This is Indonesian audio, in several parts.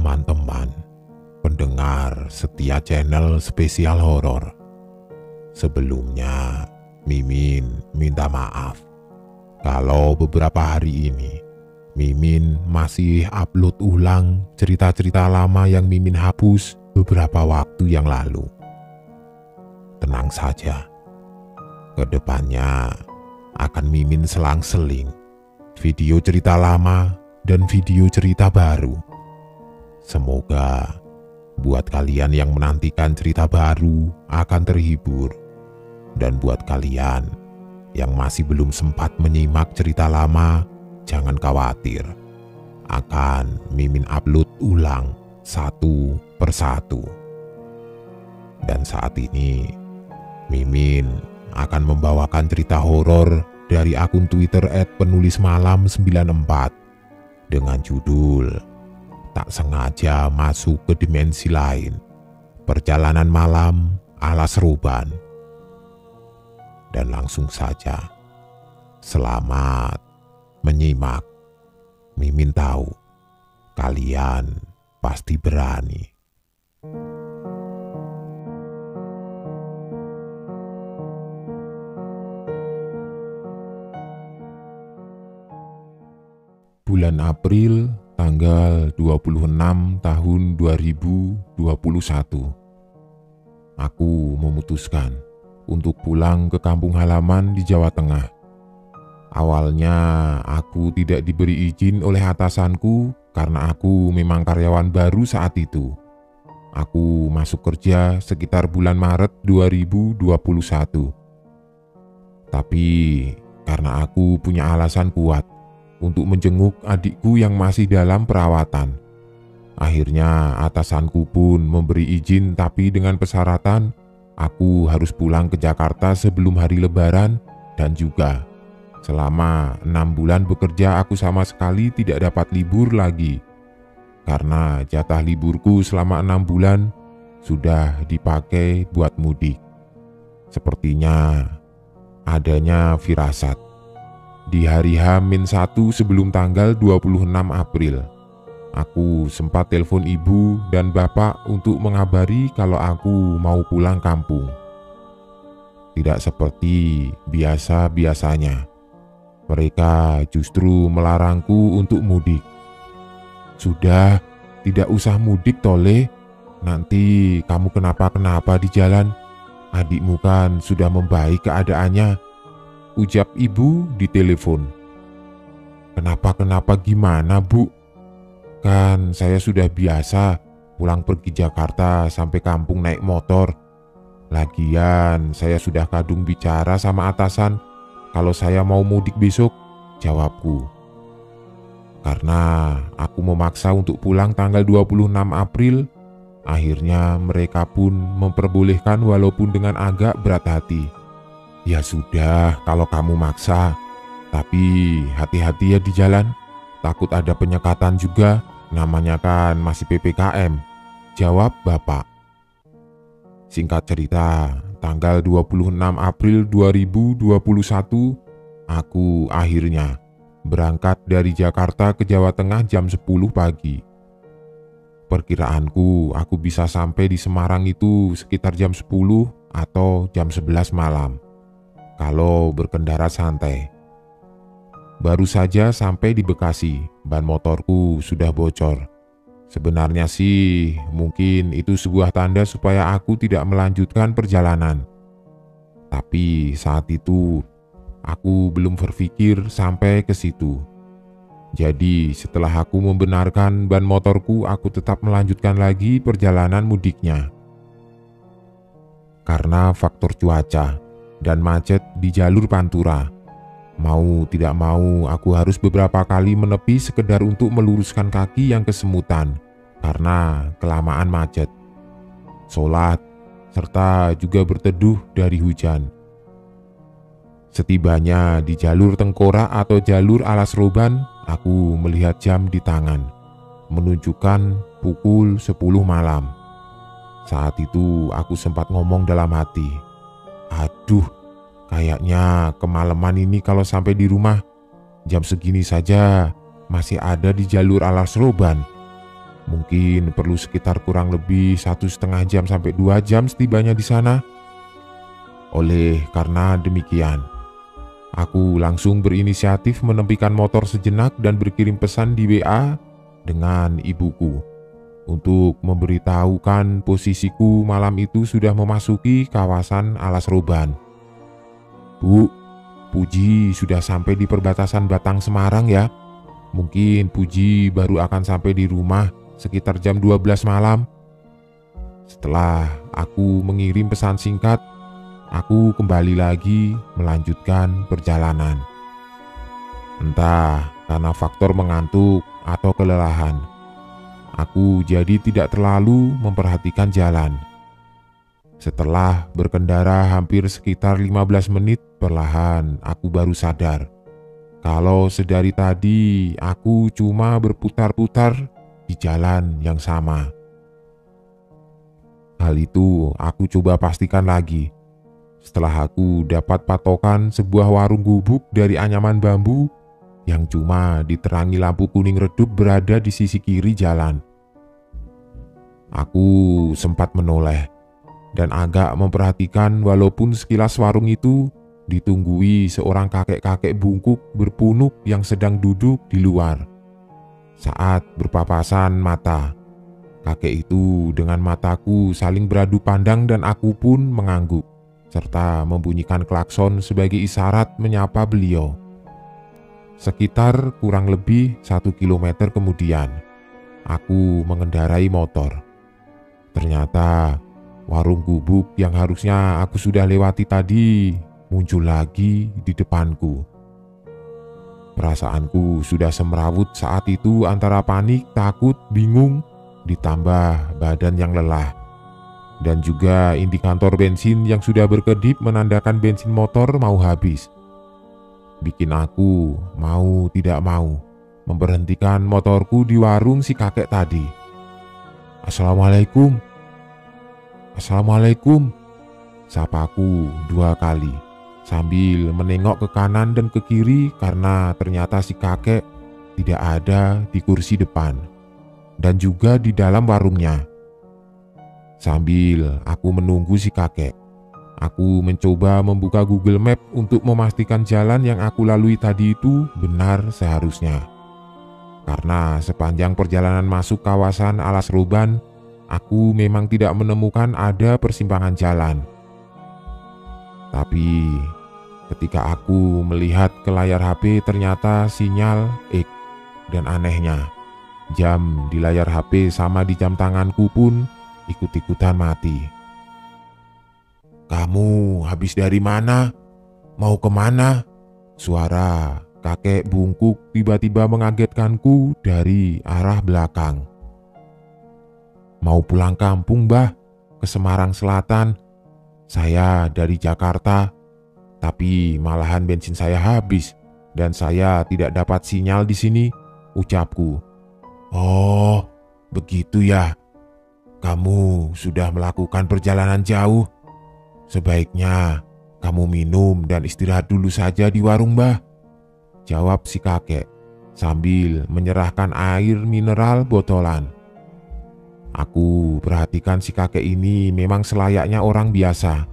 teman-teman pendengar setia channel spesial horor. Sebelumnya, Mimin minta maaf kalau beberapa hari ini Mimin masih upload ulang cerita-cerita lama yang Mimin hapus beberapa waktu yang lalu. Tenang saja, kedepannya akan Mimin selang-seling video cerita lama dan video cerita baru. Semoga buat kalian yang menantikan cerita baru akan terhibur, dan buat kalian yang masih belum sempat menyimak cerita lama, jangan khawatir, akan Mimin upload ulang satu persatu. Dan saat ini Mimin akan membawakan cerita horor dari akun Twitter @penulismalam94 dengan judul Tak Sengaja Masuk ke Dimensi Lain, Perjalanan Malam ala Seroban. Dan langsung saja, selamat menyimak. Mimin tahu kalian pasti berani. Bulan April tanggal 26 tahun 2021. Aku memutuskan untuk pulang ke kampung halaman di Jawa Tengah. Awalnya aku tidak diberi izin oleh atasanku karena aku memang karyawan baru saat itu. Aku masuk kerja sekitar bulan Maret 2021. Tapi karena aku punya alasan kuat untuk menjenguk adikku yang masih dalam perawatan, akhirnya atasanku pun memberi izin, tapi dengan persyaratan aku harus pulang ke Jakarta sebelum hari Lebaran, dan juga selama 6 bulan bekerja aku sama sekali tidak dapat libur lagi, karena jatah liburku selama 6 bulan sudah dipakai buat mudik. Sepertinya adanya firasat. Di hari H-1 sebelum tanggal 26 April, aku sempat telepon ibu dan bapak untuk mengabari kalau aku mau pulang kampung. Tidak seperti biasa-biasanya, mereka justru melarangku untuk mudik. Sudah, tidak usah mudik Tole, nanti kamu kenapa-kenapa di jalan. Adikmu kan sudah membaik keadaannya, ucap ibu di telepon. Kenapa-kenapa gimana, Bu? Kan saya sudah biasa pulang pergi Jakarta sampai kampung naik motor. Lagian saya sudah kadung bicara sama atasan kalau saya mau mudik besok, jawabku. Karena aku memaksa untuk pulang tanggal 26 April, akhirnya mereka pun memperbolehkan walaupun dengan agak berat hati. Ya sudah, kalau kamu maksa, tapi hati-hati ya di jalan. Takut ada penyekatan juga, namanya kan masih PPKM, jawab bapak. Singkat cerita, tanggal 26 April 2021, aku akhirnya berangkat dari Jakarta ke Jawa Tengah jam 10 pagi. Perkiraanku aku bisa sampai di Semarang itu sekitar jam 10 atau jam 11 malam. Kalau berkendara santai. Baru saja sampai di Bekasi, ban motorku sudah bocor. Sebenarnya sih mungkin itu sebuah tanda supaya aku tidak melanjutkan perjalanan. Tapi saat itu aku belum berpikir sampai ke situ. Jadi setelah aku membenarkan ban motorku, aku tetap melanjutkan lagi perjalanan mudiknya. Karena faktor cuaca dan macet di jalur Pantura, mau tidak mau aku harus beberapa kali menepi sekedar untuk meluruskan kaki yang kesemutan karena kelamaan macet, sholat, serta juga berteduh dari hujan. Setibanya di jalur tengkorak atau jalur alas roban, aku melihat jam di tangan, menunjukkan pukul 10 malam. Saat itu aku sempat ngomong dalam hati, aduh, kayaknya kemalaman ini kalau sampai di rumah. Jam segini saja masih ada di jalur alas roban. Mungkin perlu sekitar kurang lebih 1,5 jam sampai 2 jam setibanya di sana. Oleh karena demikian, aku langsung berinisiatif menepikan motor sejenak dan berkirim pesan di WA dengan ibuku untuk memberitahukan posisiku malam itu sudah memasuki kawasan Alas Roban. "Bu, Puji sudah sampai di perbatasan Batang Semarang ya. Mungkin Puji baru akan sampai di rumah sekitar jam 12 malam." Setelah aku mengirim pesan singkat, aku kembali lagi melanjutkan perjalanan. Entah karena faktor mengantuk atau kelelahan, aku jadi tidak terlalu memperhatikan jalan. Setelah berkendara hampir sekitar 15 menit, perlahan aku baru sadar kalau sedari tadi aku cuma berputar-putar di jalan yang sama. Hal itu aku coba pastikan lagi setelah aku dapat patokan sebuah warung gubuk dari anyaman bambu yang cuma diterangi lampu kuning redup berada di sisi kiri jalan. Aku sempat menoleh dan agak memperhatikan walaupun sekilas warung itu ditunggui seorang kakek-kakek bungkuk berpunuk yang sedang duduk di luar. Saat berpapasan mata, kakek itu dengan mataku saling beradu pandang dan aku pun mengangguk serta membunyikan klakson sebagai isyarat menyapa beliau. Sekitar kurang lebih 1 kilometer kemudian, aku mengendarai motor. Ternyata warung gubuk yang harusnya aku sudah lewati tadi muncul lagi di depanku. Perasaanku sudah semrawut saat itu antara panik, takut, bingung, ditambah badan yang lelah. Dan juga indikator bensin yang sudah berkedip menandakan bensin motor mau habis. Bikin aku mau tidak mau memberhentikan motorku di warung si kakek tadi. "Assalamualaikum. Assalamualaikum," sapaku 2 kali sambil menengok ke kanan dan ke kiri karena ternyata si kakek tidak ada di kursi depan dan juga di dalam warungnya. Sambil aku menunggu si kakek, aku mencoba membuka Google Map untuk memastikan jalan yang aku lalui tadi itu benar seharusnya. Karena sepanjang perjalanan masuk kawasan Alas Roban, aku memang tidak menemukan ada persimpangan jalan. Tapi ketika aku melihat ke layar HP ternyata sinyal X, dan anehnya jam di layar HP sama di jam tanganku pun ikut-ikutan mati. "Kamu habis dari mana? Mau kemana?" Suara kakek bungkuk tiba-tiba mengagetkanku dari arah belakang. "Mau pulang kampung, Mbah, ke Semarang Selatan. Saya dari Jakarta, tapi malahan bensin saya habis dan saya tidak dapat sinyal di sini," ucapku. "Oh, begitu ya. Kamu sudah melakukan perjalanan jauh. Sebaiknya kamu minum dan istirahat dulu saja di warung, Mbah," jawab si kakek sambil menyerahkan air mineral botolan. Aku perhatikan si kakek ini memang selayaknya orang biasa.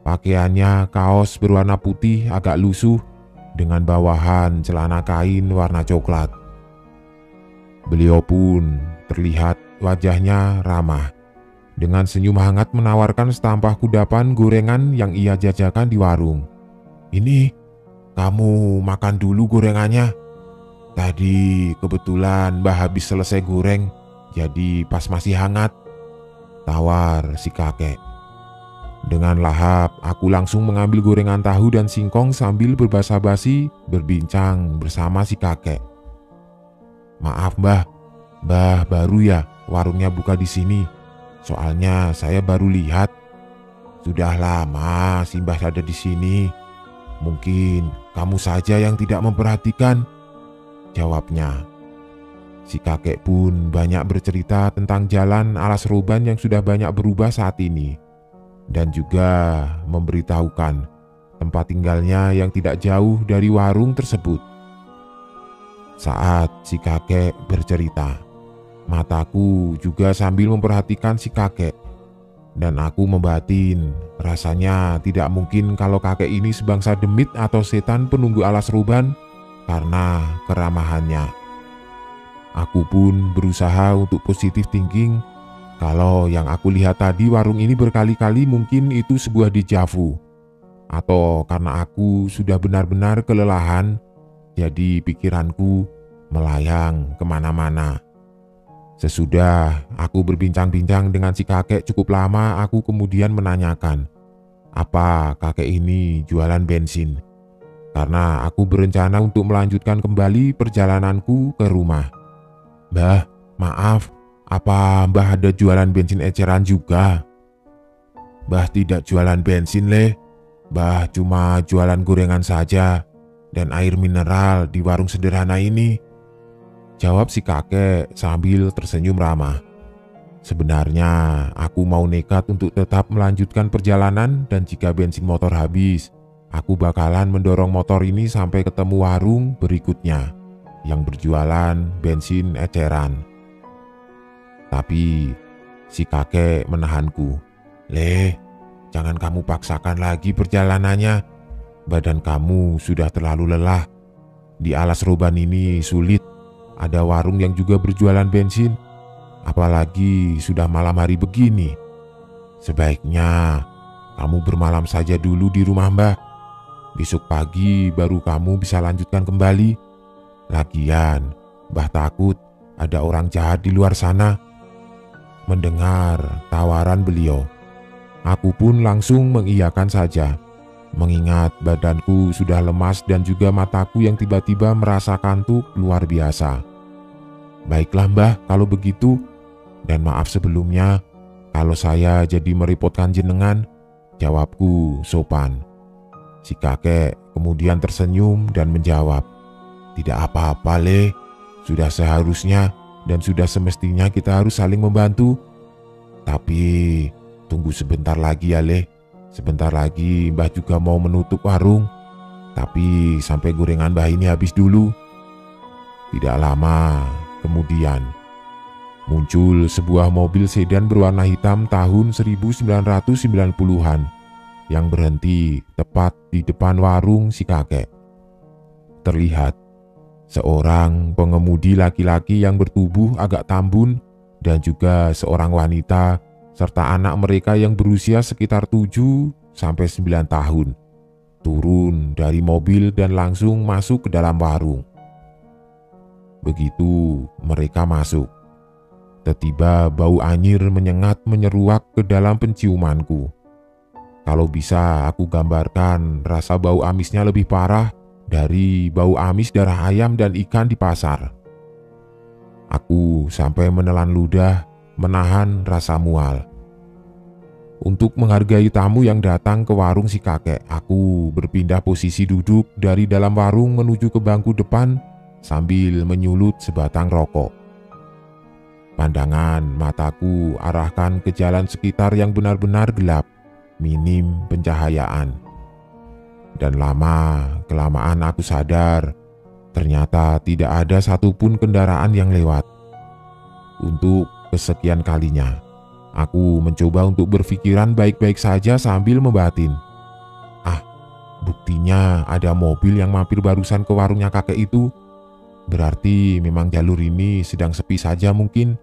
Pakaiannya kaos berwarna putih agak lusuh dengan bawahan celana kain warna coklat. Beliau pun terlihat wajahnya ramah. Dengan senyum hangat menawarkan setampah kudapan gorengan yang ia jajakan di warung. "Ini, kamu makan dulu gorengannya. Tadi kebetulan Mbah habis selesai goreng, jadi pas masih hangat," tawar si kakek. Dengan lahap, aku langsung mengambil gorengan tahu dan singkong sambil berbasa-basi berbincang bersama si kakek. "Maaf, Mbah. Mbah baru ya warungnya buka di sini. Soalnya saya baru lihat. Sudah lama si Mbah ada di sini. Mungkin kamu saja yang tidak memperhatikan," jawabnya. Si kakek pun banyak bercerita tentang jalan Alas Roban yang sudah banyak berubah saat ini, dan juga memberitahukan tempat tinggalnya yang tidak jauh dari warung tersebut. Saat si kakek bercerita, Mataku juga sambil memperhatikan si kakek. Dan aku membatin, rasanya tidak mungkin kalau kakek ini sebangsa demit atau setan penunggu alas ruban karena keramahannya. Aku pun berusaha untuk positif thinking. Kalau yang aku lihat tadi warung ini berkali-kali mungkin itu sebuah dejavu. Atau karena aku sudah benar-benar kelelahan, jadi pikiranku melayang kemana-mana. Sesudah aku berbincang-bincang dengan si kakek cukup lama, aku kemudian menanyakan, apa kakek ini jualan bensin? Karena aku berencana untuk melanjutkan kembali perjalananku ke rumah. Mbah, maaf, apa mbah ada jualan bensin eceran juga? Mbah tidak jualan bensin, Le. Mbah cuma jualan gorengan saja dan air mineral di warung sederhana ini, jawab si kakek sambil tersenyum ramah. Sebenarnya aku mau nekat untuk tetap melanjutkan perjalanan dan jika bensin motor habis, aku bakalan mendorong motor ini sampai ketemu warung berikutnya yang berjualan bensin eceran. Tapi si kakek menahanku. Le, jangan kamu paksakan lagi perjalanannya. Badan kamu sudah terlalu lelah. Di alas roban ini sulit. Ada warung yang juga berjualan bensin. Apalagi sudah malam hari begini. Sebaiknya kamu bermalam saja dulu di rumah Mbah. Besok pagi baru kamu bisa lanjutkan kembali. Lagian, Mbah takut ada orang jahat di luar sana. Mendengar tawaran beliau, aku pun langsung mengiyakan saja. Mengingat badanku sudah lemas dan juga mataku yang tiba-tiba merasa kantuk luar biasa. Baiklah Mbah kalau begitu, dan maaf sebelumnya kalau saya jadi merepotkan jenengan, jawabku sopan. Si kakek kemudian tersenyum dan menjawab, tidak apa-apa Le, sudah seharusnya dan sudah semestinya kita harus saling membantu. Tapi tunggu sebentar lagi ya Le. Sebentar lagi Mbah juga mau menutup warung. Tapi sampai gorengan Mbah ini habis dulu. Tidak lama kemudian muncul sebuah mobil sedan berwarna hitam tahun 1990-an yang berhenti tepat di depan warung si kakek. Terlihat seorang pengemudi laki-laki yang bertubuh agak tambun dan juga seorang wanita serta anak mereka yang berusia sekitar 7-9 tahun turun dari mobil dan langsung masuk ke dalam warung. Begitu mereka masuk, tiba-tiba bau anyir menyengat menyeruak ke dalam penciumanku. Kalau bisa aku gambarkan, rasa bau amisnya lebih parah dari bau amis darah ayam dan ikan di pasar. Aku sampai menelan ludah, menahan rasa mual. Untuk menghargai tamu yang datang ke warung si kakek, aku berpindah posisi duduk dari dalam warung menuju ke bangku depan sambil menyulut sebatang rokok. Pandangan mataku arahkan ke jalan sekitar yang benar-benar gelap, minim pencahayaan. Dan lama-kelamaan aku sadar, ternyata tidak ada satupun kendaraan yang lewat. Untuk kesekian kalinya, aku mencoba untuk berpikiran baik-baik saja sambil membatin. Buktinya ada mobil yang mampir barusan ke warungnya kakek itu. Berarti memang jalur ini sedang sepi saja mungkin,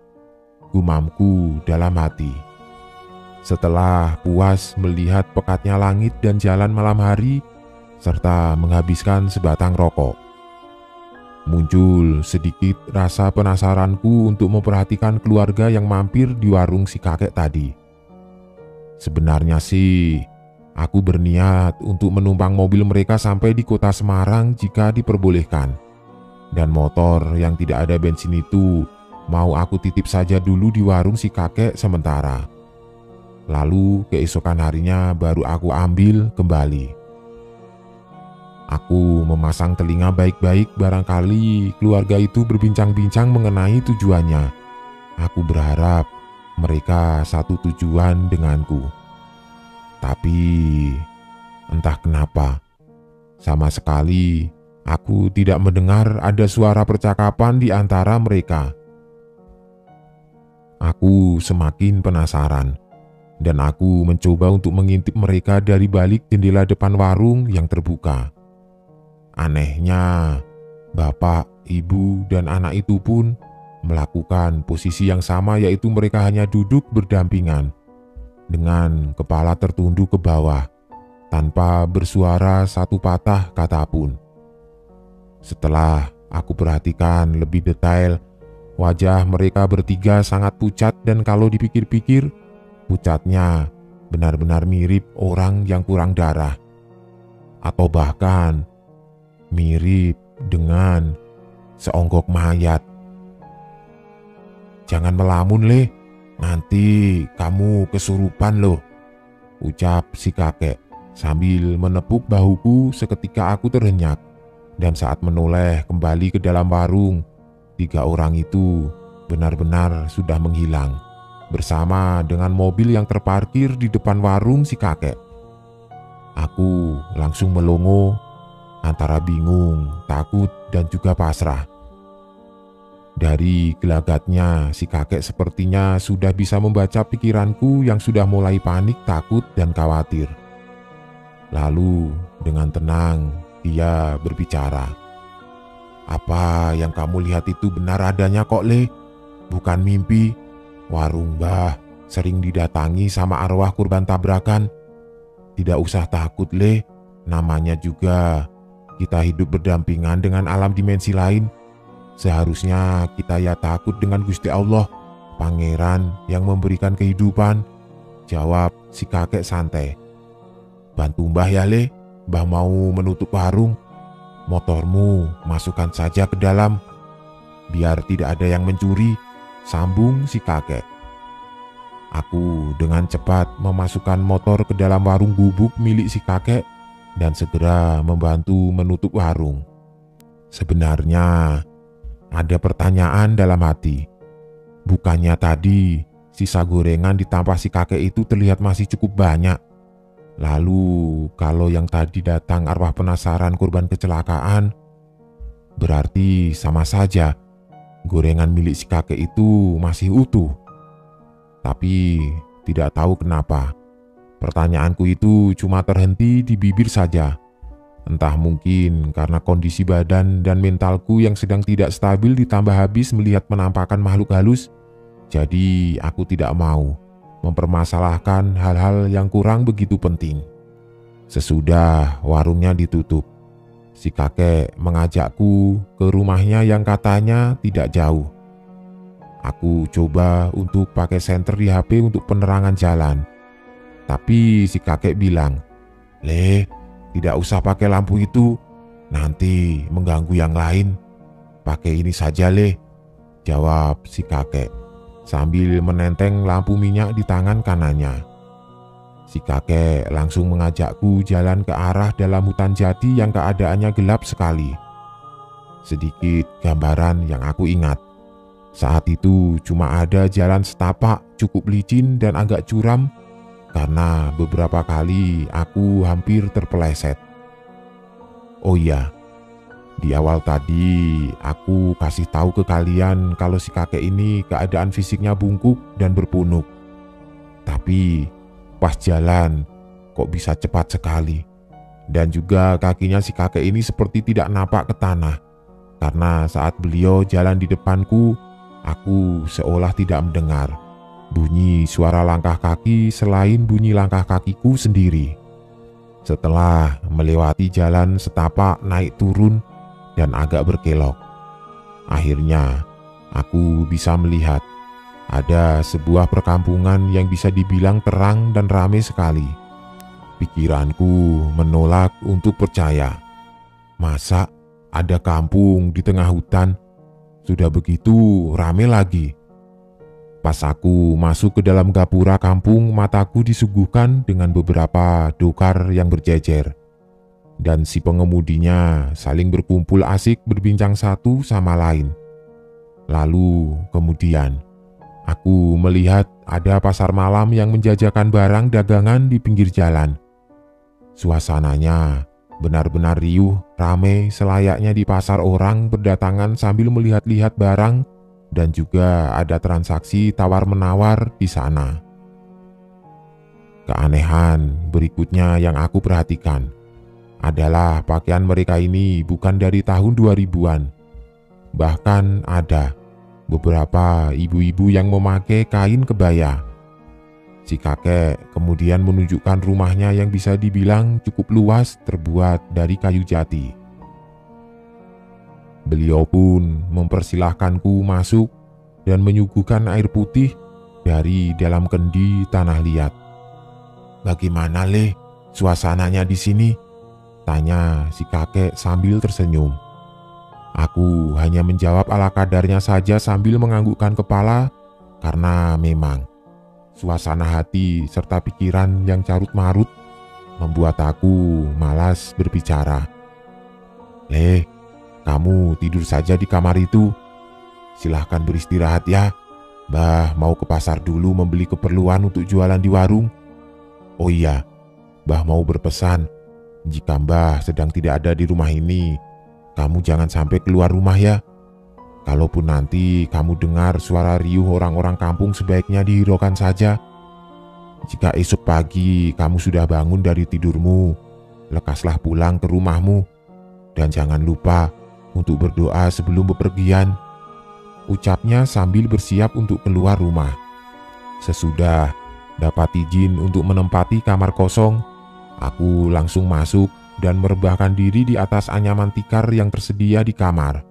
gumamku dalam hati. Setelah puas melihat pekatnya langit dan jalan malam hari, serta menghabiskan sebatang rokok, muncul sedikit rasa penasaranku untuk memperhatikan keluarga yang mampir di warung si kakek tadi. Sebenarnya sih, aku berniat untuk menumpang mobil mereka sampai di kota Semarang jika diperbolehkan. Dan motor yang tidak ada bensin itu mau aku titip saja dulu di warung si kakek sementara. Lalu keesokan harinya baru aku ambil kembali. Aku memasang telinga baik-baik, barangkali keluarga itu berbincang-bincang mengenai tujuannya. Aku berharap mereka satu tujuan denganku. Tapi entah kenapa, sama sekali aku tidak mendengar ada suara percakapan di antara mereka. Aku semakin penasaran, dan aku mencoba untuk mengintip mereka dari balik jendela depan warung yang terbuka. Anehnya, bapak, ibu, dan anak itu pun melakukan posisi yang sama, yaitu mereka hanya duduk berdampingan dengan kepala tertunduk ke bawah tanpa bersuara satu patah kata pun. Setelah aku perhatikan lebih detail, wajah mereka bertiga sangat pucat, dan kalau dipikir-pikir, pucatnya benar-benar mirip orang yang kurang darah, atau bahkan mirip dengan seonggok mayat. "Jangan melamun, Le. Nanti kamu kesurupan loh," ucap si kakek sambil menepuk bahuku. Seketika aku terhenyak, dan saat menoleh kembali ke dalam warung, 3 orang itu benar-benar sudah menghilang bersama dengan mobil yang terparkir di depan warung si kakek. Aku langsung melongo antara bingung, takut, dan juga pasrah. Dari gelagatnya, si kakek sepertinya sudah bisa membaca pikiranku yang sudah mulai panik, takut, dan khawatir. Lalu dengan tenang dia berbicara. "Apa yang kamu lihat itu benar adanya kok, Le. Bukan mimpi. Warung Mbah sering didatangi sama arwah korban tabrakan. Tidak usah takut, Le. Namanya juga kita hidup berdampingan dengan alam dimensi lain. Seharusnya kita ya takut dengan Gusti Allah, Pangeran yang memberikan kehidupan," jawab si kakek santai. "Bantu Mbah ya, Le. Mbah mau menutup warung. Motormu masukkan saja ke dalam, biar tidak ada yang mencuri," sambung si kakek. Aku dengan cepat memasukkan motor ke dalam warung gubuk milik si kakek dan segera membantu menutup warung. Sebenarnya ada pertanyaan dalam hati. Bukannya tadi sisa gorengan di tampah si kakek itu terlihat masih cukup banyak? Lalu kalau yang tadi datang arwah penasaran korban kecelakaan, berarti sama saja gorengan milik si kakek itu masih utuh. Tapi tidak tahu kenapa pertanyaanku itu cuma terhenti di bibir saja. Entah mungkin karena kondisi badan dan mentalku yang sedang tidak stabil ditambah habis melihat penampakan makhluk halus, jadi aku tidak mau mempermasalahkan hal-hal yang kurang begitu penting. Sesudah warungnya ditutup, si kakek mengajakku ke rumahnya yang katanya tidak jauh. Aku coba untuk pakai senter di HP untuk penerangan jalan, tapi si kakek bilang, "Le, tidak usah pakai lampu itu, nanti mengganggu yang lain. Pakai ini saja, Le," jawab si kakek sambil menenteng lampu minyak di tangan kanannya. Si kakek langsung mengajakku jalan ke arah dalam hutan jati yang keadaannya gelap sekali. Sedikit gambaran yang aku ingat, saat itu cuma ada jalan setapak cukup licin dan agak curam, karena beberapa kali aku hampir terpeleset. Oh iya, di awal tadi aku kasih tahu ke kalian kalau si kakek ini keadaan fisiknya bungkuk dan berpunuk. Tapi pas jalan kok bisa cepat sekali. Dan juga kakinya si kakek ini seperti tidak napak ke tanah, karena saat beliau jalan di depanku, aku seolah tidak mendengar bunyi suara langkah kaki selain bunyi langkah kakiku sendiri. Setelah melewati jalan setapak naik turun dan agak berkelok, akhirnya aku bisa melihat ada sebuah perkampungan yang bisa dibilang terang dan ramai sekali. Pikiranku menolak untuk percaya. Masa ada kampung di tengah hutan? Sudah begitu ramai lagi. Pas aku masuk ke dalam gapura kampung, mataku disuguhkan dengan beberapa dokar yang berjejer. Dan si pengemudinya saling berkumpul asik berbincang satu sama lain. Lalu kemudian aku melihat ada pasar malam yang menjajakan barang dagangan di pinggir jalan. Suasananya benar-benar riuh, ramai selayaknya di pasar orang berdatangan sambil melihat-lihat barang dan juga ada transaksi tawar-menawar di sana. Keanehan berikutnya yang aku perhatikan adalah pakaian mereka ini bukan dari tahun 2000-an. Bahkan ada beberapa ibu-ibu yang memakai kain kebaya. Si kakek kemudian menunjukkan rumahnya yang bisa dibilang cukup luas, terbuat dari kayu jati. Beliau pun mempersilahkanku masuk dan menyuguhkan air putih dari dalam kendi tanah liat. "Bagaimana, Le, suasananya di sini?" tanya si kakek sambil tersenyum. Aku hanya menjawab ala kadarnya saja sambil menganggukkan kepala, karena memang suasana hati serta pikiran yang carut-marut membuat aku malas berbicara. "Le, kamu tidur saja di kamar itu. Silahkan beristirahat ya. Mbah mau ke pasar dulu membeli keperluan untuk jualan di warung. Oh iya, Mbah mau berpesan, jika Mbah sedang tidak ada di rumah ini, kamu jangan sampai keluar rumah ya. Kalaupun nanti kamu dengar suara riuh orang-orang kampung, sebaiknya dihiraukan saja. Jika esok pagi kamu sudah bangun dari tidurmu, lekaslah pulang ke rumahmu. Dan jangan lupa untuk berdoa sebelum bepergian," ucapnya sambil bersiap untuk keluar rumah. Sesudah dapat izin untuk menempati kamar kosong, aku langsung masuk dan merebahkan diri di atas anyaman tikar yang tersedia di kamar.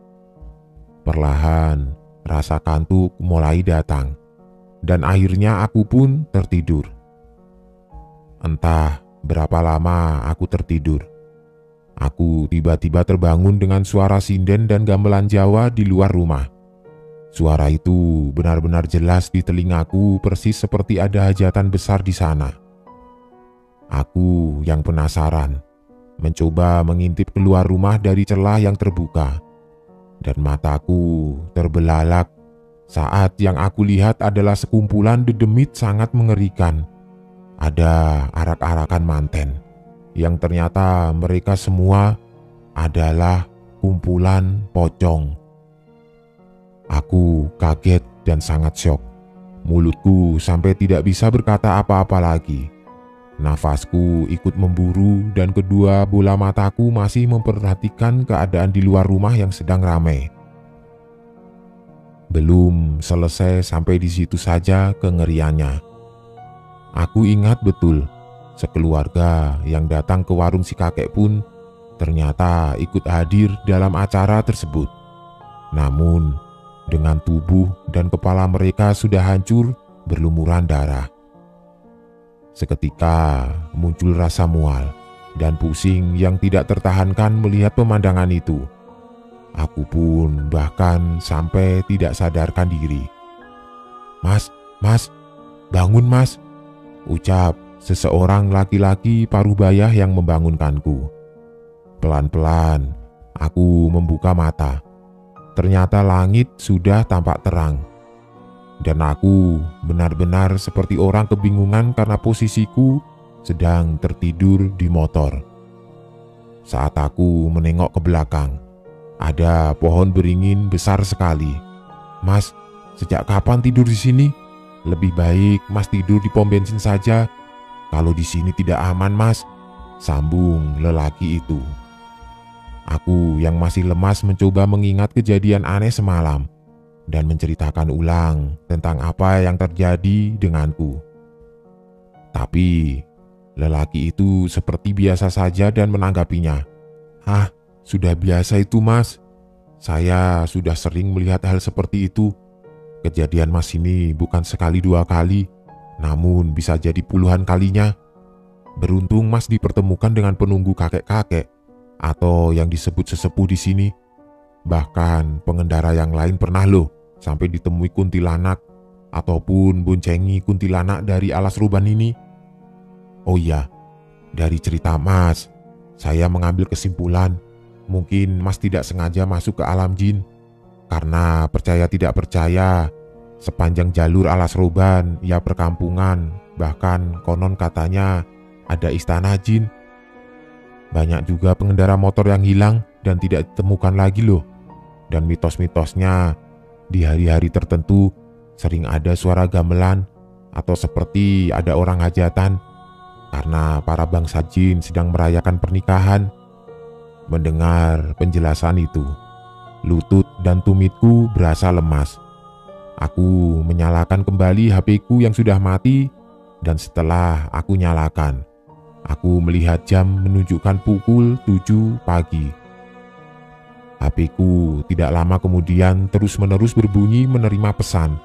Perlahan, rasa kantuk mulai datang, dan akhirnya aku pun tertidur. Entah berapa lama aku tertidur. Aku tiba-tiba terbangun dengan suara sinden dan gamelan Jawa di luar rumah. Suara itu benar-benar jelas di telingaku, persis seperti ada hajatan besar di sana. Aku yang penasaran mencoba mengintip keluar rumah dari celah yang terbuka, dan mataku terbelalak saat yang aku lihat adalah sekumpulan dedemit sangat mengerikan. Ada arak-arakan manten yang ternyata mereka semua adalah kumpulan pocong. Aku kaget dan sangat syok. Mulutku sampai tidak bisa berkata apa-apa lagi. Nafasku ikut memburu dan kedua bola mataku masih memperhatikan keadaan di luar rumah yang sedang ramai. Belum selesai sampai di situ saja kengeriannya. Aku ingat betul, sekeluarga yang datang ke warung si kakek pun ternyata ikut hadir dalam acara tersebut. Namun, dengan tubuh dan kepala mereka sudah hancur berlumuran darah. Seketika muncul rasa mual dan pusing yang tidak tertahankan melihat pemandangan itu. Aku pun bahkan sampai tidak sadarkan diri. Mas, bangun mas," ucap seseorang laki-laki parubaya yang membangunkanku. Pelan-pelan aku membuka mata. Ternyata langit sudah tampak terang, dan aku benar-benar seperti orang kebingungan karena posisiku sedang tertidur di motor. Saat aku menengok ke belakang, ada pohon beringin besar sekali. "Mas, sejak kapan tidur di sini? Lebih baik mas tidur di pom bensin saja. Kalau di sini tidak aman mas," sambung lelaki itu. Aku yang masih lemas mencoba mengingat kejadian aneh semalam dan menceritakan ulang tentang apa yang terjadi denganku. Tapi lelaki itu seperti biasa saja dan menanggapinya, "Ah, sudah biasa itu mas. Saya sudah sering melihat hal seperti itu. Kejadian mas ini bukan sekali dua kali, namun bisa jadi puluhan kalinya. Beruntung mas dipertemukan dengan penunggu kakek-kakek atau yang disebut sesepuh di sini. Bahkan pengendara yang lain pernah loh sampai ditemui kuntilanak ataupun boncengi kuntilanak dari alas ruban ini. Oh iya, dari cerita mas, saya mengambil kesimpulan mungkin mas tidak sengaja masuk ke alam jin. Karena percaya tidak percaya, sepanjang jalur alas ruban, ya perkampungan, bahkan konon katanya ada istana jin. Banyak juga pengendara motor yang hilang dan tidak ditemukan lagi loh. Dan mitos-mitosnya Di hari-hari tertentu sering ada suara gamelan atau seperti ada orang hajatan karena para bangsa jin sedang merayakan pernikahan. Mendengar penjelasan itu, lutut dan tumitku berasa lemas. Aku menyalakan kembali HP-ku yang sudah mati, dan setelah aku nyalakan, aku melihat jam menunjukkan pukul 7 pagi. HP-ku tidak lama kemudian terus-menerus berbunyi menerima pesan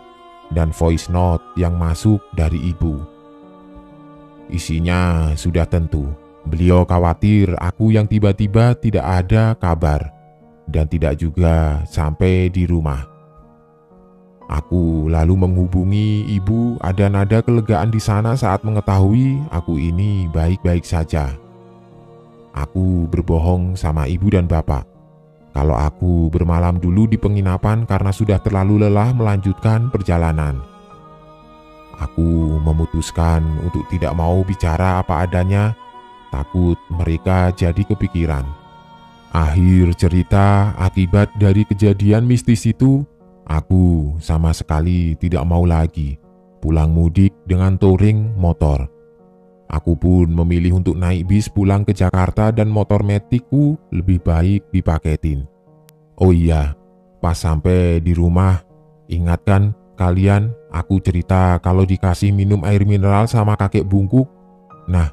dan voice note yang masuk dari ibu. Isinya sudah tentu, beliau khawatir aku yang tiba-tiba tidak ada kabar dan tidak juga sampai di rumah. Aku lalu menghubungi ibu, ada nada kelegaan di sana saat mengetahui aku ini baik-baik saja. Aku berbohong sama ibu dan bapak kalau aku bermalam dulu di penginapan karena sudah terlalu lelah melanjutkan perjalanan. Aku memutuskan untuk tidak mau bicara apa adanya, takut mereka jadi kepikiran. Akhir cerita, akibat dari kejadian mistis itu, aku sama sekali tidak mau lagi pulang mudik dengan touring motor. Aku pun memilih untuk naik bis pulang ke Jakarta dan motor metikku lebih baik dipaketin. Oh iya, pas sampai di rumah, ingatkan kalian aku cerita kalau dikasih minum air mineral sama kakek bungkuk. Nah,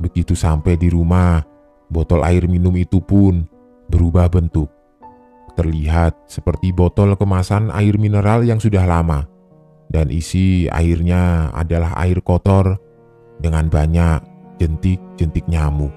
begitu sampai di rumah, botol air minum itu pun berubah bentuk. Terlihat seperti botol kemasan air mineral yang sudah lama, dan isi airnya adalah air kotor dengan banyak jentik-jentik nyamuk.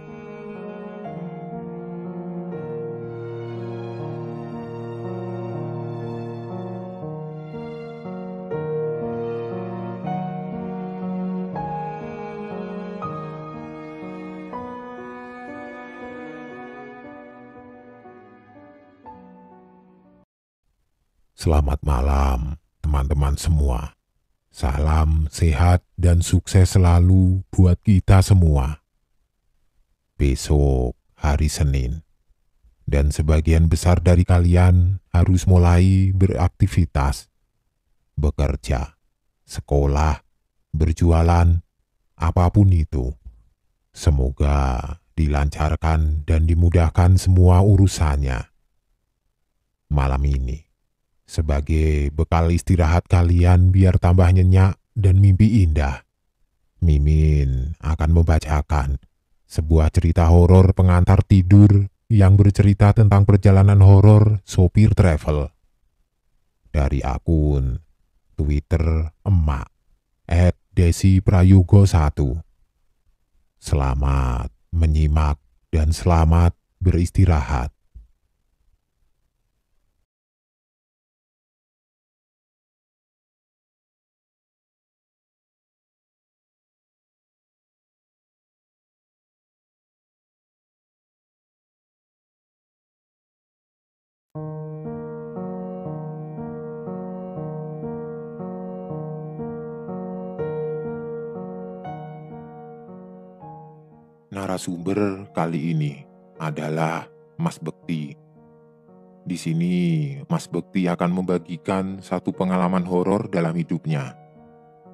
Selamat malam, teman-teman semua. Salam sehat dan sukses selalu buat kita semua. Besok hari Senin, dan sebagian besar dari kalian harus mulai beraktivitas, bekerja, sekolah, berjualan, apapun itu. Semoga dilancarkan dan dimudahkan semua urusannya. Malam ini, sebagai bekal istirahat kalian biar tambah nyenyak dan mimpi indah, Mimin akan membacakan sebuah cerita horor pengantar tidur yang bercerita tentang perjalanan horor sopir travel. Dari akun Twitter emak @desiprayogo1. Selamat menyimak dan selamat beristirahat. Narasumber kali ini adalah Mas Bekti. Di sini Mas Bekti akan membagikan satu pengalaman horor dalam hidupnya.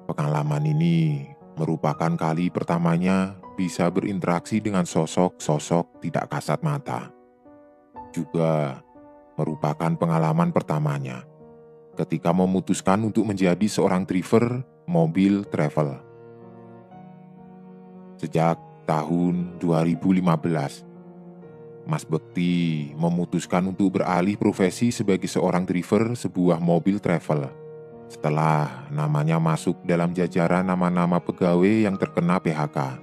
Pengalaman ini merupakan kali pertamanya bisa berinteraksi dengan sosok-sosok tidak kasat mata. Juga merupakan pengalaman pertamanya ketika memutuskan untuk menjadi seorang driver mobil travel. Sejak tahun 2015, Mas Bekti memutuskan untuk beralih profesi sebagai seorang driver sebuah mobil travel setelah namanya masuk dalam jajaran nama-nama pegawai yang terkena PHK.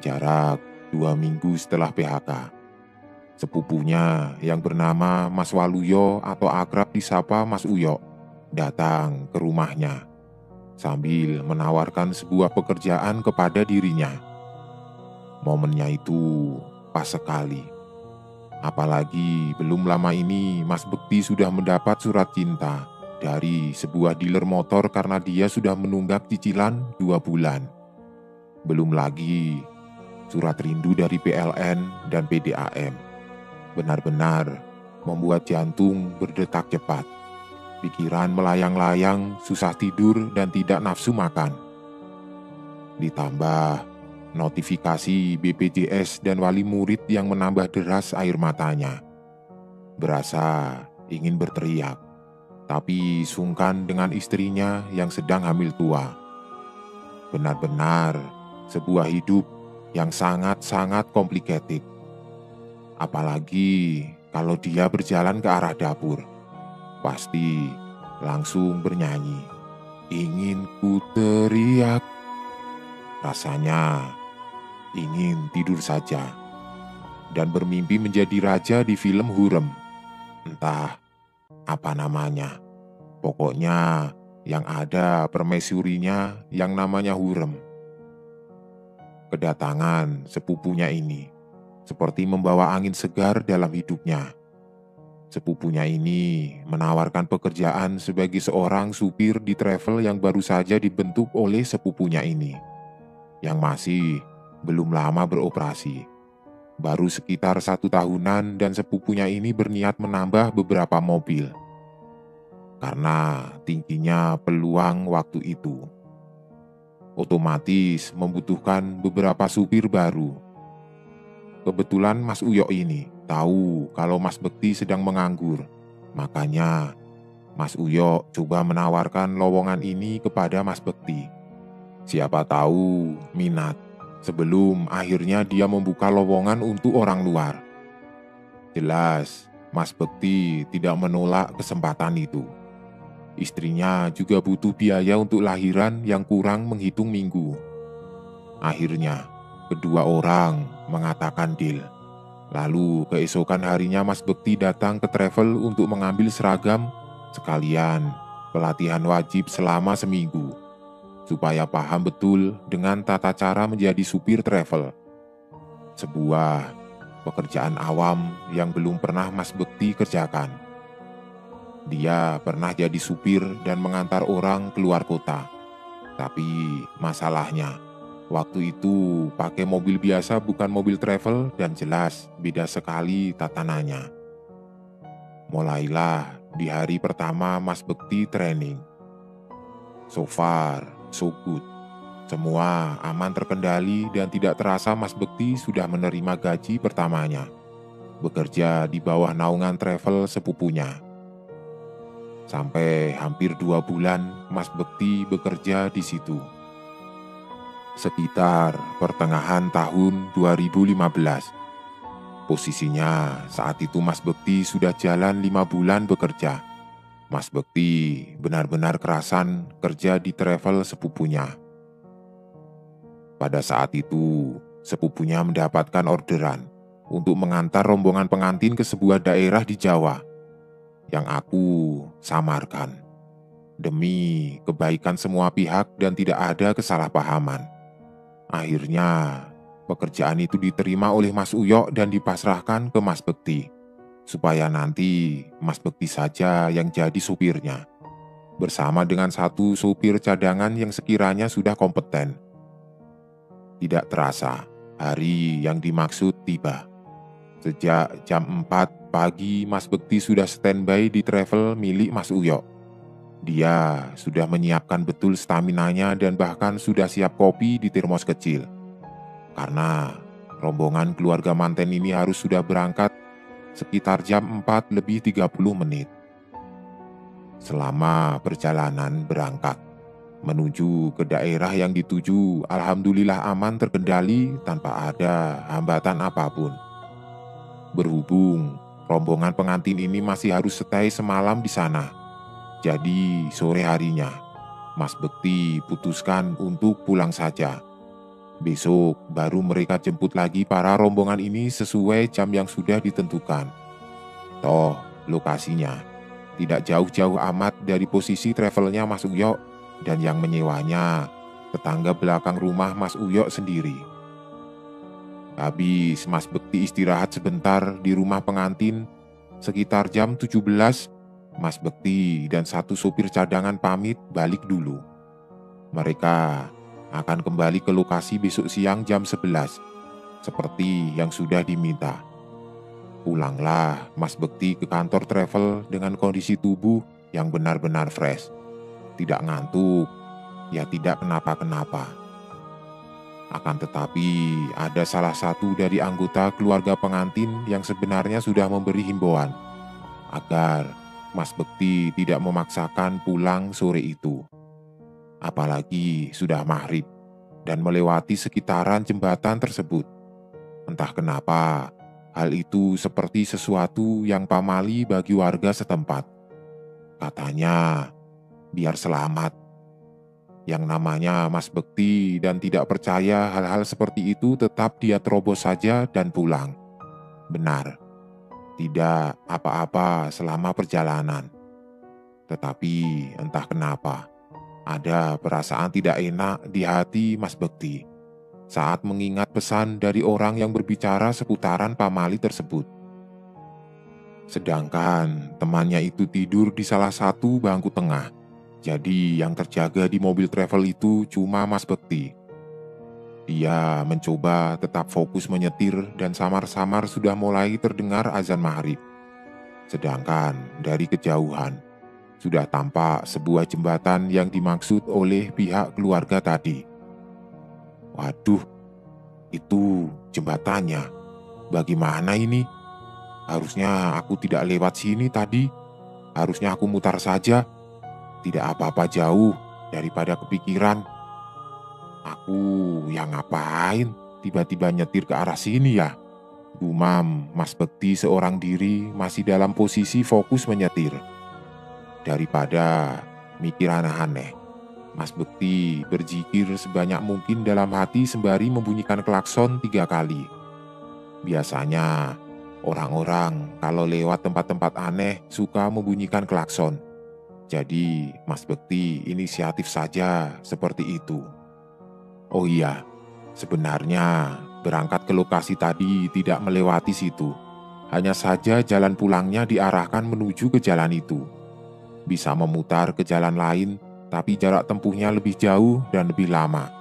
Jarak 2 minggu setelah PHK, sepupunya yang bernama Mas Waluyo atau akrab disapa Mas Uyo datang ke rumahnya sambil menawarkan sebuah pekerjaan kepada dirinya. Momennya itu pas sekali. Apalagi belum lama ini Mas Bekti sudah mendapat surat cinta dari sebuah dealer motor karena dia sudah menunggak cicilan 2 bulan. Belum lagi surat rindu dari PLN dan PDAM. Benar-benar membuat jantung berdetak cepat. Pikiran melayang-layang, susah tidur, dan tidak nafsu makan. Ditambah notifikasi BPJS dan wali murid yang menambah deras air matanya. Berasa ingin berteriak, tapi sungkan dengan istrinya yang sedang hamil tua. Benar-benar sebuah hidup yang sangat-sangat complicated. Apalagi kalau dia berjalan ke arah dapur, pasti langsung bernyanyi, "Ingin ku teriak." Rasanya ingin tidur saja dan bermimpi menjadi raja di film Hurem. Entah apa namanya. Pokoknya yang ada permaisurinya yang namanya Hurem. Kedatangan sepupunya ini seperti membawa angin segar dalam hidupnya. Sepupunya ini menawarkan pekerjaan sebagai seorang supir di travel yang baru saja dibentuk oleh sepupunya ini, yang masih belum lama beroperasi. Baru sekitar 1 tahunan dan sepupunya ini berniat menambah beberapa mobil. Karena tingginya peluang waktu itu, otomatis membutuhkan beberapa supir baru. Kebetulan Mas Uyo ini tahu kalau Mas Bekti sedang menganggur. Makanya Mas Uyo coba menawarkan lowongan ini kepada Mas Bekti. Siapa tahu minat sebelum akhirnya dia membuka lowongan untuk orang luar. Jelas Mas Bekti tidak menolak kesempatan itu. Istrinya juga butuh biaya untuk lahiran yang kurang menghitung minggu. Akhirnya kedua orang mengatakan deal. Lalu keesokan harinya Mas Bekti datang ke travel untuk mengambil seragam sekalian pelatihan wajib selama seminggu, supaya paham betul dengan tata cara menjadi supir travel. Sebuah pekerjaan awam yang belum pernah Mas Bekti kerjakan. Dia pernah jadi supir dan mengantar orang keluar kota. Tapi masalahnya, waktu itu pakai mobil biasa bukan mobil travel dan jelas beda sekali tatanannya. Mulailah di hari pertama Mas Bekti training. So far, so good. Semua aman terkendali dan tidak terasa Mas Bekti sudah menerima gaji pertamanya. Bekerja di bawah naungan travel sepupunya. Sampai hampir 2 bulan Mas Bekti bekerja di situ. Sekitar pertengahan tahun 2015. Posisinya saat itu Mas Bekti sudah jalan 5 bulan bekerja. Mas Bekti benar-benar kerasan kerja di travel sepupunya. Pada saat itu, sepupunya mendapatkan orderan untuk mengantar rombongan pengantin ke sebuah daerah di Jawa yang aku samarkan demi kebaikan semua pihak dan tidak ada kesalahpahaman. Akhirnya, pekerjaan itu diterima oleh Mas Uyo dan dipasrahkan ke Mas Bekti, supaya nanti Mas Bekti saja yang jadi supirnya, bersama dengan 1 supir cadangan yang sekiranya sudah kompeten. Tidak terasa, hari yang dimaksud tiba. Sejak jam 4 pagi, Mas Bekti sudah standby di travel milik Mas Uyo. Dia sudah menyiapkan betul staminanya dan bahkan sudah siap kopi di termos kecil. Karena rombongan keluarga manten ini harus sudah berangkat sekitar jam 4 lebih 30 menit. Selama perjalanan berangkat menuju ke daerah yang dituju, alhamdulillah aman terkendali tanpa ada hambatan apapun. Berhubung rombongan pengantin ini masih harus stay semalam di sana. Jadi sore harinya, Mas Bekti putuskan untuk pulang saja. Besok baru mereka jemput lagi para rombongan ini sesuai jam yang sudah ditentukan. Toh lokasinya tidak jauh-jauh amat dari posisi travelnya Mas Uyo dan yang menyewanya tetangga belakang rumah Mas Uyo sendiri. Habis Mas Bekti istirahat sebentar di rumah pengantin, sekitar jam 17, Mas Bekti dan 1 sopir cadangan pamit balik dulu. Mereka akan kembali ke lokasi besok siang jam 11, seperti yang sudah diminta. Pulanglah Mas Bekti ke kantor travel dengan kondisi tubuh yang benar-benar fresh. Tidak ngantuk, ya tidak kenapa-kenapa. Akan tetapi ada salah satu dari anggota keluarga pengantin yang sebenarnya sudah memberi himbauan agar Mas Bekti tidak memaksakan pulang sore itu. Apalagi sudah maghrib dan melewati sekitaran jembatan tersebut. Entah kenapa, hal itu seperti sesuatu yang pamali bagi warga setempat. Katanya, biar selamat. Yang namanya Mas Bekti dan tidak percaya hal-hal seperti itu tetap dia terobos saja dan pulang. Benar, tidak apa-apa selama perjalanan. Tetapi entah kenapa, ada perasaan tidak enak di hati Mas Bekti saat mengingat pesan dari orang yang berbicara seputaran pamali tersebut. Sedangkan temannya itu tidur di salah satu bangku tengah. Jadi yang terjaga di mobil travel itu cuma Mas Bekti. Dia mencoba tetap fokus menyetir dan samar-samar sudah mulai terdengar azan maghrib. Sedangkan dari kejauhan, sudah tampak sebuah jembatan yang dimaksud oleh pihak keluarga tadi. Waduh, itu jembatannya. Bagaimana ini? Harusnya aku tidak lewat sini tadi. Harusnya aku mutar saja. Tidak apa-apa jauh daripada kepikiran. Aku yang ngapain tiba-tiba nyetir ke arah sini ya? Gumam Mas Bekti seorang diri masih dalam posisi fokus menyetir. Daripada mikir aneh-aneh, Mas Bekti berzikir sebanyak mungkin dalam hati sembari membunyikan klakson 3 kali. Biasanya orang-orang kalau lewat tempat-tempat aneh suka membunyikan klakson. Jadi Mas Bekti inisiatif saja seperti itu. Oh iya, sebenarnya berangkat ke lokasi tadi tidak melewati situ. Hanya saja jalan pulangnya diarahkan menuju ke jalan itu. Bisa memutar ke jalan lain, tapi jarak tempuhnya lebih jauh dan lebih lama.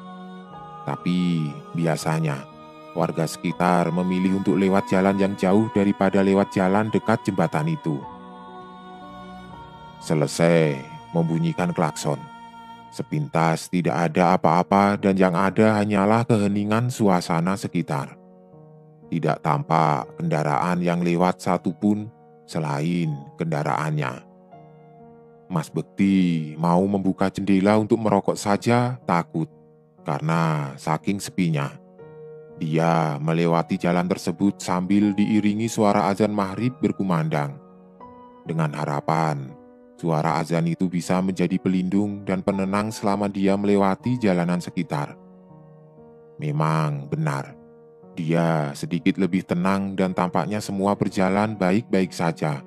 Tapi biasanya warga sekitar memilih untuk lewat jalan yang jauh daripada lewat jalan dekat jembatan itu. Selesai membunyikan klakson, sepintas tidak ada apa-apa dan yang ada hanyalah keheningan suasana sekitar. Tidak tampak kendaraan yang lewat satupun selain kendaraannya. Mas Bekti mau membuka jendela untuk merokok saja takut karena saking sepinya. Dia melewati jalan tersebut sambil diiringi suara azan maghrib berkumandang. Dengan harapan suara azan itu bisa menjadi pelindung dan penenang selama dia melewati jalanan sekitar. Memang benar, dia sedikit lebih tenang dan tampaknya semua berjalan baik-baik saja.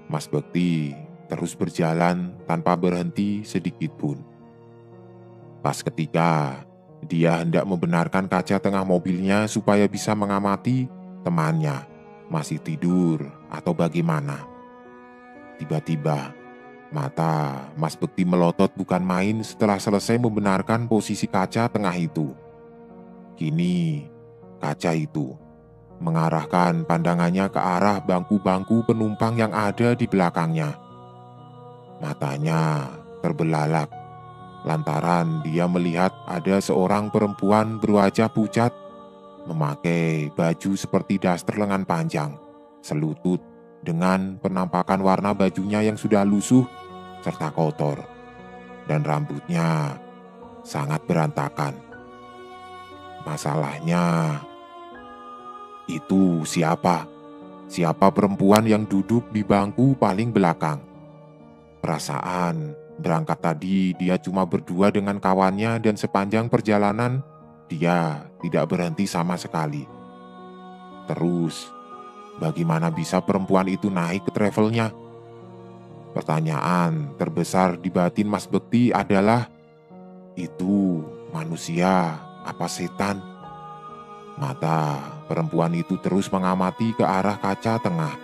Mas Bekti terus berjalan tanpa berhenti sedikit pun. Pas ketika dia hendak membenarkan kaca tengah mobilnya supaya bisa mengamati temannya masih tidur atau bagaimana. Tiba-tiba, mata Mas Bekti melotot bukan main setelah selesai membenarkan posisi kaca tengah itu. Kini, kaca itu mengarahkan pandangannya ke arah bangku-bangku penumpang yang ada di belakangnya. Matanya terbelalak lantaran dia melihat ada seorang perempuan berwajah pucat memakai baju seperti daster lengan panjang, selutut, dengan penampakan warna bajunya yang sudah lusuh serta kotor, dan rambutnya sangat berantakan. Masalahnya, itu siapa? Siapa perempuan yang duduk di bangku paling belakang? Perasaan berangkat tadi dia cuma berdua dengan kawannya dan sepanjang perjalanan dia tidak berhenti sama sekali. Terus, bagaimana bisa perempuan itu naik ke travelnya? Pertanyaan terbesar di batin Mas Bekti adalah, itu manusia apa setan? Mata perempuan itu terus mengamati ke arah kaca tengah,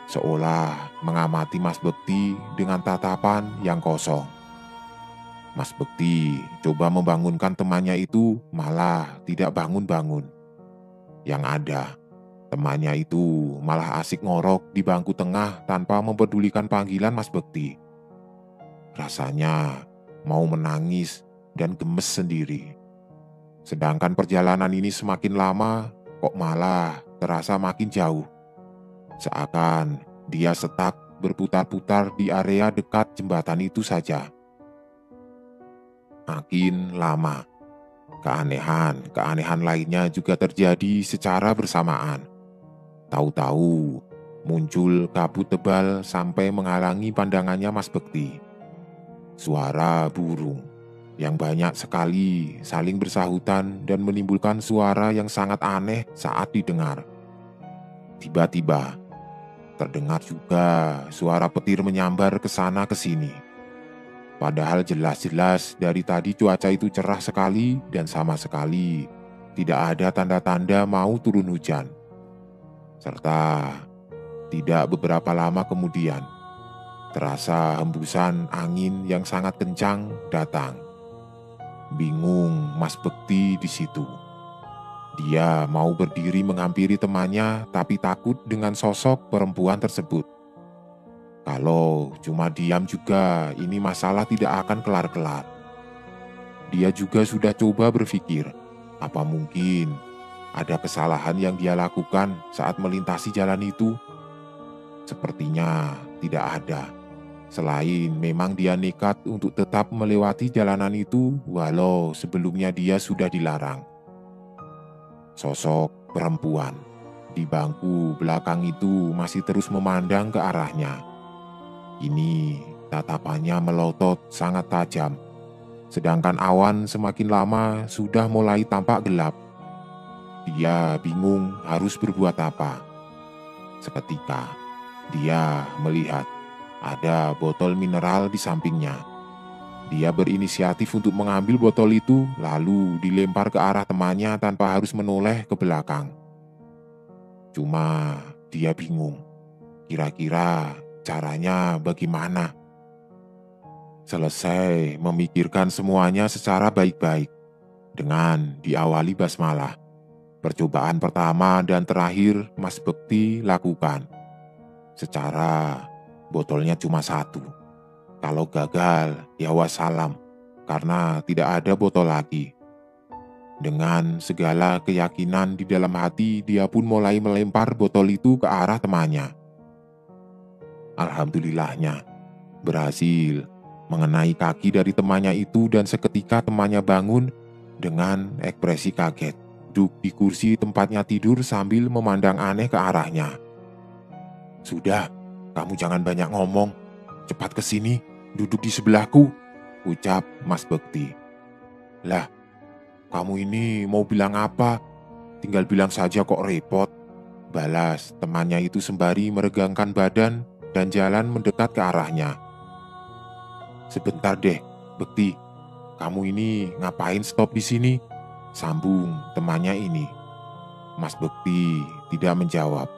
seolah mengamati Mas Bekti dengan tatapan yang kosong. Mas Bekti coba membangunkan temannya itu, malah tidak bangun-bangun. Yang ada, Temannya itu malah asik ngorok di bangku tengah tanpa mempedulikan panggilan Mas Bekti. Rasanya mau menangis dan gemes sendiri. Sedangkan perjalanan ini semakin lama, kok malah terasa makin jauh. Seakan dia setak berputar-putar di area dekat jembatan itu saja. Makin lama, keanehan lainnya juga terjadi secara bersamaan. Tahu-tahu muncul kabut tebal sampai menghalangi pandangannya Mas Bekti. Suara burung yang banyak sekali saling bersahutan dan menimbulkan suara yang sangat aneh saat didengar. Tiba-tiba terdengar juga suara petir menyambar ke sana ke sini. Padahal jelas-jelas dari tadi cuaca itu cerah sekali dan sama sekali tidak ada tanda-tanda mau turun hujan. Serta tidak beberapa lama kemudian, terasa hembusan angin yang sangat kencang datang. Bingung Mas Bekti di situ. Dia mau berdiri menghampiri temannya, tapi takut dengan sosok perempuan tersebut. Kalau cuma diam juga, ini masalah tidak akan kelar-kelar. Dia juga sudah coba berpikir, apa mungkin ada kesalahan yang dia lakukan saat melintasi jalan itu? Sepertinya tidak ada. Selain memang dia nekat untuk tetap melewati jalanan itu, walau sebelumnya dia sudah dilarang. Sosok perempuan di bangku belakang itu masih terus memandang ke arahnya. Ini tatapannya melotot sangat tajam. Sedangkan awan semakin lama sudah mulai tampak gelap. Dia bingung harus berbuat apa. Seketika, dia melihat ada botol mineral di sampingnya. Dia berinisiatif untuk mengambil botol itu, lalu dilempar ke arah temannya tanpa harus menoleh ke belakang. Cuma dia bingung, kira-kira caranya bagaimana? Selesai memikirkan semuanya secara baik-baik, dengan diawali basmalah. Percobaan pertama dan terakhir Mas Bekti lakukan. Secara botolnya cuma satu. Kalau gagal, ya wassalam, karena tidak ada botol lagi. Dengan segala keyakinan di dalam hati, dia pun mulai melempar botol itu ke arah temannya. Alhamdulillahnya, berhasil mengenai kaki dari temannya itu dan seketika temannya bangun dengan ekspresi kaget. Duduk di kursi tempatnya tidur sambil memandang aneh ke arahnya. "Sudah, kamu jangan banyak ngomong. Cepat ke sini, duduk di sebelahku," ucap Mas Bekti. "Lah, kamu ini mau bilang apa? Tinggal bilang saja kok repot," balas temannya itu sembari meregangkan badan dan jalan mendekat ke arahnya. "Sebentar deh, Bekti. Kamu ini ngapain stop di sini?" sambung temannya ini. Mas Bekti tidak menjawab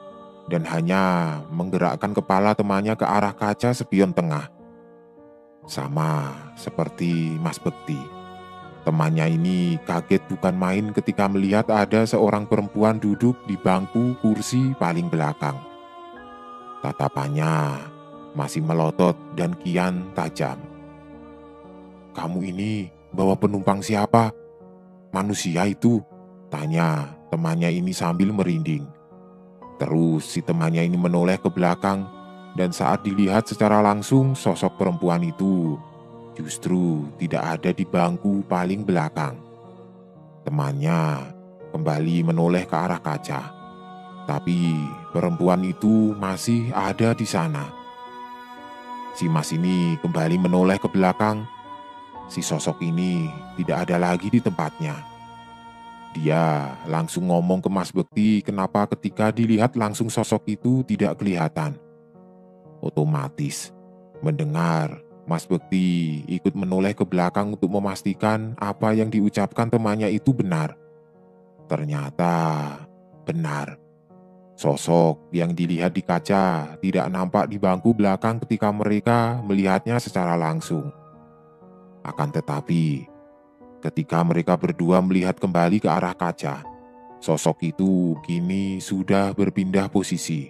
dan hanya menggerakkan kepala temannya ke arah kaca spion tengah. Sama seperti Mas Bekti, temannya ini kaget bukan main ketika melihat ada seorang perempuan duduk di bangku kursi paling belakang. Tatapannya masih melotot dan kian tajam. "Kamu ini bawa penumpang siapa? Manusia itu?" tanya temannya ini sambil merinding. Terus si temannya ini menoleh ke belakang dan saat dilihat secara langsung sosok perempuan itu justru tidak ada di bangku paling belakang. Temannya kembali menoleh ke arah kaca, tapi perempuan itu masih ada di sana. Si Mas ini kembali menoleh ke belakang. Si sosok ini tidak ada lagi di tempatnya. Dia langsung ngomong ke Mas Bekti kenapa ketika dilihat langsung sosok itu tidak kelihatan. Otomatis mendengar Mas Bekti ikut menoleh ke belakang untuk memastikan apa yang diucapkan temannya itu benar. Ternyata benar. Sosok yang dilihat di kaca tidak nampak di bangku belakang ketika mereka melihatnya secara langsung. Akan tetapi, ketika mereka berdua melihat kembali ke arah kaca, Sosok itu kini sudah berpindah posisi.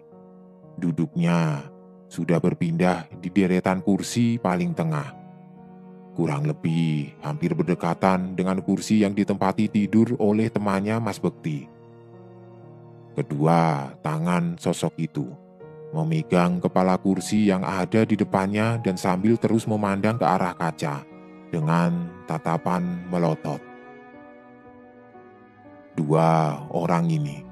Duduknya sudah berpindah di deretan kursi paling tengah. Kurang lebih hampir berdekatan dengan kursi yang ditempati tidur oleh temannya Mas Bekti. Kedua tangan sosok itu memegang kepala kursi yang ada di depannya dan sambil terus memandang ke arah kaca dengan tatapan melotot. Dua orang ini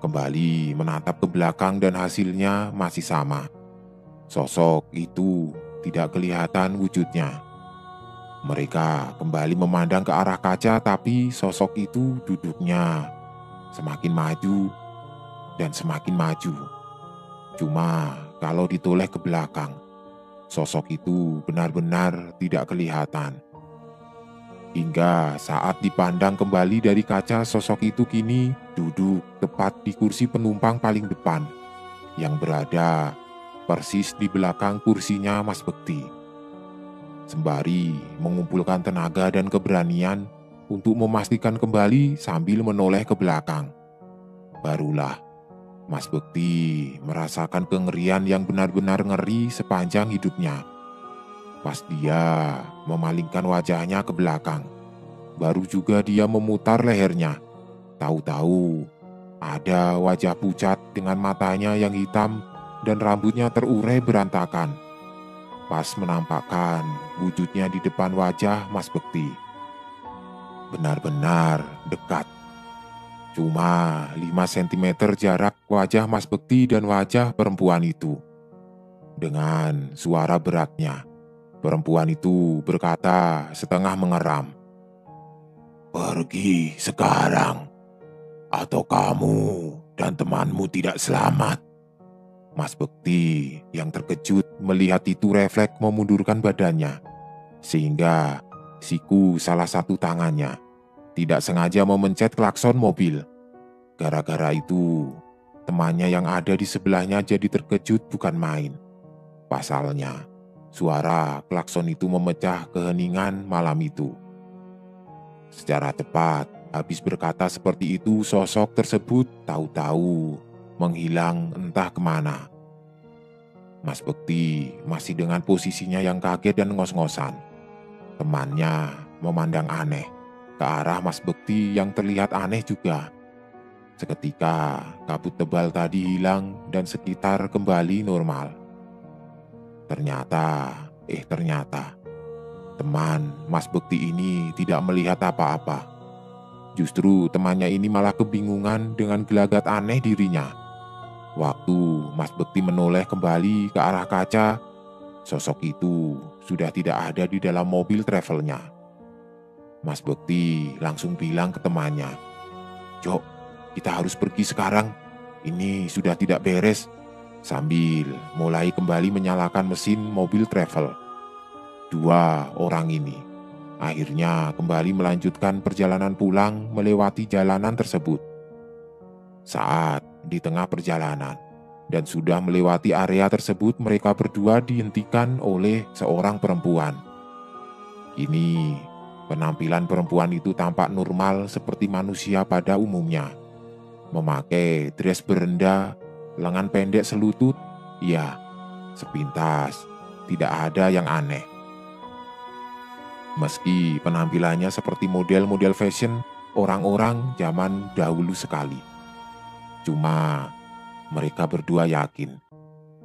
kembali menatap ke belakang dan hasilnya masih sama. Sosok itu tidak kelihatan wujudnya. Mereka kembali memandang ke arah kaca, tapi sosok itu duduknya semakin maju dan semakin maju. Cuma kalau ditoleh ke belakang, sosok itu benar-benar tidak kelihatan. Hingga saat dipandang kembali dari kaca, sosok itu kini duduk tepat di kursi penumpang paling depan, yang berada persis di belakang kursinya Mas Bekti. Sembari mengumpulkan tenaga dan keberanian untuk memastikan kembali sambil menoleh ke belakang, barulah Mas Bekti merasakan kengerian yang benar-benar ngeri sepanjang hidupnya. Pas dia memalingkan wajahnya ke belakang, baru juga dia memutar lehernya. Tahu-tahu ada wajah pucat dengan matanya yang hitam dan rambutnya terurai berantakan. Pas menampakkan wujudnya di depan wajah Mas Bekti. Benar-benar dekat. Cuma 5 cm jarak wajah Mas Bekti dan wajah perempuan itu. Dengan suara beratnya, perempuan itu berkata setengah mengeram, "Pergi sekarang, atau kamu dan temanmu tidak selamat." Mas Bekti yang terkejut melihat itu refleks memundurkan badannya, sehingga siku salah satu tangannya tidak sengaja memencet klakson mobil. Gara-gara itu, temannya yang ada di sebelahnya jadi terkejut bukan main. Pasalnya, suara klakson itu memecah keheningan malam itu. Secara tepat, habis berkata seperti itu, sosok tersebut tahu-tahu menghilang entah kemana. Mas Bekti masih dengan posisinya yang kaget dan ngos-ngosan. Temannya memandang aneh ke arah Mas Bekti yang terlihat aneh juga. Seketika, kabut tebal tadi hilang dan sekitar kembali normal. Ternyata, teman Mas Bekti ini tidak melihat apa-apa. Justru temannya ini malah kebingungan dengan gelagat aneh dirinya. Waktu Mas Bekti menoleh kembali ke arah kaca, sosok itu sudah tidak ada di dalam mobil travelnya. Mas Bekti langsung bilang ke temannya, "Jok, kita harus pergi sekarang. Ini sudah tidak beres." Sambil mulai kembali menyalakan mesin mobil travel. Dua orang ini akhirnya kembali melanjutkan perjalanan pulang melewati jalanan tersebut. Saat di tengah perjalanan dan sudah melewati area tersebut, mereka berdua dihentikan oleh seorang perempuan. Kini penampilan perempuan itu tampak normal seperti manusia pada umumnya. Memakai dress berenda, lengan pendek selutut, ya, sepintas tidak ada yang aneh. Meski penampilannya seperti model-model fashion orang-orang zaman dahulu sekali. Cuma mereka berdua yakin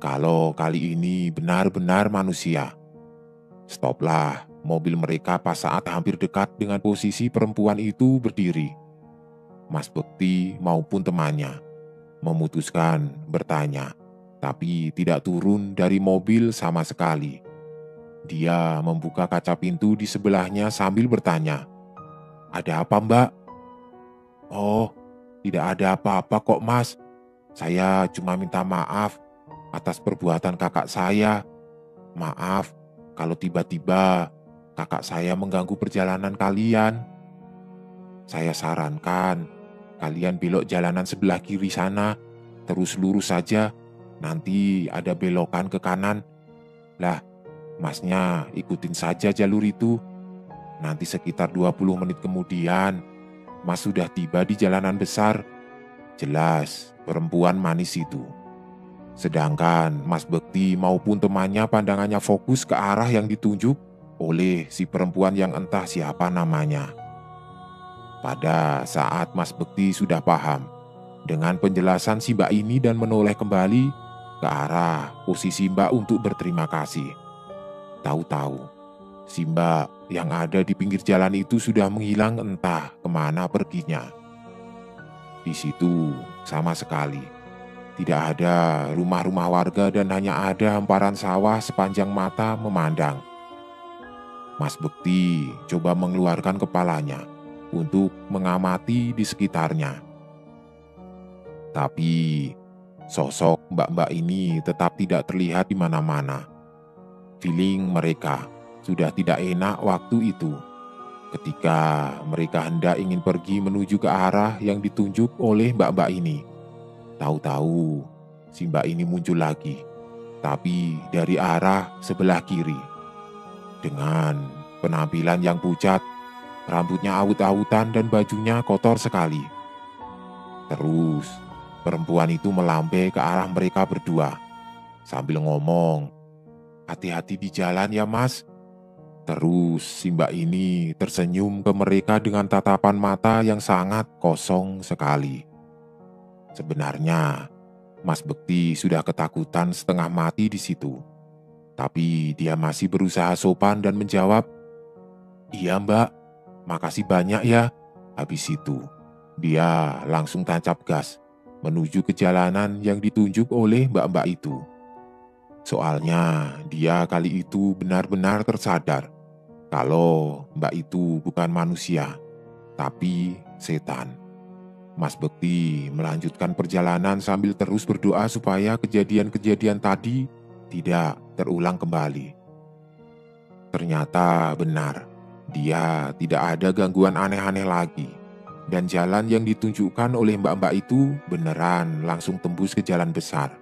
kalau kali ini benar-benar manusia. Stoplah mobil mereka pas saat hampir dekat dengan posisi perempuan itu berdiri. Mas Bekti maupun temannya memutuskan bertanya, tapi tidak turun dari mobil sama sekali. Dia membuka kaca pintu di sebelahnya sambil bertanya, "Ada apa, Mbak?" "Oh, tidak ada apa-apa kok, Mas. Saya cuma minta maaf atas perbuatan kakak saya. Maaf kalau tiba-tiba kakak saya mengganggu perjalanan kalian. Saya sarankan kalian belok jalanan sebelah kiri sana, terus lurus saja. Nanti ada belokan ke kanan. Lah, Masnya ikutin saja jalur itu. Nanti sekitar 20 menit kemudian, Mas sudah tiba di jalanan besar. Jelas perempuan manis itu. Sedangkan Mas Bekti maupun temannya pandangannya fokus ke arah yang ditunjuk oleh si perempuan yang entah siapa namanya. Pada saat Mas Bekti sudah paham dengan penjelasan si Mbak ini dan menoleh kembali ke arah posisi Mbak untuk berterima kasih, tahu-tahu si Mbak yang ada di pinggir jalan itu sudah menghilang entah kemana perginya. Di situ sama sekali tidak ada rumah-rumah warga dan hanya ada hamparan sawah sepanjang mata memandang. Mas Bekti coba mengeluarkan kepalanya untuk mengamati di sekitarnya. Tapi sosok mbak-mbak ini tetap tidak terlihat di mana-mana. Feeling mereka sudah tidak enak waktu itu ketika mereka hendak ingin pergi menuju ke arah yang ditunjuk oleh mbak-mbak ini. Tahu-tahu si mbak ini muncul lagi, tapi dari arah sebelah kiri. Dengan penampilan yang pucat, rambutnya awut-awutan dan bajunya kotor sekali. Terus perempuan itu melambai ke arah mereka berdua sambil ngomong, "Hati-hati di jalan ya mas." Terus si mbak ini tersenyum ke mereka dengan tatapan mata yang sangat kosong sekali. Sebenarnya Mas Bekti sudah ketakutan setengah mati di situ. Tapi dia masih berusaha sopan dan menjawab, "Iya mbak, makasih banyak ya." Habis itu, dia langsung tancap gas menuju ke jalanan yang ditunjuk oleh mbak-mbak itu. Soalnya dia kali itu benar-benar tersadar kalau mbak itu bukan manusia, tapi setan. Mas Bekti melanjutkan perjalanan sambil terus berdoa supaya kejadian-kejadian tadi tidak terulang kembali. Ternyata benar, dia tidak ada gangguan aneh-aneh lagi. Dan jalan yang ditunjukkan oleh mbak-mbak itu beneran langsung tembus ke jalan besar.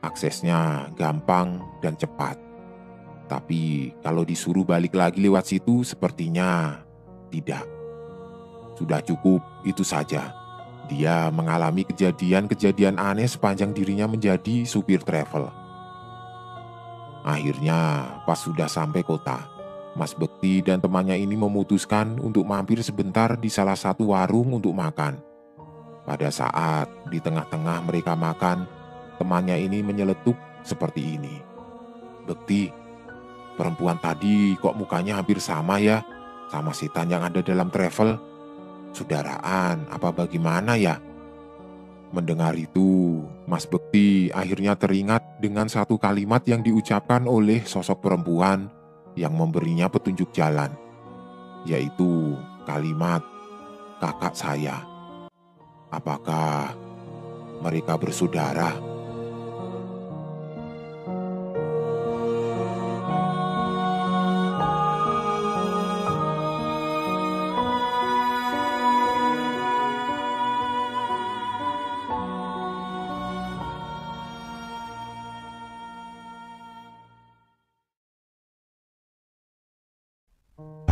Aksesnya gampang dan cepat. Tapi kalau disuruh balik lagi lewat situ sepertinya tidak. Sudah cukup itu saja. Dia mengalami kejadian-kejadian aneh sepanjang dirinya menjadi supir travel. Akhirnya, pas sudah sampai kota, Mas Bekti dan temannya ini memutuskan untuk mampir sebentar di salah satu warung untuk makan. Pada saat di tengah-tengah mereka makan, temannya ini menyeletuk seperti ini. "Bekti, perempuan tadi kok mukanya hampir sama ya sama setan yang ada dalam travel? Saudaraan apa bagaimana ya?" Mendengar itu, Mas Bekti akhirnya teringat dengan satu kalimat yang diucapkan oleh sosok perempuan yang memberinya petunjuk jalan, yaitu kalimat "kakak saya." Apakah mereka bersaudara?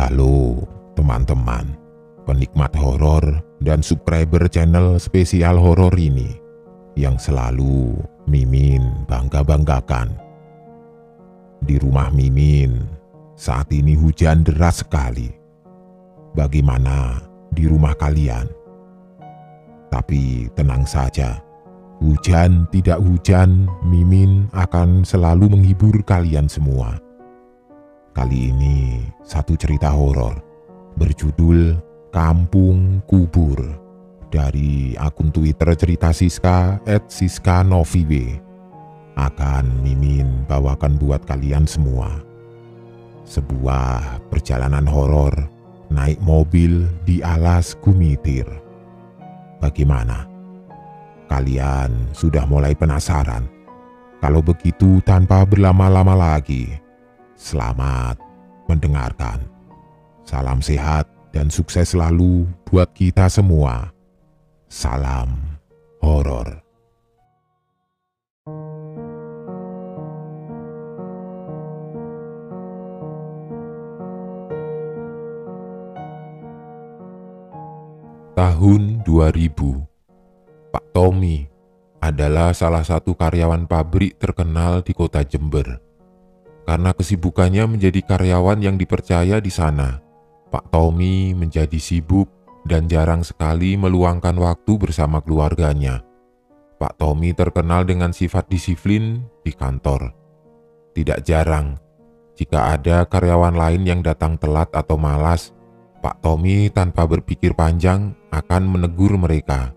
Halo teman-teman, penikmat horor dan subscriber channel spesial horor ini yang selalu Mimin bangga-banggakan. Di rumah Mimin saat ini hujan deras sekali. Bagaimana di rumah kalian? Tapi tenang saja, hujan tidak hujan, Mimin akan selalu menghibur kalian semua. Kali ini satu cerita horor berjudul Kampung Kubur dari akun Twitter cerita Siska @siskanoviw akan Mimin bawakan buat kalian semua. Sebuah perjalanan horor naik mobil di alas Gumitir. Bagaimana? Kalian sudah mulai penasaran? Kalau begitu tanpa berlama-lama lagi, selamat mendengarkan. Salam sehat dan sukses selalu buat kita semua. Salam horor. Tahun 2000, Pak Tommy adalah salah satu karyawan pabrik terkenal di kota Jember. Karena kesibukannya menjadi karyawan yang dipercaya di sana, Pak Tommy menjadi sibuk dan jarang sekali meluangkan waktu bersama keluarganya. Pak Tommy terkenal dengan sifat disiplin di kantor. Tidak jarang, jika ada karyawan lain yang datang telat atau malas, Pak Tommy tanpa berpikir panjang akan menegur mereka.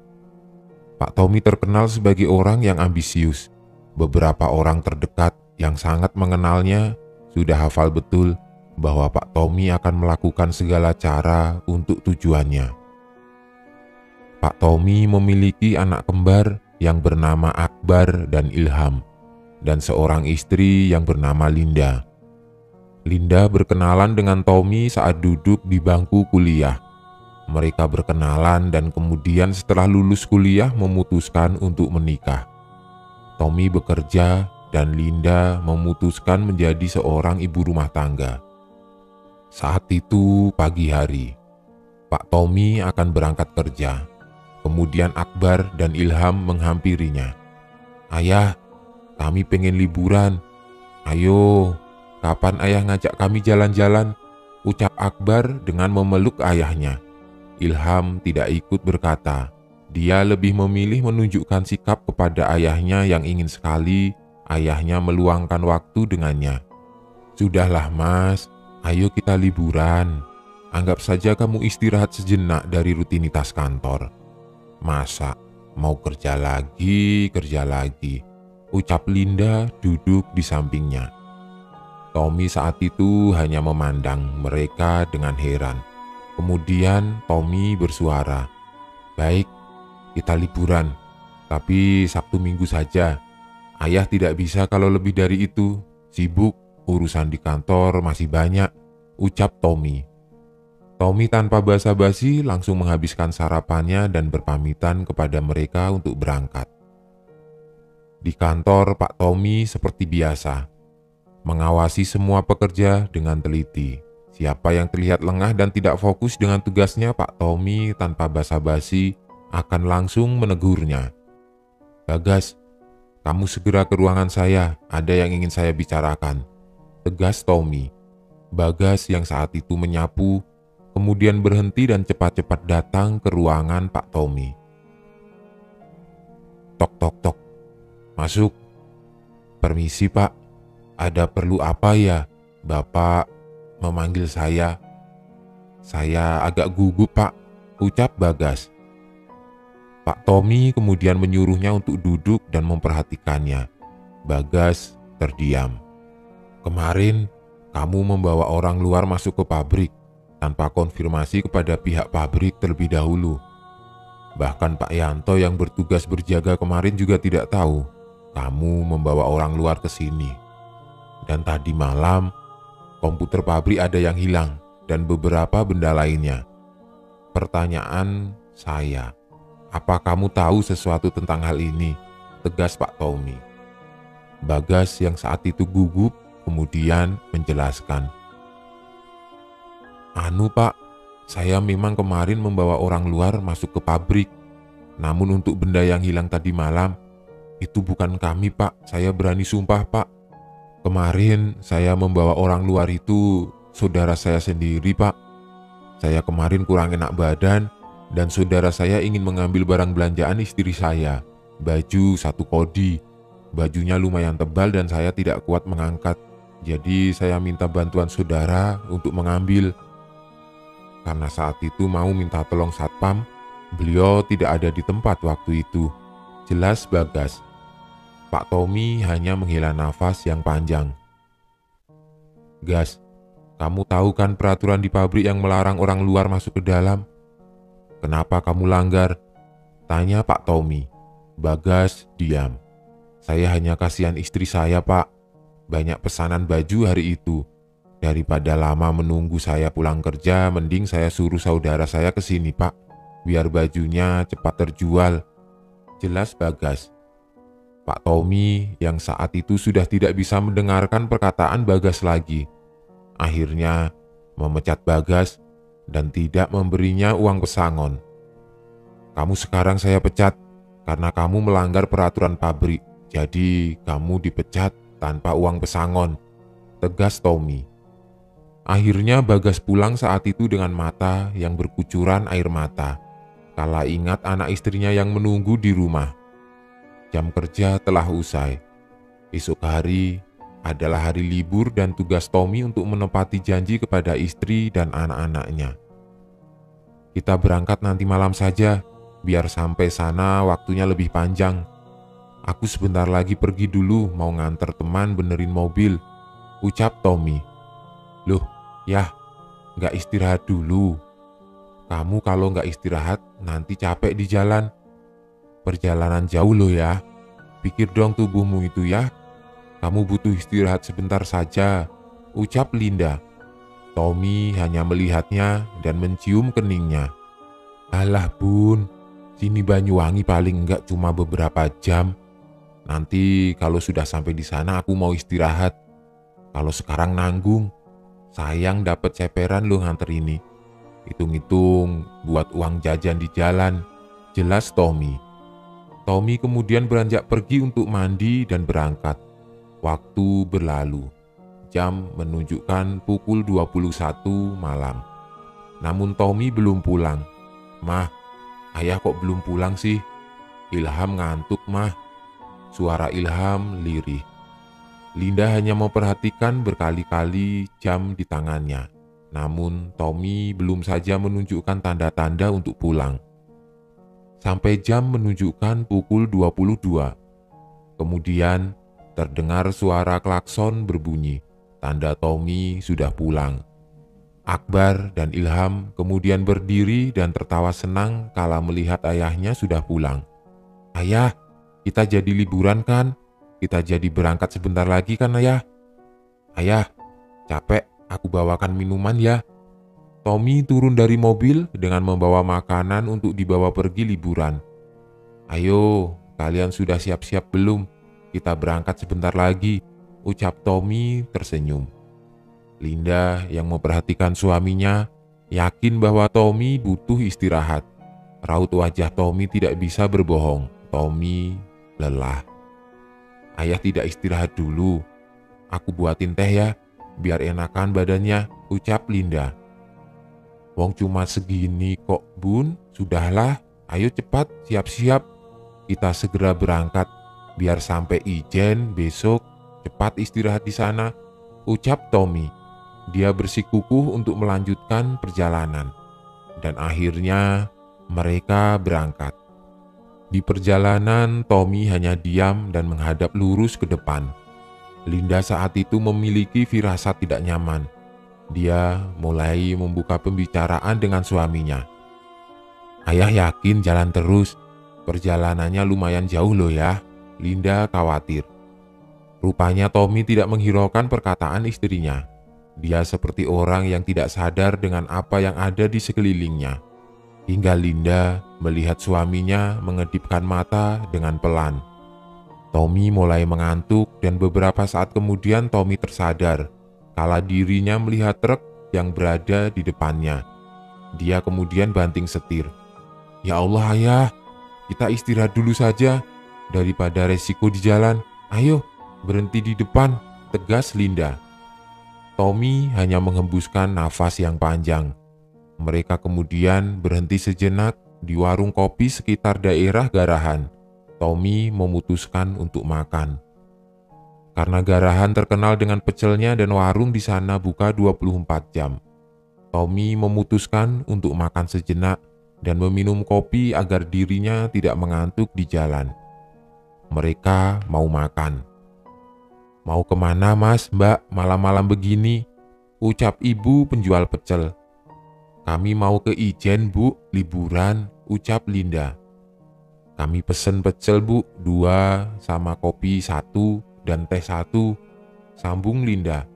Pak Tommy terkenal sebagai orang yang ambisius. Beberapa orang terdekat yang sangat mengenalnya sudah hafal betul bahwa Pak Tommy akan melakukan segala cara untuk tujuannya. Pak Tommy memiliki anak kembar yang bernama Akbar dan Ilham, dan seorang istri yang bernama Linda. Linda berkenalan dengan Tommy saat duduk di bangku kuliah. Mereka berkenalan dan kemudian setelah lulus kuliah memutuskan untuk menikah. Tommy bekerja dan Linda memutuskan menjadi seorang ibu rumah tangga. Saat itu pagi hari, Pak Tommy akan berangkat kerja. Kemudian Akbar dan Ilham menghampirinya. "Ayah, kami pengen liburan. Ayo, kapan ayah ngajak kami jalan-jalan?" ucap Akbar dengan memeluk ayahnya. Ilham tidak ikut berkata. Dia lebih memilih menunjukkan sikap kepada ayahnya yang ingin sekali ayahnya meluangkan waktu dengannya. "Sudahlah mas, ayo kita liburan. Anggap saja kamu istirahat sejenak dari rutinitas kantor. Masa mau kerja lagi, ucap Linda duduk di sampingnya. Tommy saat itu hanya memandang mereka dengan heran. Kemudian Tommy bersuara, "Baik, kita liburan, tapi Sabtu Minggu saja. Ayah tidak bisa kalau lebih dari itu. Sibuk, urusan di kantor masih banyak," ucap Tommy. Tommy tanpa basa-basi langsung menghabiskan sarapannya dan berpamitan kepada mereka untuk berangkat. Di kantor, Pak Tommy seperti biasa, mengawasi semua pekerja dengan teliti. Siapa yang terlihat lengah dan tidak fokus dengan tugasnya, Pak Tommy tanpa basa-basi akan langsung menegurnya. "Bagas, kamu segera ke ruangan saya, ada yang ingin saya bicarakan," tegas Tommy. Bagas yang saat itu menyapu, kemudian berhenti dan cepat-cepat datang ke ruangan Pak Tommy. "Tok tok tok, masuk." "Permisi Pak, ada perlu apa ya? Bapak memanggil saya." "Saya agak gugup Pak," ucap Bagas. Pak Tommy kemudian menyuruhnya untuk duduk dan memperhatikannya. Bagas terdiam. "Kemarin kamu membawa orang luar masuk ke pabrik tanpa konfirmasi kepada pihak pabrik terlebih dahulu. Bahkan Pak Yanto yang bertugas berjaga kemarin juga tidak tahu kamu membawa orang luar ke sini. Dan tadi malam, komputer pabrik ada yang hilang dan beberapa benda lainnya. Pertanyaan saya, apa kamu tahu sesuatu tentang hal ini?" tegas Pak Tommy. Bagas yang saat itu gugup kemudian menjelaskan. "Anu Pak, saya memang kemarin membawa orang luar masuk ke pabrik. Namun untuk benda yang hilang tadi malam, itu bukan kami Pak, saya berani sumpah Pak. Kemarin saya membawa orang luar itu saudara saya sendiri Pak. Saya kemarin kurang enak badan dan saudara saya ingin mengambil barang belanjaan istri saya, baju 1 kodi. Bajunya lumayan tebal dan saya tidak kuat mengangkat. Jadi saya minta bantuan saudara untuk mengambil. Karena saat itu mau minta tolong satpam, beliau tidak ada di tempat waktu itu," jelas Bagas. Pak Tommy hanya menghela nafas yang panjang. "Gas, kamu tahu kan peraturan di pabrik yang melarang orang luar masuk ke dalam? Kenapa kamu langgar?" tanya Pak Tommy. Bagas diam. "Saya hanya kasihan istri saya Pak. Banyak pesanan baju hari itu. Daripada lama menunggu saya pulang kerja, mending saya suruh saudara saya ke sini Pak, biar bajunya cepat terjual," jelas Bagas. Pak Tommy yang saat itu sudah tidak bisa mendengarkan perkataan Bagas lagi. Akhirnya memecat Bagas dan tidak memberinya uang pesangon. Kamu sekarang saya pecat karena kamu melanggar peraturan pabrik. Jadi kamu dipecat tanpa uang pesangon, tegas Tommy. Akhirnya Bagas pulang saat itu dengan mata yang berkucuran air mata, kala ingat anak istrinya yang menunggu di rumah. Jam kerja telah usai. Esok hari adalah hari libur dan tugas Tommy untuk menepati janji kepada istri dan anak-anaknya. Kita berangkat nanti malam saja, biar sampai sana waktunya lebih panjang. Aku sebentar lagi pergi dulu mau nganter teman benerin mobil, ucap Tommy. Loh, yah, nggak istirahat dulu. Kamu kalau nggak istirahat nanti capek di jalan. Perjalanan jauh loh ya. Pikir dong tubuhmu itu ya. Kamu butuh istirahat sebentar saja, ucap Linda. Tommy hanya melihatnya dan mencium keningnya. Alah bun, sini Banyuwangi paling enggak cuma beberapa jam. Nanti kalau sudah sampai di sana aku mau istirahat. Kalau sekarang nanggung, sayang dapat ceperan lo nganter ini. Hitung-hitung buat uang jajan di jalan, jelas Tommy. Tommy kemudian beranjak pergi untuk mandi dan berangkat. Waktu berlalu. Jam menunjukkan pukul 21 malam. Namun Tommy belum pulang. Mah, ayah kok belum pulang sih? Ilham ngantuk, mah. Suara Ilham lirih. Linda hanya memperhatikan berkali-kali jam di tangannya. Namun Tommy belum saja menunjukkan tanda-tanda untuk pulang. Sampai jam menunjukkan pukul 22. Kemudian terdengar suara klakson berbunyi. Tanda Tommy sudah pulang. Akbar dan Ilham kemudian berdiri dan tertawa senang kala melihat ayahnya sudah pulang. Ayah, kita jadi liburan kan? Kita jadi berangkat sebentar lagi kan ayah? Ayah, capek, aku bawakan minuman ya. Tommy turun dari mobil dengan membawa makanan untuk dibawa pergi liburan. Ayo, kalian sudah siap-siap belum? Kita berangkat sebentar lagi, ucap Tommy tersenyum. Linda yang memperhatikan suaminya yakin bahwa Tommy butuh istirahat. Raut wajah Tommy tidak bisa berbohong. Tommy lelah. Ayah tidak istirahat dulu. Aku buatin teh ya, biar enakan badannya, ucap Linda. Wong cuma segini kok bun, sudahlah, ayo cepat siap-siap. Kita segera berangkat, biar sampai Ijen besok, cepat istirahat di sana, ucap Tommy. Dia bersikukuh untuk melanjutkan perjalanan. Dan akhirnya mereka berangkat. Di perjalanan, Tommy hanya diam dan menghadap lurus ke depan. Linda saat itu memiliki firasat tidak nyaman. Dia mulai membuka pembicaraan dengan suaminya. Ayah yakin jalan terus, perjalanannya lumayan jauh loh ya, Linda khawatir. Rupanya Tommy tidak menghiraukan perkataan istrinya. Dia seperti orang yang tidak sadar dengan apa yang ada di sekelilingnya. Hingga Linda melihat suaminya mengedipkan mata dengan pelan. Tommy mulai mengantuk dan beberapa saat kemudian Tommy tersadar kala dirinya melihat truk yang berada di depannya. Dia kemudian banting setir. Ya Allah ayah, kita istirahat dulu saja daripada resiko di jalan. Ayo, berhenti di depan, tegas Linda. Tommy hanya menghembuskan nafas yang panjang. Mereka kemudian berhenti sejenak di warung kopi sekitar daerah Garahan. Tommy memutuskan untuk makan. Karena Garahan terkenal dengan pecelnya dan warung di sana buka 24 jam. Tommy memutuskan untuk makan sejenak dan meminum kopi agar dirinya tidak mengantuk di jalan. Mereka mau makan. Mau kemana mas, mbak, malam-malam begini? Ucap ibu penjual pecel. Kami mau ke Ijen bu, liburan, ucap Linda. Kami pesen pecel bu, 2 sama kopi 1 dan teh 1, sambung Linda.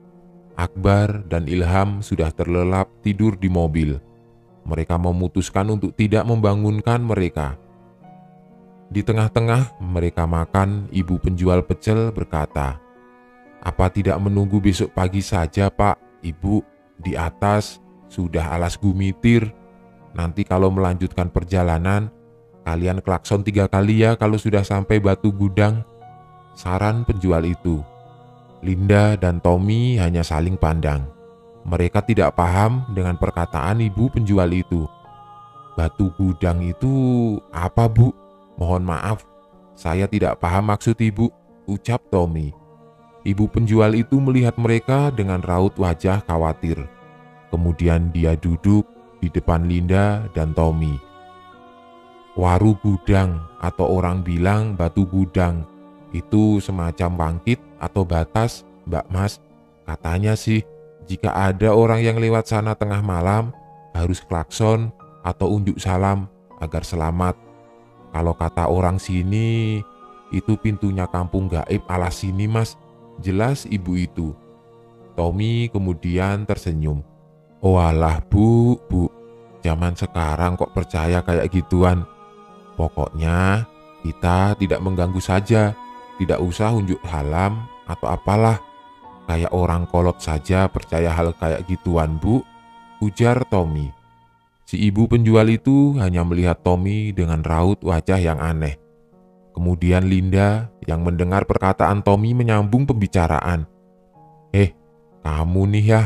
Akbar dan Ilham sudah terlelap tidur di mobil. Mereka memutuskan untuk tidak membangunkan mereka. Di tengah-tengah mereka makan, ibu penjual pecel berkata, "Apa tidak menunggu besok pagi saja pak, ibu? Di atas sudah alas gumitir. Nanti kalau melanjutkan perjalanan, Kalian klakson 3 kali ya kalau sudah sampai Batu Gudang, saran penjual itu. Linda dan Tommy hanya saling pandang. Mereka tidak paham dengan perkataan ibu penjual itu. Batu Gudang itu apa, Bu? Mohon maaf, saya tidak paham maksud ibu, ucap Tommy. Ibu penjual itu melihat mereka dengan raut wajah khawatir. Kemudian dia duduk di depan Linda dan Tommy. Waru gudang atau orang bilang batu gudang itu semacam bangkit atau batas, Mbak Mas. Katanya sih, jika ada orang yang lewat sana tengah malam, harus klakson atau unjuk salam agar selamat. Kalau kata orang sini, itu pintunya kampung gaib ala sini, Mas. Jelas ibu itu. Tommy kemudian tersenyum. Oh alah, Bu, zaman sekarang kok percaya kayak gituan. Pokoknya kita tidak mengganggu saja, tidak usah unjuk salam atau apalah. Kayak orang kolot saja percaya hal kayak gituan, Bu, ujar Tommy. Si ibu penjual itu hanya melihat Tommy dengan raut wajah yang aneh. Kemudian Linda yang mendengar perkataan Tommy menyambung pembicaraan. Kamu nih ya,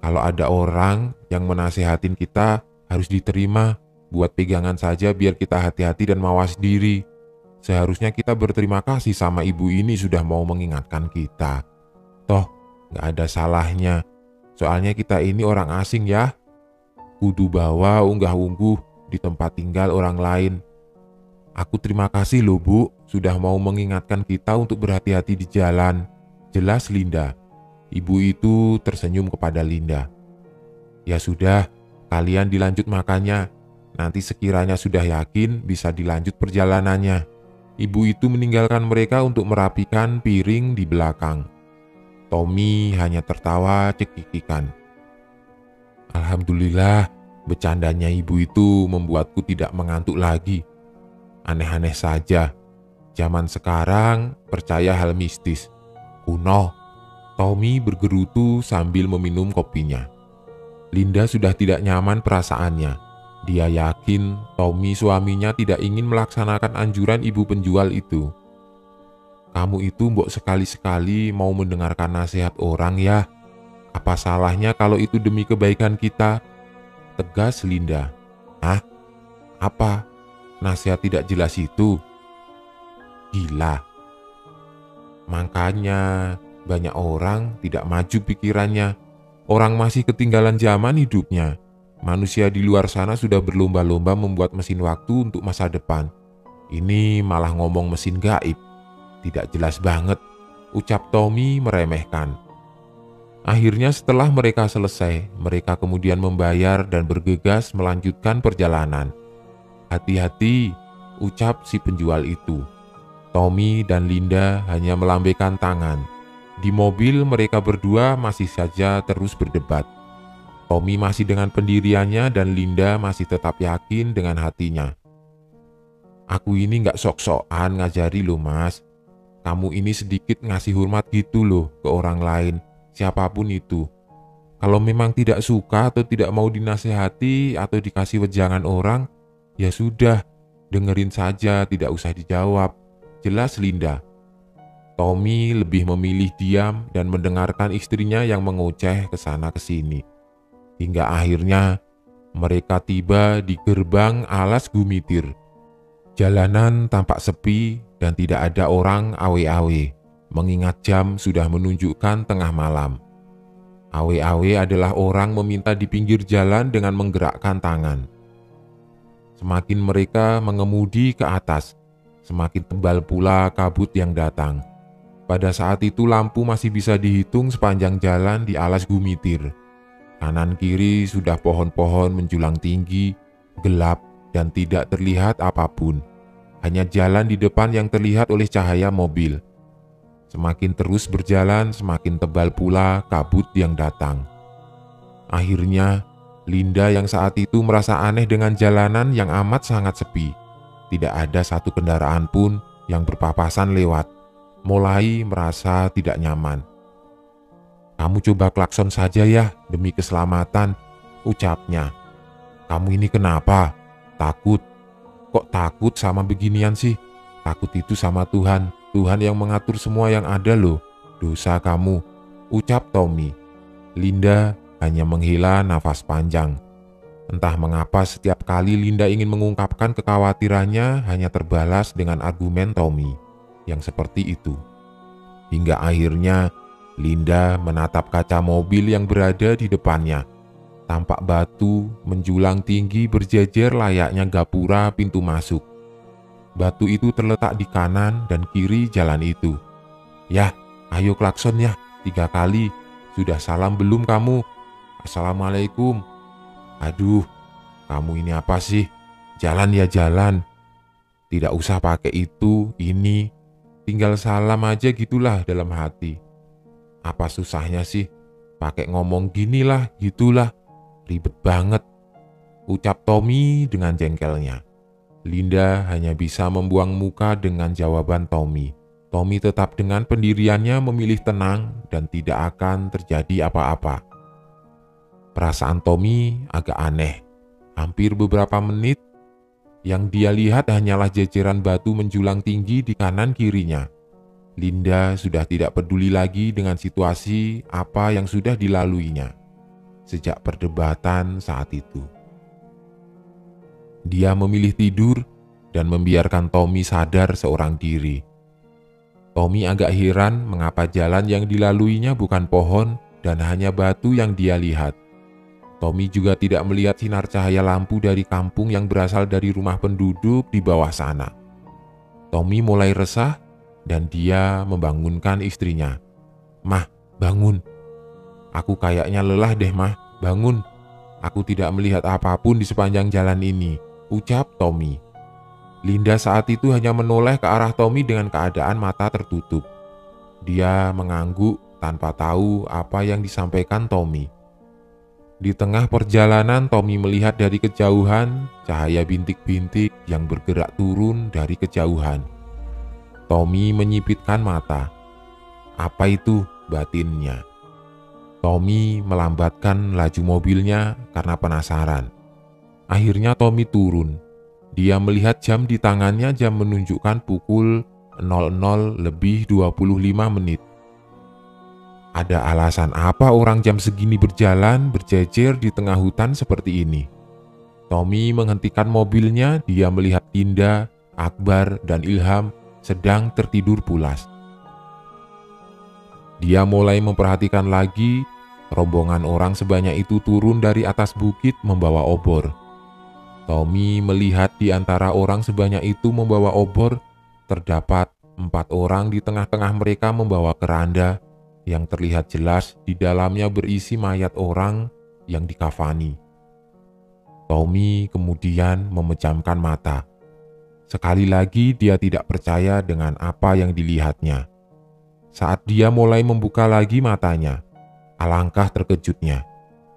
kalau ada orang yang menasehatin kita harus diterima. Buat pegangan saja biar kita hati-hati dan mawas diri. Seharusnya kita berterima kasih sama ibu ini sudah mau mengingatkan kita. Toh, gak ada salahnya. Soalnya kita ini orang asing ya. Kudu bawa unggah-ungguh di tempat tinggal orang lain. Aku terima kasih loh, Bu, sudah mau mengingatkan kita untuk berhati-hati di jalan. Jelas Linda. Ibu itu tersenyum kepada Linda. Ya sudah, kalian dilanjut makannya. Nanti sekiranya sudah yakin bisa dilanjut perjalanannya. Ibu itu meninggalkan mereka untuk merapikan piring di belakang. Tommy hanya tertawa cekikikan. Alhamdulillah, bercandanya ibu itu membuatku tidak mengantuk lagi. Aneh-aneh saja. Zaman sekarang percaya hal mistis. Kuno. Tommy bergerutu sambil meminum kopinya. Linda sudah tidak nyaman perasaannya. Dia yakin Tommy suaminya tidak ingin melaksanakan anjuran ibu penjual itu. Kamu itu mbok sekali-sekali mau mendengarkan nasihat orang ya. Apa salahnya kalau itu demi kebaikan kita? Tegas Linda. Hah? Apa? Nasihat tidak jelas itu? Gila. Makanya banyak orang tidak maju pikirannya. Orang masih ketinggalan zaman hidupnya. Manusia di luar sana sudah berlomba-lomba membuat mesin waktu untuk masa depan. Ini malah ngomong mesin gaib. Tidak jelas banget, ucap Tommy meremehkan. Akhirnya setelah mereka selesai, mereka kemudian membayar dan bergegas melanjutkan perjalanan. Hati-hati, ucap si penjual itu. Tommy dan Linda hanya melambaikan tangan. Di mobil mereka berdua masih saja terus berdebat. Tommy masih dengan pendiriannya dan Linda masih tetap yakin dengan hatinya. Aku ini gak sok-sokan ngajari loh Mas. Kamu ini sedikit ngasih hormat gitu loh ke orang lain, siapapun itu. Kalau memang tidak suka atau tidak mau dinasehati atau dikasih wejangan orang, ya sudah, dengerin saja, tidak usah dijawab. Jelas Linda. Tommy lebih memilih diam dan mendengarkan istrinya yang mengoceh ke sana ke sini. Hingga akhirnya mereka tiba di gerbang alas Gumitir. Jalanan tampak sepi dan tidak ada orang awe-awe, mengingat jam sudah menunjukkan tengah malam. Awe-awe adalah orang meminta di pinggir jalan dengan menggerakkan tangan. Semakin mereka mengemudi ke atas, semakin tebal pula kabut yang datang. Pada saat itu lampu masih bisa dihitung sepanjang jalan di alas Gumitir. Kanan kiri sudah pohon-pohon menjulang tinggi, gelap dan tidak terlihat apapun. Hanya jalan di depan yang terlihat oleh cahaya mobil. Semakin terus berjalan, semakin tebal pula kabut yang datang. Akhirnya, Linda yang saat itu merasa aneh dengan jalanan yang amat sangat sepi. Tidak ada satu kendaraan pun yang berpapasan lewat. Mulai merasa tidak nyaman. Kamu coba klakson saja ya, demi keselamatan, ucapnya. Kamu ini kenapa? Takut? Kok kok takut sama beginian sih? Takut itu sama Tuhan. Tuhan yang mengatur semua yang ada loh. Dosa kamu, ucap Tommy. Linda hanya menghela nafas panjang. Entah mengapa setiap kali Linda ingin mengungkapkan kekhawatirannya hanya terbalas dengan argumen Tommy yang seperti itu. Hingga akhirnya Linda menatap kaca mobil yang berada di depannya. Tampak batu menjulang tinggi berjejer layaknya gapura pintu masuk. Batu itu terletak di kanan dan kiri jalan itu. Yah, ayo klakson ya, 3 kali. Sudah salam belum kamu? Assalamualaikum. Aduh, kamu ini apa sih? Jalan ya jalan. Tidak usah pakai itu, ini. Tinggal salam aja gitulah dalam hati. Apa susahnya sih? Pakai ngomong ginilah, gitulah. Ribet banget, ucap Tommy dengan jengkelnya. Linda hanya bisa membuang muka dengan jawaban Tommy. Tommy tetap dengan pendiriannya memilih tenang dan tidak akan terjadi apa-apa. Perasaan Tommy agak aneh. Hampir beberapa menit, yang dia lihat hanyalah jejeran batu menjulang tinggi di kanan kirinya. Linda sudah tidak peduli lagi dengan situasi apa yang sudah dilaluinya sejak perdebatan saat itu. Dia memilih tidur dan membiarkan Tommy sadar seorang diri. Tommy agak heran mengapa jalan yang dilaluinya bukan pohon dan hanya batu yang dia lihat. Tommy juga tidak melihat sinar cahaya lampu dari kampung yang berasal dari rumah penduduk di bawah sana. Tommy mulai resah dan dia membangunkan istrinya. "Mah, bangun. Aku kayaknya lelah deh, Mah. Bangun. Aku tidak melihat apapun di sepanjang jalan ini," ucap Tommy. Linda saat itu hanya menoleh ke arah Tommy dengan keadaan mata tertutup. Dia mengangguk tanpa tahu apa yang disampaikan Tommy. Di tengah perjalanan, Tommy melihat dari kejauhan cahaya bintik-bintik yang bergerak turun dari kejauhan. Tommy menyipitkan mata. Apa itu? Batinnya. Tommy melambatkan laju mobilnya karena penasaran. Akhirnya Tommy turun. Dia melihat jam di tangannya, jam menunjukkan pukul 00:25. Ada alasan apa orang jam segini berjalan berjejer di tengah hutan seperti ini? Tommy menghentikan mobilnya. Dia melihat Linda, Akbar, dan Ilham sedang tertidur pulas. Dia mulai memperhatikan lagi. Rombongan orang sebanyak itu turun dari atas bukit membawa obor. Tommy melihat di antara orang sebanyak itu membawa obor, terdapat 4 orang di tengah-tengah mereka membawa keranda yang terlihat jelas di dalamnya berisi mayat orang yang dikafani. Tommy kemudian memejamkan mata. Sekali lagi dia tidak percaya dengan apa yang dilihatnya. Saat dia mulai membuka lagi matanya, alangkah terkejutnya.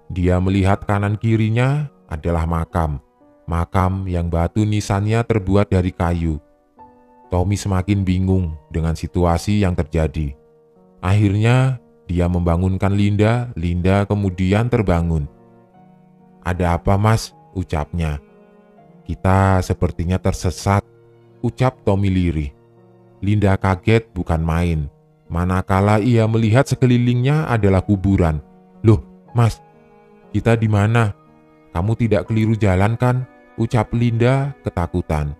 Dia melihat kanan kirinya adalah makam. Makam yang batu nisannya terbuat dari kayu. Tommy semakin bingung dengan situasi yang terjadi. Akhirnya dia membangunkan Linda. Linda kemudian terbangun. "Ada apa, Mas?" ucapnya. "Kita sepertinya tersesat," ucap Tommy lirih. Linda kaget bukan main. Manakala ia melihat sekelilingnya adalah kuburan. "Loh, Mas, kita di mana? Kamu tidak keliru jalan kan?" ucap Linda ketakutan.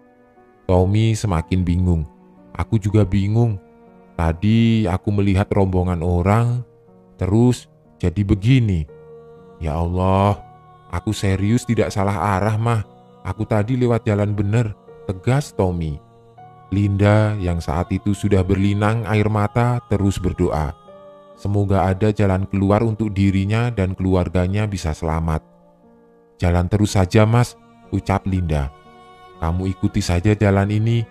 Tommy semakin bingung. "Aku juga bingung. Tadi aku melihat rombongan orang, terus jadi begini. Ya Allah, aku serius tidak salah arah, Mah. Aku tadi lewat jalan benar," tegas Tommy. Linda yang saat itu sudah berlinang air mata terus berdoa. Semoga ada jalan keluar untuk dirinya dan keluarganya bisa selamat. "Jalan terus saja, Mas," ucap Linda. "Kamu ikuti saja jalan ini.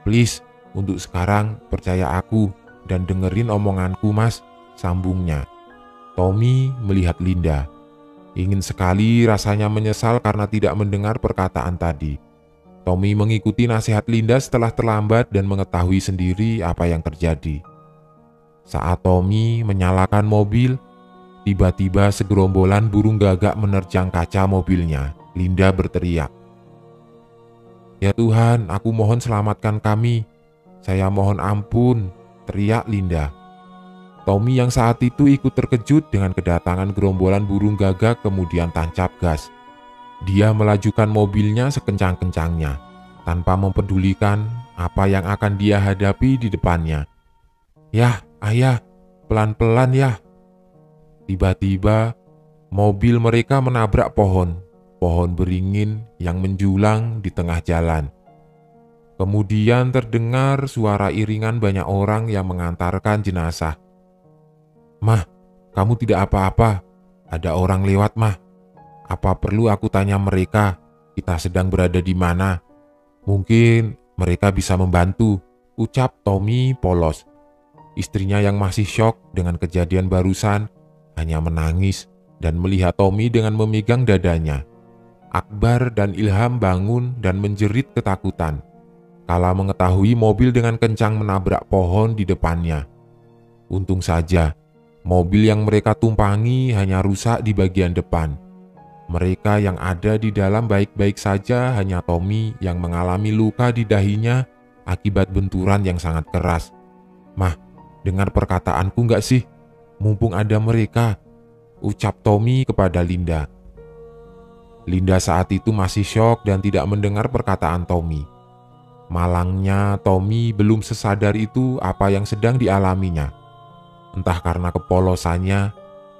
Please, untuk sekarang percaya aku dan dengerin omonganku, Mas," sambungnya. Tommy melihat Linda. Ingin sekali rasanya menyesal karena tidak mendengar perkataan tadi. Tommy mengikuti nasihat Linda setelah terlambat dan mengetahui sendiri apa yang terjadi. Saat Tommy menyalakan mobil, tiba-tiba segerombolan burung gagak menerjang kaca mobilnya. Linda berteriak, "Ya Tuhan, aku mohon selamatkan kami. Saya mohon ampun," teriak Linda. Tommy yang saat itu ikut terkejut dengan kedatangan gerombolan burung gagak kemudian tancap gas. Dia melajukan mobilnya sekencang-kencangnya, tanpa mempedulikan apa yang akan dia hadapi di depannya. "Yah, ayah, pelan-pelan ya." Tiba-tiba, mobil mereka menabrak pohon beringin yang menjulang di tengah jalan. Kemudian terdengar suara iringan banyak orang yang mengantarkan jenazah. "Mah, kamu tidak apa-apa? Ada orang lewat, Mah. Apa perlu aku tanya mereka kita sedang berada di mana? Mungkin mereka bisa membantu," ucap Tommy polos. Istrinya yang masih syok dengan kejadian barusan hanya menangis dan melihat Tommy dengan memegang dadanya. Akbar dan Ilham bangun dan menjerit ketakutan kala mengetahui mobil dengan kencang menabrak pohon di depannya. Untung saja, mobil yang mereka tumpangi hanya rusak di bagian depan. Mereka yang ada di dalam baik-baik saja, hanya Tommy yang mengalami luka di dahinya akibat benturan yang sangat keras. "Mah, dengar perkataanku nggak sih? Mumpung ada mereka," ucap Tommy kepada Linda. Linda saat itu masih syok dan tidak mendengar perkataan Tommy. Malangnya Tommy belum sesadar itu apa yang sedang dialaminya. Entah karena kepolosannya,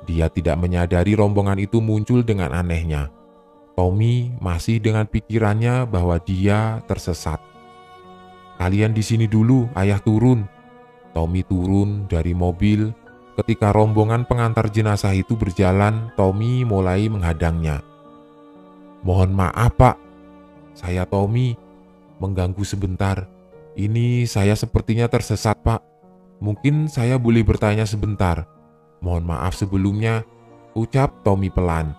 dia tidak menyadari rombongan itu muncul dengan anehnya. Tommy masih dengan pikirannya bahwa dia tersesat. "Kalian di sini dulu, ayah turun." Tommy turun dari mobil. Ketika rombongan pengantar jenazah itu berjalan, Tommy mulai menghadangnya. "Mohon maaf, Pak. Saya Tommy. Mengganggu sebentar. Ini saya sepertinya tersesat, Pak. Mungkin saya boleh bertanya sebentar. Mohon maaf sebelumnya," ucap Tommy pelan.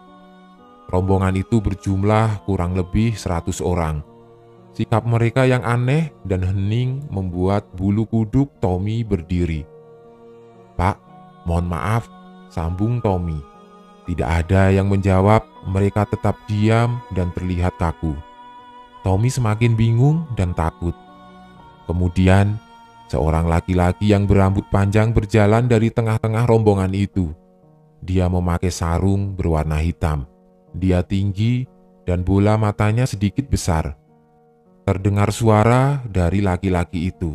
Rombongan itu berjumlah kurang lebih 100 orang. Sikap mereka yang aneh dan hening membuat bulu kuduk Tommy berdiri. "Pak, mohon maaf," sambung Tommy. Tidak ada yang menjawab, mereka tetap diam dan terlihat kaku. Tommy semakin bingung dan takut. Kemudian, seorang laki-laki yang berambut panjang berjalan dari tengah-tengah rombongan itu. Dia memakai sarung berwarna hitam. Dia tinggi dan bola matanya sedikit besar. Terdengar suara dari laki-laki itu.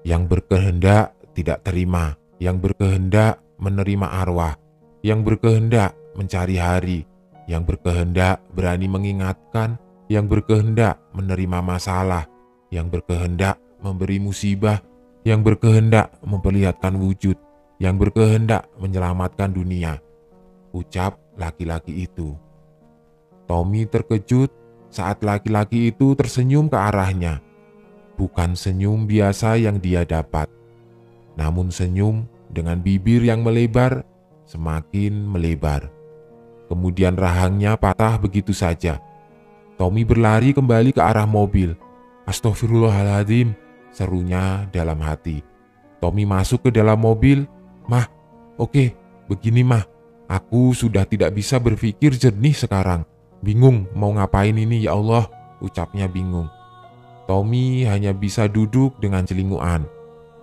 "Yang berkehendak tidak terima, yang berkehendak menerima arwah, yang berkehendak mencari hari, yang berkehendak berani mengingatkan, yang berkehendak menerima masalah, yang berkehendak memberi musibah, yang berkehendak memperlihatkan wujud, yang berkehendak menyelamatkan dunia," ucap laki-laki itu. Tommy terkejut saat laki-laki itu tersenyum ke arahnya. Bukan senyum biasa yang dia dapat, namun senyum dengan bibir yang melebar, semakin melebar. Kemudian rahangnya patah begitu saja. Tommy berlari kembali ke arah mobil. "Astaghfirullahaladzim," serunya dalam hati. Tommy masuk ke dalam mobil. "Mah, oke, begini Mah. Aku sudah tidak bisa berpikir jernih sekarang. Bingung mau ngapain ini ya Allah," ucapnya bingung. Tommy hanya bisa duduk dengan celinguan.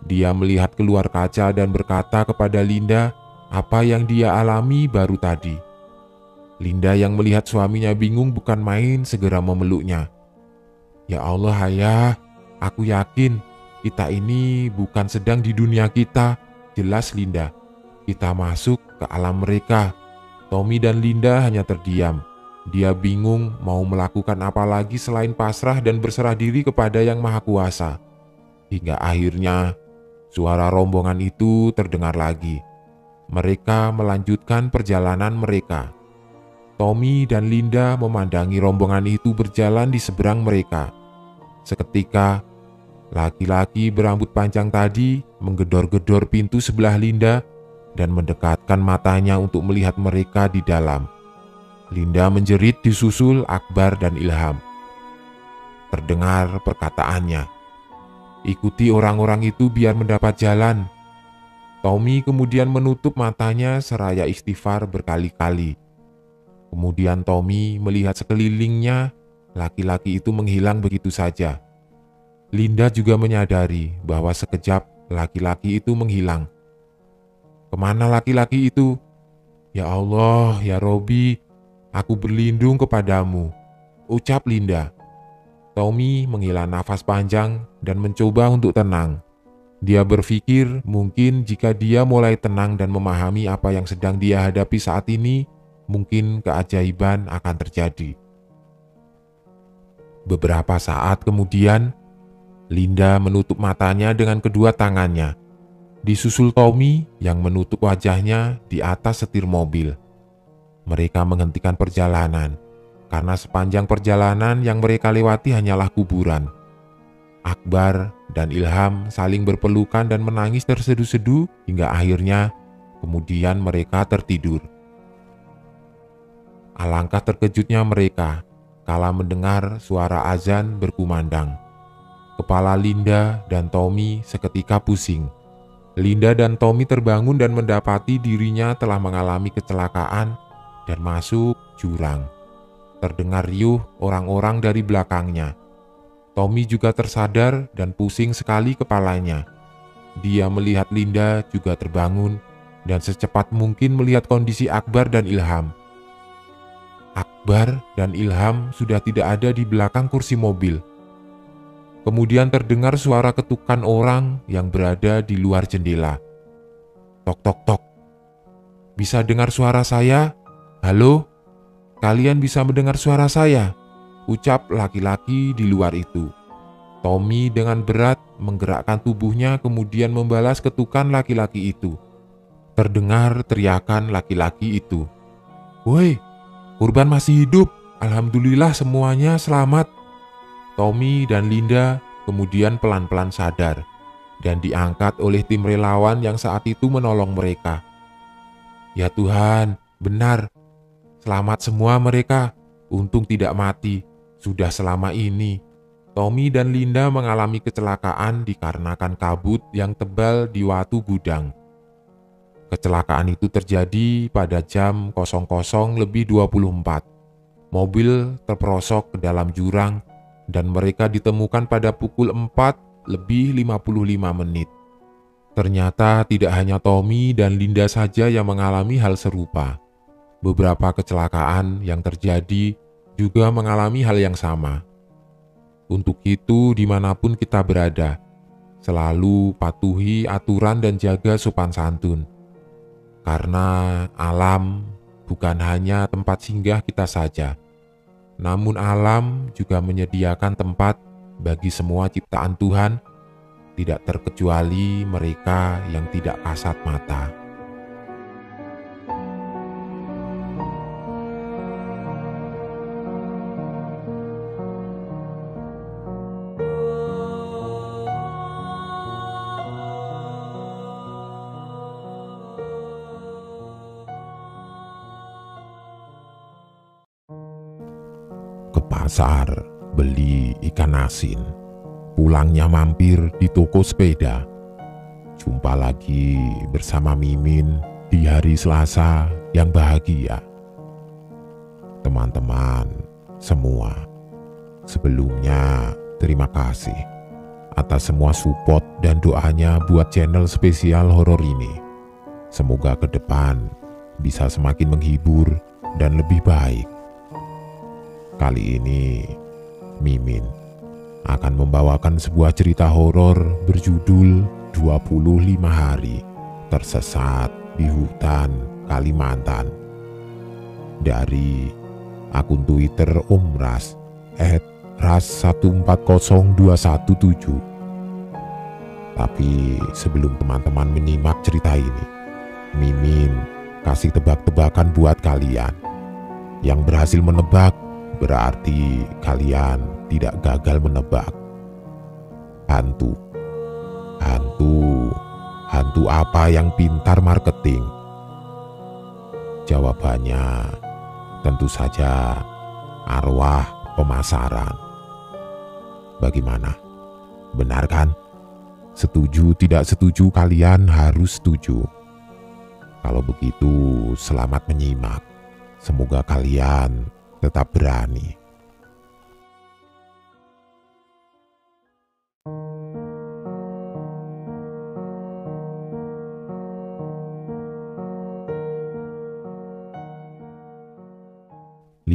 Dia melihat keluar kaca dan berkata kepada Linda apa yang dia alami baru tadi. Linda yang melihat suaminya bingung bukan main segera memeluknya. "Ya Allah ayah, aku yakin kita ini bukan sedang di dunia kita." Jelas Linda, "Kita masuk ke alam mereka." Tommy dan Linda hanya terdiam. Dia bingung mau melakukan apa lagi selain pasrah dan berserah diri kepada Yang Maha Kuasa. Hingga akhirnya suara rombongan itu terdengar lagi. Mereka melanjutkan perjalanan mereka. Tommy dan Linda memandangi rombongan itu berjalan di seberang mereka. Seketika, laki-laki berambut panjang tadi menggedor-gedor pintu sebelah Linda dan mendekatkan matanya untuk melihat mereka di dalam. Linda menjerit disusul Akbar dan Ilham. Terdengar perkataannya, "Ikuti orang-orang itu biar mendapat jalan." Tommy kemudian menutup matanya seraya istighfar berkali-kali. Kemudian Tommy melihat sekelilingnya laki-laki itu menghilang begitu saja. Linda juga menyadari bahwa sekejap laki-laki itu menghilang. Kemana laki-laki itu? Ya Allah, ya Robi, aku berlindung kepadamu, ucap Linda. Tommy menghela nafas panjang dan mencoba untuk tenang. Dia berpikir mungkin jika dia mulai tenang dan memahami apa yang sedang dia hadapi saat ini, mungkin keajaiban akan terjadi. Beberapa saat kemudian, Linda menutup matanya dengan kedua tangannya, disusul Tommy yang menutup wajahnya di atas setir mobil. Mereka menghentikan perjalanan, karena sepanjang perjalanan yang mereka lewati hanyalah kuburan. Akbar dan Ilham saling berpelukan dan menangis terseduh-seduh hingga akhirnya kemudian mereka tertidur. Alangkah terkejutnya mereka kala mendengar suara azan berkumandang. Kepala Linda dan Tommy seketika pusing. Linda dan Tommy terbangun dan mendapati dirinya telah mengalami kecelakaan dan masuk jurang. Terdengar riuh orang-orang dari belakangnya. Tommy juga tersadar dan pusing sekali kepalanya. Dia melihat Linda juga terbangun dan secepat mungkin melihat kondisi Akbar dan Ilham. Akbar dan Ilham sudah tidak ada di belakang kursi mobil. Kemudian terdengar suara ketukan orang yang berada di luar jendela. Tok tok tok. Bisa dengar suara saya? Halo? Kalian bisa mendengar suara saya? Ucap laki-laki di luar itu. Tommy dengan berat menggerakkan tubuhnya kemudian membalas ketukan laki-laki itu. Terdengar teriakan laki-laki itu. Woi, korban masih hidup. Alhamdulillah semuanya selamat. Tommy dan Linda kemudian pelan-pelan sadar dan diangkat oleh tim relawan yang saat itu menolong mereka. Ya Tuhan, benar. Selamat semua mereka. Untung tidak mati. Sudah selama ini, Tommy dan Linda mengalami kecelakaan dikarenakan kabut yang tebal di Watu Gudang. Kecelakaan itu terjadi pada jam 00:24. Mobil terperosok ke dalam jurang dan mereka ditemukan pada pukul 4:55. Ternyata tidak hanya Tommy dan Linda saja yang mengalami hal serupa. Beberapa kecelakaan yang terjadi juga mengalami hal yang sama. Untuk itu, dimanapun kita berada, selalu patuhi aturan dan jaga sopan santun. Karena alam bukan hanya tempat singgah kita saja, namun alam juga menyediakan tempat bagi semua ciptaan Tuhan, tidak terkecuali mereka yang tidak kasat mata. Ke pasar beli ikan asin, pulangnya mampir di toko sepeda. Jumpa lagi bersama Mimin di hari Selasa yang bahagia. Teman-teman semua, sebelumnya terima kasih atas semua support dan doanya buat channel spesial horor ini. Semoga ke depan bisa semakin menghibur dan lebih baik. Kali ini, Mimin akan membawakan sebuah cerita horor berjudul 25 hari tersesat di hutan Kalimantan. Dari akun Twitter Om Ras @ras140217. Tapi sebelum teman-teman menyimak cerita ini, Mimin kasih tebak-tebakan buat kalian. Yang berhasil menebak berarti kalian tidak gagal menebak. Hantu. Hantu apa yang pintar marketing? Jawabannya tentu saja arwah pemasaran. Bagaimana? Benar kan? Setuju tidak setuju kalian harus setuju. Kalau begitu selamat menyimak. Semoga kalian tetap berani.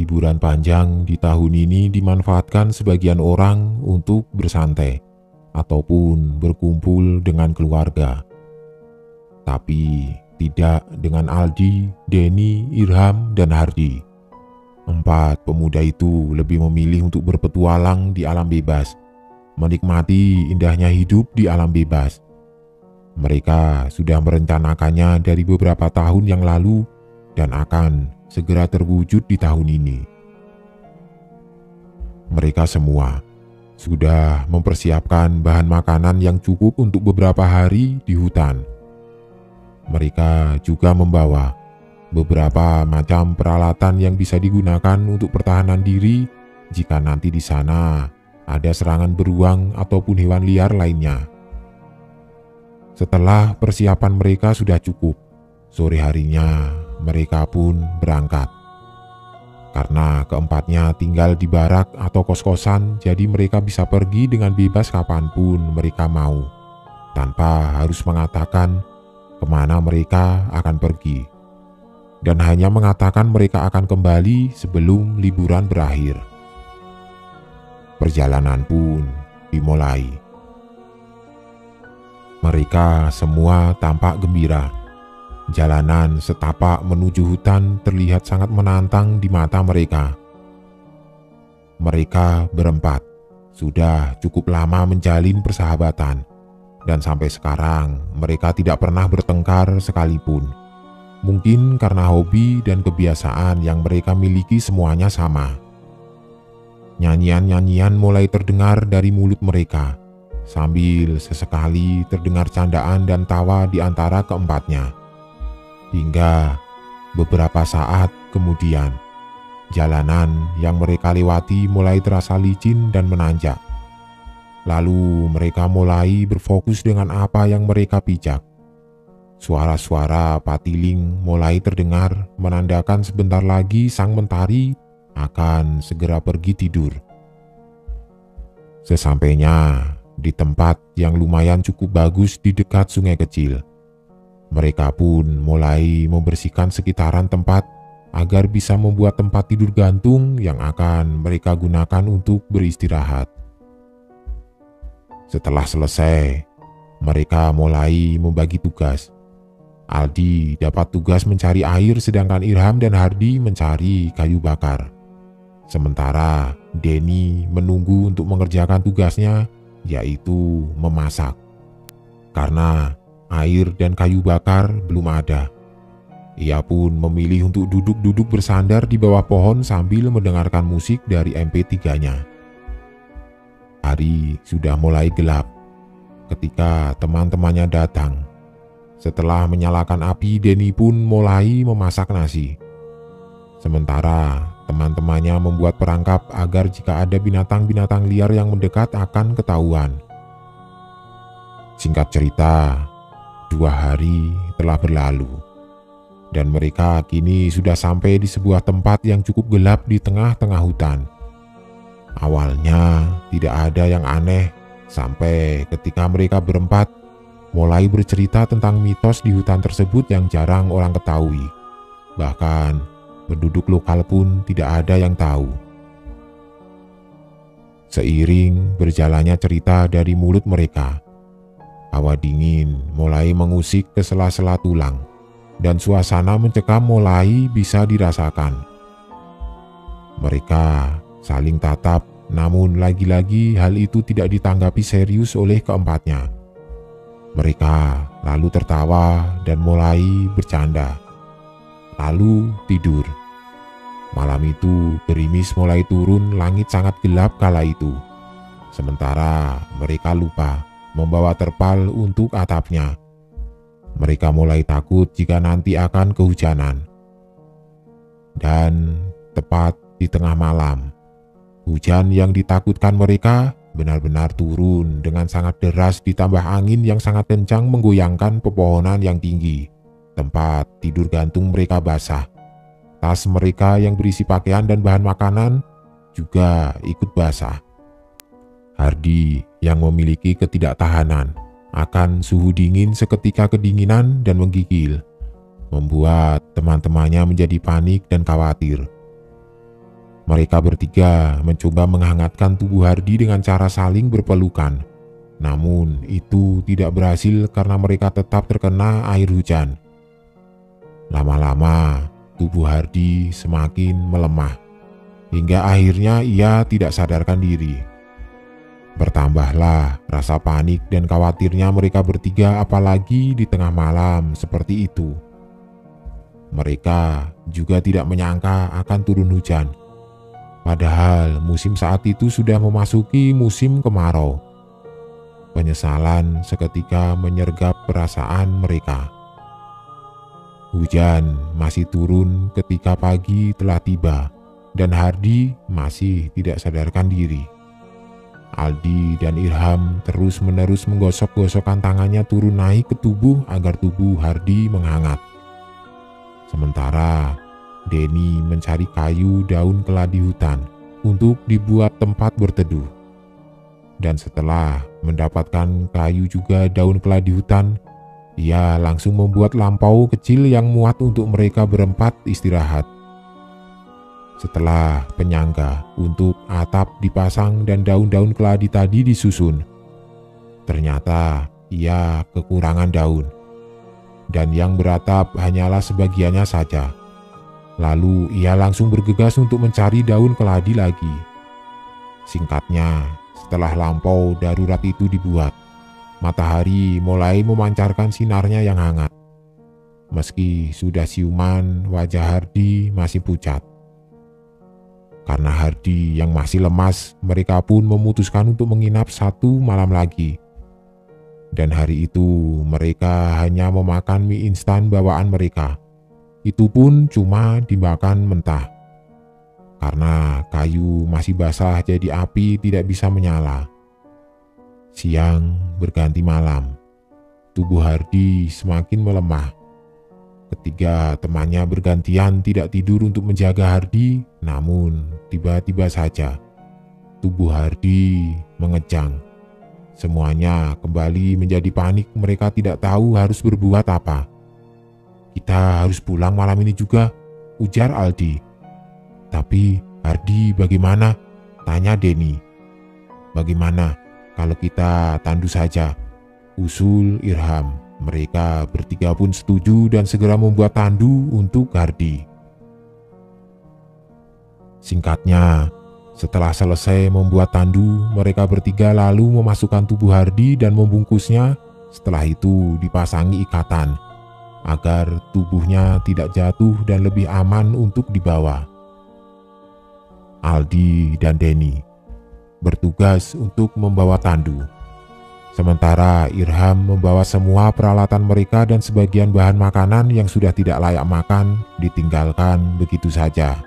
Liburan panjang di tahun ini dimanfaatkan sebagian orang untuk bersantai ataupun berkumpul dengan keluarga. Tapi tidak dengan Aldi, Denny, Irham, dan Hardi. 4 pemuda itu lebih memilih untuk berpetualang di alam bebas, menikmati indahnya hidup di alam bebas. Mereka sudah merencanakannya dari beberapa tahun yang lalu dan akan segera terwujud di tahun ini. Mereka semua sudah mempersiapkan bahan makanan yang cukup untuk beberapa hari di hutan. Mereka juga membawa beberapa macam peralatan yang bisa digunakan untuk pertahanan diri jika nanti di sana ada serangan beruang ataupun hewan liar lainnya. Setelah persiapan mereka sudah cukup, sore harinya mereka pun berangkat. Karena keempatnya tinggal di barak atau kos-kosan, jadi mereka bisa pergi dengan bebas kapanpun mereka mau, tanpa harus mengatakan kemana mereka akan pergi, dan hanya mengatakan mereka akan kembali sebelum liburan berakhir. Perjalanan pun dimulai. Mereka semua tampak gembira. Jalanan setapak menuju hutan terlihat sangat menantang di mata mereka. Mereka berempat sudah cukup lama menjalin persahabatan, dan sampai sekarang mereka tidak pernah bertengkar sekalipun. Mungkin karena hobi dan kebiasaan yang mereka miliki semuanya sama. Nyanyian-nyanyian mulai terdengar dari mulut mereka, sambil sesekali terdengar candaan dan tawa di antara keempatnya. Hingga beberapa saat kemudian, jalanan yang mereka lewati mulai terasa licin dan menanjak. Lalu mereka mulai berfokus dengan apa yang mereka pijak. Suara-suara patiling mulai terdengar menandakan sebentar lagi sang mentari akan segera pergi tidur. Sesampainya di tempat yang lumayan cukup bagus di dekat sungai kecil, mereka pun mulai membersihkan sekitaran tempat agar bisa membuat tempat tidur gantung yang akan mereka gunakan untuk beristirahat. Setelah selesai, mereka mulai membagi tugas. Aldi dapat tugas mencari air, sedangkan Irham dan Hardi mencari kayu bakar. Sementara Denny menunggu untuk mengerjakan tugasnya, yaitu memasak. Karena air dan kayu bakar belum ada, ia pun memilih untuk duduk-duduk bersandar di bawah pohon sambil mendengarkan musik dari MP3-nya. Hari sudah mulai gelap ketika teman-temannya datang. Setelah menyalakan api, Denny pun mulai memasak nasi. Sementara teman-temannya membuat perangkap agar jika ada binatang-binatang liar yang mendekat akan ketahuan. Singkat cerita, 2 hari telah berlalu, dan mereka kini sudah sampai di sebuah tempat yang cukup gelap di tengah-tengah hutan. Awalnya tidak ada yang aneh, sampai ketika mereka berempat mulai bercerita tentang mitos di hutan tersebut yang jarang orang ketahui. Bahkan penduduk lokal pun tidak ada yang tahu. Seiring berjalannya cerita dari mulut mereka, hawa dingin mulai mengusik ke sela-sela tulang, dan suasana mencekam mulai bisa dirasakan. Mereka saling tatap, namun lagi-lagi hal itu tidak ditanggapi serius oleh keempatnya. Mereka lalu tertawa dan mulai bercanda, lalu tidur. Malam itu gerimis mulai turun, langit sangat gelap kala itu. Sementara mereka lupa membawa terpal untuk atapnya. Mereka mulai takut jika nanti akan kehujanan. Dan tepat di tengah malam, hujan yang ditakutkan mereka benar-benar turun dengan sangat deras, ditambah angin yang sangat kencang menggoyangkan pepohonan yang tinggi. Tempat tidur gantung mereka basah. Tas mereka yang berisi pakaian dan bahan makanan juga ikut basah. Hardi yang memiliki ketidaktahanan akan suhu dingin seketika kedinginan dan menggigil, membuat teman-temannya menjadi panik dan khawatir. Mereka bertiga mencoba menghangatkan tubuh Hardi dengan cara saling berpelukan. Namun itu tidak berhasil karena mereka tetap terkena air hujan. Lama-lama tubuh Hardi semakin melemah, hingga akhirnya ia tidak sadarkan diri. Bertambahlah rasa panik dan khawatirnya mereka bertiga, apalagi di tengah malam seperti itu. Mereka juga tidak menyangka akan turun hujan. Padahal musim saat itu sudah memasuki musim kemarau. Penyesalan seketika menyergap perasaan mereka. Hujan masih turun ketika pagi telah tiba dan Hardi masih tidak sadarkan diri. Aldi dan Irham terus-menerus menggosok-gosokkan tangannya turun naik ke tubuh agar tubuh Hardi menghangat. Sementara Denny mencari kayu daun keladi hutan untuk dibuat tempat berteduh. Dan setelah mendapatkan kayu juga daun keladi hutan, ia langsung membuat lampau kecil yang muat untuk mereka berempat istirahat. Setelah penyangga untuk atap dipasang dan daun-daun keladi tadi disusun, ternyata ia kekurangan daun, dan yang beratap hanyalah sebagiannya saja. Lalu ia langsung bergegas untuk mencari daun keladi lagi. Singkatnya, setelah lampau darurat itu dibuat, matahari mulai memancarkan sinarnya yang hangat. Meski sudah siuman, wajah Hardi masih pucat. Karena Hardi yang masih lemas, mereka pun memutuskan untuk menginap 1 malam lagi. Dan hari itu mereka hanya memakan mie instan bawaan mereka. Itu pun cuma dimakan mentah. Karena kayu masih basah jadi api tidak bisa menyala. Siang berganti malam. Tubuh Hardi semakin melemah. Ketiga temannya bergantian tidak tidur untuk menjaga Hardi, namun tiba-tiba saja tubuh Hardi mengejang. Semuanya kembali menjadi panik, mereka tidak tahu harus berbuat apa. "Kita harus pulang malam ini juga," ujar Aldi. "Tapi Hardi bagaimana?" tanya Denny. "Bagaimana kalau kita tandu saja?" usul Irham. Mereka bertiga pun setuju dan segera membuat tandu untuk Hardi. Singkatnya, setelah selesai membuat tandu, mereka bertiga lalu memasukkan tubuh Hardi dan membungkusnya. Setelah itu dipasangi ikatan agar tubuhnya tidak jatuh dan lebih aman untuk dibawa. Aldi dan Denny bertugas untuk membawa tandu. Sementara Irham membawa semua peralatan mereka dan sebagian bahan makanan yang sudah tidak layak makan ditinggalkan begitu saja.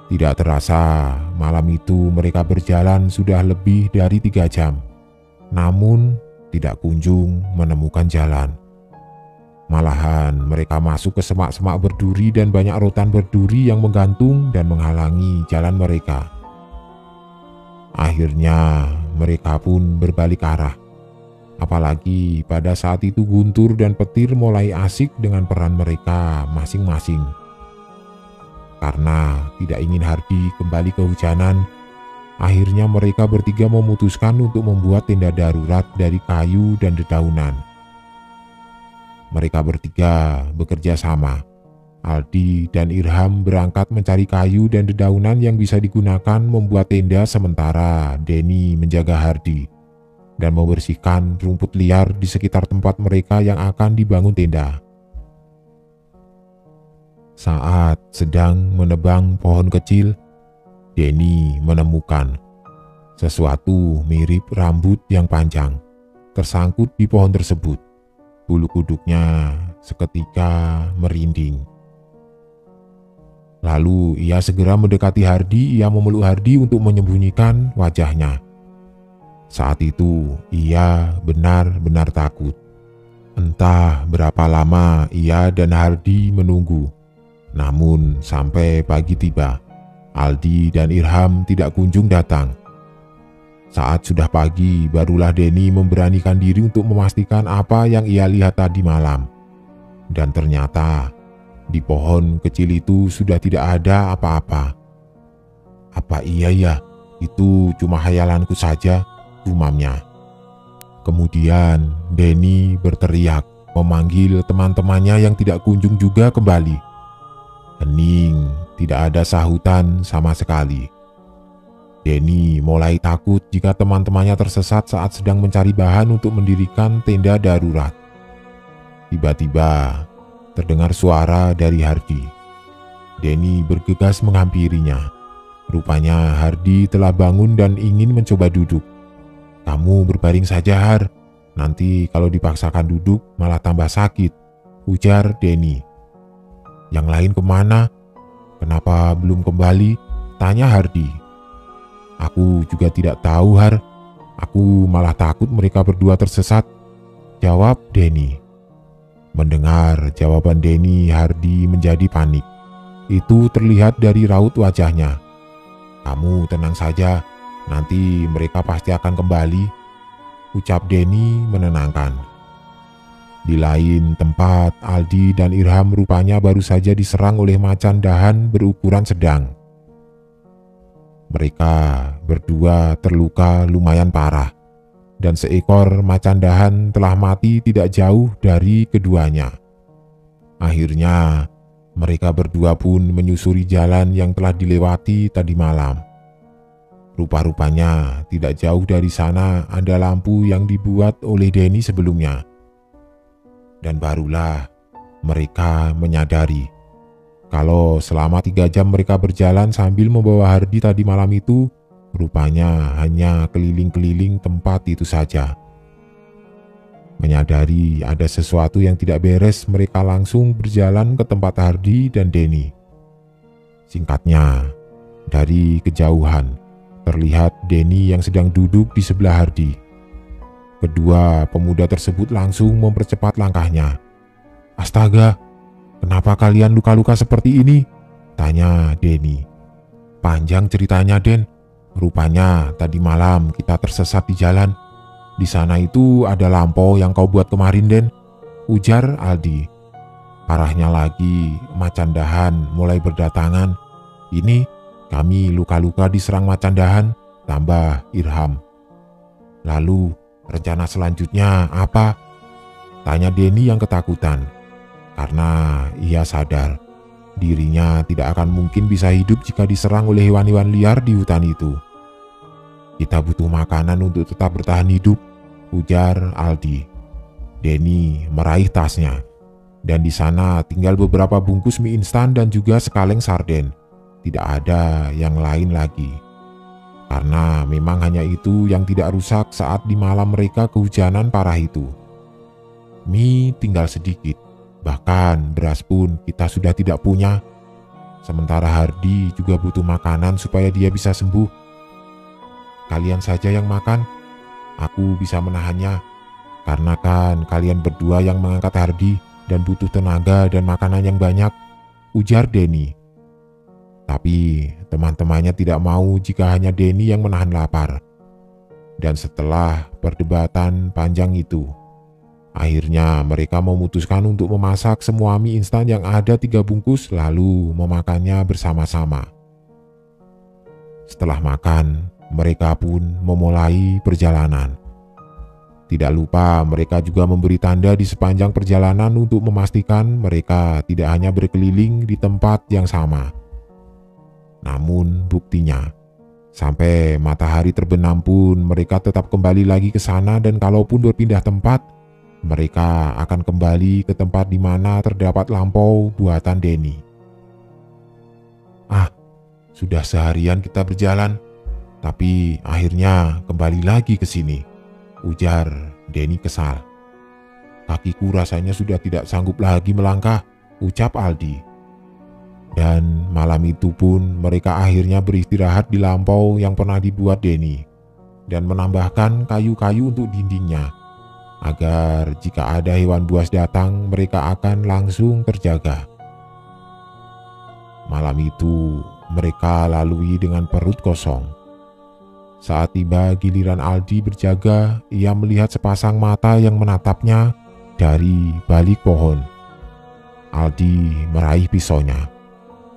Tidak terasa, malam itu mereka berjalan sudah lebih dari 3 jam. Namun tidak kunjung menemukan jalan. Malahan mereka masuk ke semak-semak berduri dan banyak rotan berduri yang menggantung dan menghalangi jalan mereka. Akhirnya mereka pun berbalik arah. Apalagi pada saat itu Guntur dan Petir mulai asik dengan peran mereka masing-masing. Karena tidak ingin Hardi kembali kehujanan, akhirnya mereka bertiga memutuskan untuk membuat tenda darurat dari kayu dan dedaunan. Mereka bertiga bekerja sama. Aldi dan Irham berangkat mencari kayu dan dedaunan yang bisa digunakan membuat tenda, sementara Denny menjaga Hardi dan membersihkan rumput liar di sekitar tempat mereka yang akan dibangun tenda. Saat sedang menebang pohon kecil, Denny menemukan sesuatu mirip rambut yang panjang tersangkut di pohon tersebut. Bulu kuduknya seketika merinding. Lalu ia segera mendekati Hardi. Ia memeluk Hardi untuk menyembunyikan wajahnya. Saat itu ia benar-benar takut. Entah berapa lama ia dan Hardi menunggu. Namun sampai pagi tiba, Aldi dan Irham tidak kunjung datang. Saat sudah pagi, barulah Denny memberanikan diri untuk memastikan apa yang ia lihat tadi malam. Dan ternyata di pohon kecil itu sudah tidak ada apa-apa. Apa iya ya, itu cuma hayalanku saja, gumamnya. Kemudian Denny berteriak memanggil teman-temannya yang tidak kunjung juga kembali. Hening, tidak ada sahutan sama sekali. Denny mulai takut jika teman-temannya tersesat saat sedang mencari bahan untuk mendirikan tenda darurat. Tiba-tiba terdengar suara dari Hardi. Denny bergegas menghampirinya. Rupanya Hardi telah bangun dan ingin mencoba duduk. "Kamu berbaring saja, Har. Nanti kalau dipaksakan duduk malah tambah sakit," ujar Denny. "Yang lain kemana? Kenapa belum kembali?" tanya Hardi. "Aku juga tidak tahu, Har. Aku malah takut mereka berdua tersesat," jawab Denny. Mendengar jawaban Denny, Hardi menjadi panik. Itu terlihat dari raut wajahnya. "Kamu tenang saja, nanti mereka pasti akan kembali," ucap Denny menenangkan. Di lain tempat, Aldi dan Irham rupanya baru saja diserang oleh macan dahan berukuran sedang. Mereka berdua terluka lumayan parah, dan seekor macan dahan telah mati tidak jauh dari keduanya. Akhirnya, mereka berdua pun menyusuri jalan yang telah dilewati tadi malam. Rupa-rupanya tidak jauh dari sana ada lampu yang dibuat oleh Denny sebelumnya. Dan barulah mereka menyadari kalau selama 3 jam mereka berjalan sambil membawa Hardi tadi malam itu, rupanya hanya keliling-keliling tempat itu saja. Menyadari ada sesuatu yang tidak beres, mereka langsung berjalan ke tempat Hardi dan Denny. Singkatnya, dari kejauhan terlihat Denny yang sedang duduk di sebelah Hardi. Kedua pemuda tersebut langsung mempercepat langkahnya. "Astaga, kenapa kalian luka-luka seperti ini?" tanya Denny. "Panjang ceritanya, Den. Rupanya tadi malam kita tersesat di jalan. Di sana itu ada lampau yang kau buat kemarin, Den," ujar Aldi. "Parahnya lagi, macan dahan mulai berdatangan. Ini kami luka-luka diserang macan dahan," tambah Irham. "Lalu rencana selanjutnya apa?" tanya Denny yang ketakutan, karena ia sadar dirinya tidak akan mungkin bisa hidup jika diserang oleh hewan-hewan liar di hutan itu. "Kita butuh makanan untuk tetap bertahan hidup," ujar Aldi. Denny meraih tasnya, dan di sana tinggal beberapa bungkus mie instan dan juga sekaleng sarden. Tidak ada yang lain lagi, karena memang hanya itu yang tidak rusak saat di malam mereka kehujanan parah itu. Mie tinggal sedikit, bahkan beras pun kita sudah tidak punya. Sementara Hardi juga butuh makanan supaya dia bisa sembuh. "Kalian saja yang makan, aku bisa menahannya. Karena kan kalian berdua yang mengangkat Hardi dan butuh tenaga dan makanan yang banyak," ujar Denny. Tapi teman-temannya tidak mau jika hanya Denny yang menahan lapar. Dan setelah perdebatan panjang itu, akhirnya mereka memutuskan untuk memasak semua mie instan yang ada 3 bungkus lalu memakannya bersama-sama. Setelah makan, mereka pun memulai perjalanan. Tidak lupa mereka juga memberi tanda di sepanjang perjalanan untuk memastikan mereka tidak hanya berkeliling di tempat yang sama. Namun buktinya, sampai matahari terbenam pun mereka tetap kembali lagi ke sana, dan kalaupun berpindah tempat, mereka akan kembali ke tempat di mana terdapat lampau buatan Denny. "Ah, sudah seharian kita berjalan, tapi akhirnya kembali lagi ke sini," ujar Denny kesal. "Kakiku rasanya sudah tidak sanggup lagi melangkah," ucap Aldi. Dan malam itu pun mereka akhirnya beristirahat di lampau yang pernah dibuat Denny, dan menambahkan kayu-kayu untuk dindingnya, agar jika ada hewan buas datang mereka akan langsung terjaga. Malam itu mereka lalui dengan perut kosong. Saat tiba giliran Aldi berjaga, ia melihat sepasang mata yang menatapnya dari balik pohon. Aldi meraih pisaunya.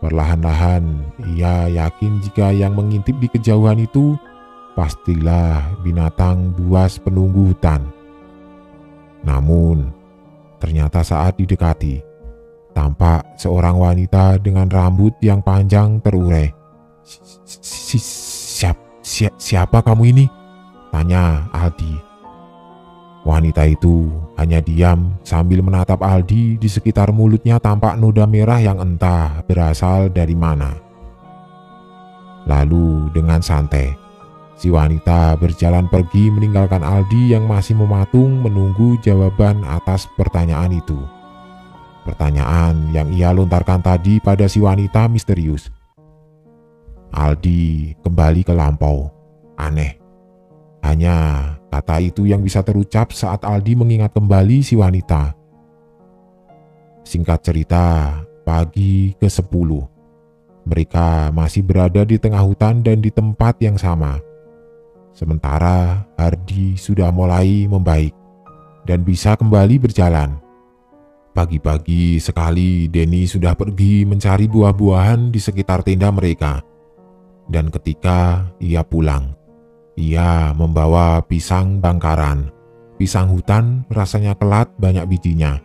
Perlahan-lahan ia yakin jika yang mengintip di kejauhan itu pastilah binatang buas penunggu hutan. Namun ternyata saat didekati, tampak seorang wanita dengan rambut yang panjang terurai. Siapa kamu ini?" tanya Aldi. Wanita itu hanya diam sambil menatap Aldi. Di sekitar mulutnya tampak noda merah yang entah berasal dari mana. Lalu dengan santai, si wanita berjalan pergi meninggalkan Aldi yang masih mematung menunggu jawaban atas pertanyaan itu. Pertanyaan yang ia lontarkan tadi pada si wanita misterius. Aldi kembali ke lampau. Aneh. Hanya kata itu yang bisa terucap saat Aldi mengingat kembali si wanita. Singkat cerita, pagi ke-10. Mereka masih berada di tengah hutan dan di tempat yang sama. Sementara Hardi sudah mulai membaik dan bisa kembali berjalan. Pagi-pagi sekali Denny sudah pergi mencari buah-buahan di sekitar tenda mereka. Dan ketika ia pulang, ia membawa pisang bangkaran. Pisang hutan rasanya kelat, banyak bijinya.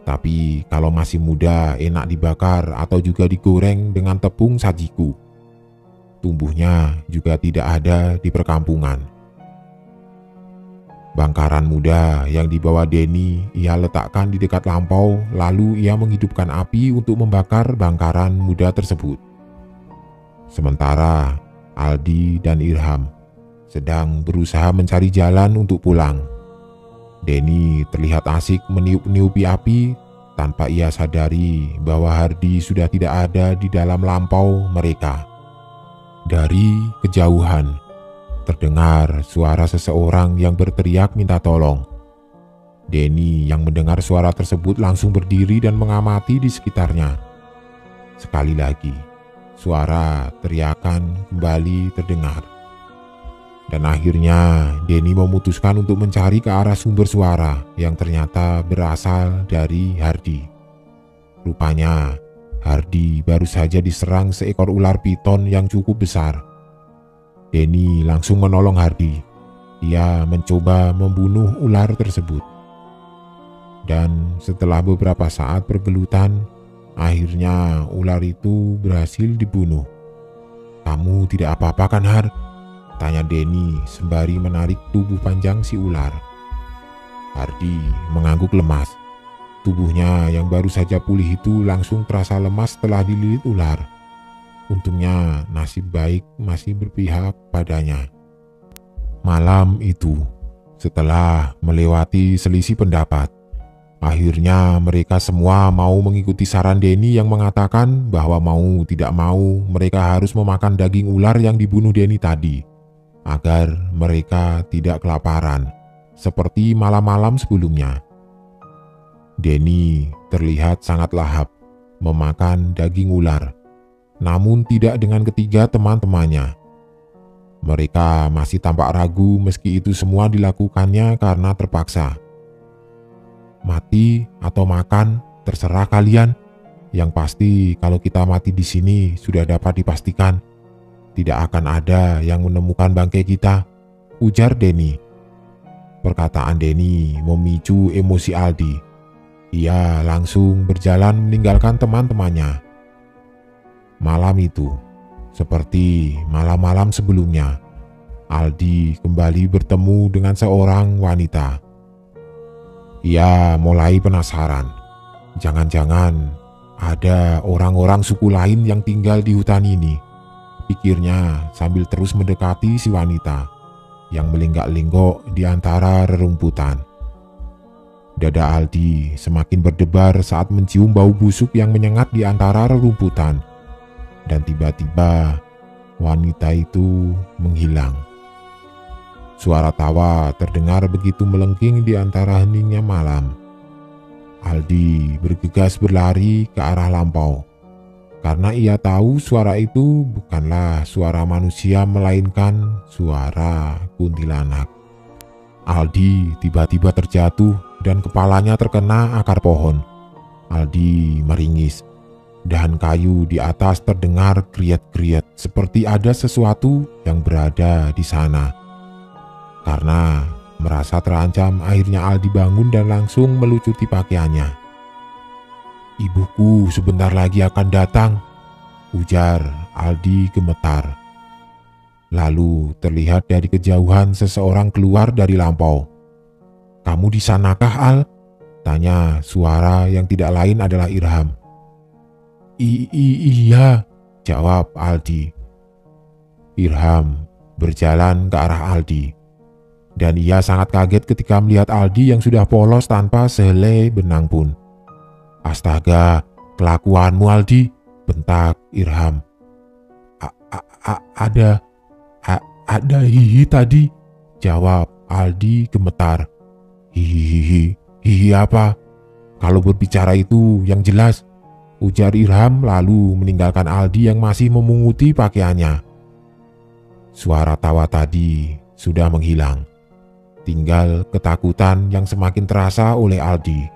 Tapi kalau masih muda enak dibakar atau juga digoreng dengan tepung sajiku. Tumbuhnya juga tidak ada di perkampungan. Bangkaran muda yang dibawa Denny ia letakkan di dekat lampau, lalu ia menghidupkan api untuk membakar bangkaran muda tersebut. Sementara Aldi dan Irham sedang berusaha mencari jalan untuk pulang. Denny terlihat asik meniup-niupi api tanpa ia sadari bahwa Hardi sudah tidak ada di dalam lampau mereka. Dari kejauhan terdengar suara seseorang yang berteriak minta tolong. Denny yang mendengar suara tersebut langsung berdiri dan mengamati di sekitarnya. Sekali lagi, suara teriakan kembali terdengar. Dan akhirnya Denny memutuskan untuk mencari ke arah sumber suara yang ternyata berasal dari Hardi. Rupanya Hardi baru saja diserang seekor ular piton yang cukup besar. Denny langsung menolong Hardi. Ia mencoba membunuh ular tersebut. Dan setelah beberapa saat pergelutan, akhirnya ular itu berhasil dibunuh. "Kamu tidak apa-apa kan, Har?" tanya Denny sembari menarik tubuh panjang si ular. Hardi mengangguk lemas. Tubuhnya yang baru saja pulih itu langsung terasa lemas setelah dililit ular. Untungnya nasib baik masih berpihak padanya. Malam itu, setelah melewati selisih pendapat, akhirnya mereka semua mau mengikuti saran Denny yang mengatakan bahwa mau tidak mau mereka harus memakan daging ular yang dibunuh Denny tadi, agar mereka tidak kelaparan, seperti malam-malam sebelumnya. Denny terlihat sangat lahap memakan daging ular, namun tidak dengan ketiga teman-temannya. Mereka masih tampak ragu meski itu semua dilakukannya karena terpaksa. "Mati atau makan, terserah kalian. Yang pasti kalau kita mati di sini sudah dapat dipastikan tidak akan ada yang menemukan bangkai kita," ujar Denny. Perkataan Denny memicu emosi Aldi. Ia langsung berjalan meninggalkan teman-temannya. Malam itu, seperti malam-malam sebelumnya, Aldi kembali bertemu dengan seorang wanita. Ia mulai penasaran. Jangan-jangan ada orang-orang suku lain yang tinggal di hutan ini, pikirnya sambil terus mendekati si wanita yang melinggak-linggok di antara rerumputan. Dada Aldi semakin berdebar saat mencium bau busuk yang menyengat di antara rerumputan. Dan tiba-tiba wanita itu menghilang. Suara tawa terdengar begitu melengking di antara heningnya malam. Aldi bergegas berlari ke arah lampau. Karena ia tahu suara itu bukanlah suara manusia melainkan suara kuntilanak. Aldi tiba-tiba terjatuh dan kepalanya terkena akar pohon. Aldi meringis. Dahan kayu di atas terdengar kriet-kriet seperti ada sesuatu yang berada di sana. Karena merasa terancam, akhirnya Aldi bangun dan langsung melucuti pakaiannya. "Ibuku sebentar lagi akan datang," ujar Aldi gemetar. Lalu terlihat dari kejauhan seseorang keluar dari lampau. "Kamu di sanakah, Al?" tanya suara yang tidak lain adalah Irham. Iya, jawab Aldi. Irham berjalan ke arah Aldi, dan ia sangat kaget ketika melihat Aldi yang sudah polos tanpa sehelai benang pun. "Astaga, kelakuanmu Aldi," bentak Irham. Ada hihi tadi," jawab Aldi gemetar. Hihi apa? Kalau berbicara itu yang jelas," ujar Irham lalu meninggalkan Aldi yang masih memunguti pakaiannya. Suara tawa tadi sudah menghilang. Tinggal ketakutan yang semakin terasa oleh Aldi.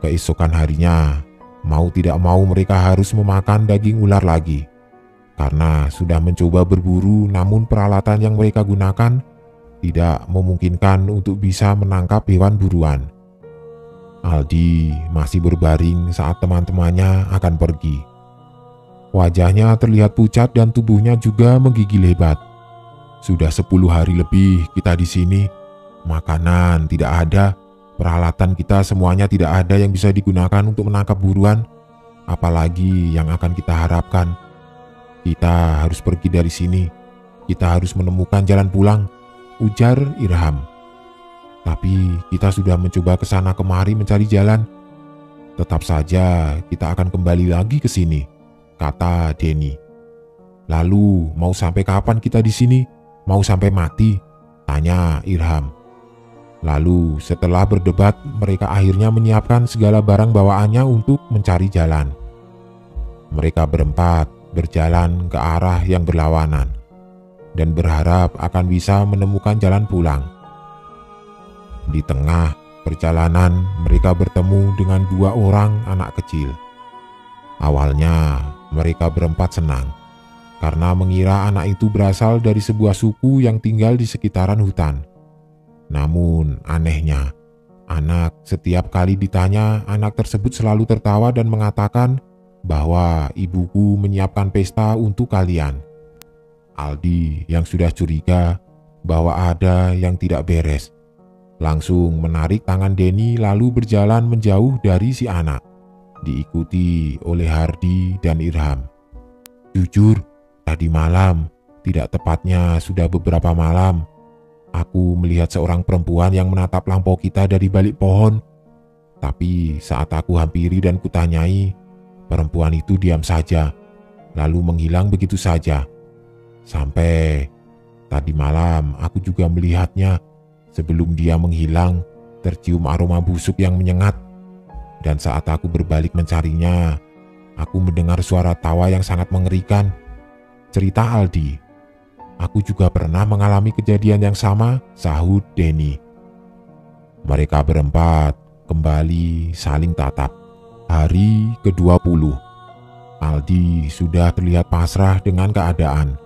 Keesokan harinya, mau tidak mau mereka harus memakan daging ular lagi. Karena sudah mencoba berburu, namun peralatan yang mereka gunakan tidak memungkinkan untuk bisa menangkap hewan buruan. Aldi masih berbaring saat teman-temannya akan pergi. Wajahnya terlihat pucat dan tubuhnya juga menggigil hebat. "Sudah 10 hari lebih kita di sini. Makanan tidak ada, peralatan kita semuanya tidak ada yang bisa digunakan untuk menangkap buruan. Apalagi yang akan kita harapkan? Kita harus pergi dari sini. Kita harus menemukan jalan pulang," ujar Irham. "Tapi kita sudah mencoba ke sana kemari mencari jalan. Tetap saja kita akan kembali lagi ke sini," kata Denny. "Lalu mau sampai kapan kita di sini? Mau sampai mati?" tanya Irham. Lalu setelah berdebat, mereka akhirnya menyiapkan segala barang bawaannya untuk mencari jalan. Mereka berempat berjalan ke arah yang berlawanan dan berharap akan bisa menemukan jalan pulang. Di tengah perjalanan, mereka bertemu dengan 2 orang anak kecil. Awalnya mereka berempat senang karena mengira anak itu berasal dari sebuah suku yang tinggal di sekitaran hutan. Namun anehnya, anak setiap kali ditanya, anak tersebut selalu tertawa dan mengatakan bahwa ibuku menyiapkan pesta untuk kalian. Aldi yang sudah curiga bahwa ada yang tidak beres, langsung menarik tangan Denny lalu berjalan menjauh dari si anak, diikuti oleh Hardi dan Irham. "Jujur, tadi malam, tidak tepatnya sudah beberapa malam, aku melihat seorang perempuan yang menatap lampau kita dari balik pohon. Tapi saat aku hampiri dan kutanyai, perempuan itu diam saja, lalu menghilang begitu saja. Sampai tadi malam aku juga melihatnya. Sebelum dia menghilang, tercium aroma busuk yang menyengat. Dan saat aku berbalik mencarinya, aku mendengar suara tawa yang sangat mengerikan," cerita Aldi. "Aku juga pernah mengalami kejadian yang sama," sahut Denny. Mereka berempat kembali saling tatap. Hari ke-20. Aldi sudah terlihat pasrah dengan keadaan.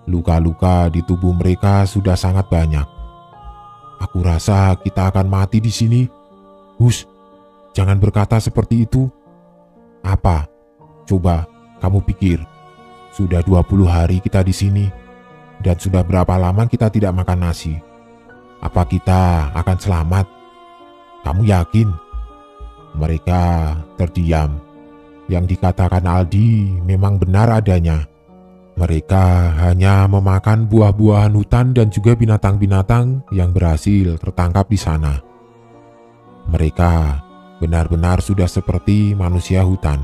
Luka-luka di tubuh mereka sudah sangat banyak. "Aku rasa kita akan mati di sini." "Hus, jangan berkata seperti itu." "Apa? Coba kamu pikir. Sudah 20 hari kita di sini, dan sudah berapa lama kita tidak makan nasi. Apa kita akan selamat? Kamu yakin?" Mereka terdiam. Yang dikatakan Aldi memang benar adanya. Mereka hanya memakan buah-buahan hutan dan juga binatang-binatang yang berhasil tertangkap di sana. Mereka benar-benar sudah seperti manusia hutan.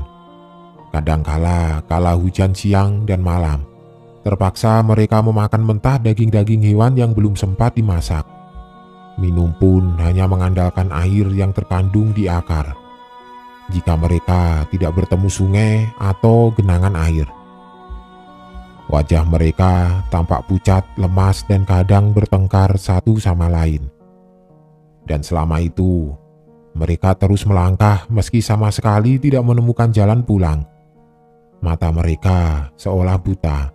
Kadangkala kala hujan siang dan malam, terpaksa mereka memakan mentah daging-daging hewan yang belum sempat dimasak. Minum pun hanya mengandalkan air yang terkandung di akar, jika mereka tidak bertemu sungai atau genangan air. Wajah mereka tampak pucat, lemas, dan kadang bertengkar satu sama lain. Dan selama itu, Mereka terus melangkah meski sama sekali tidak menemukan jalan pulang. Mata mereka seolah buta.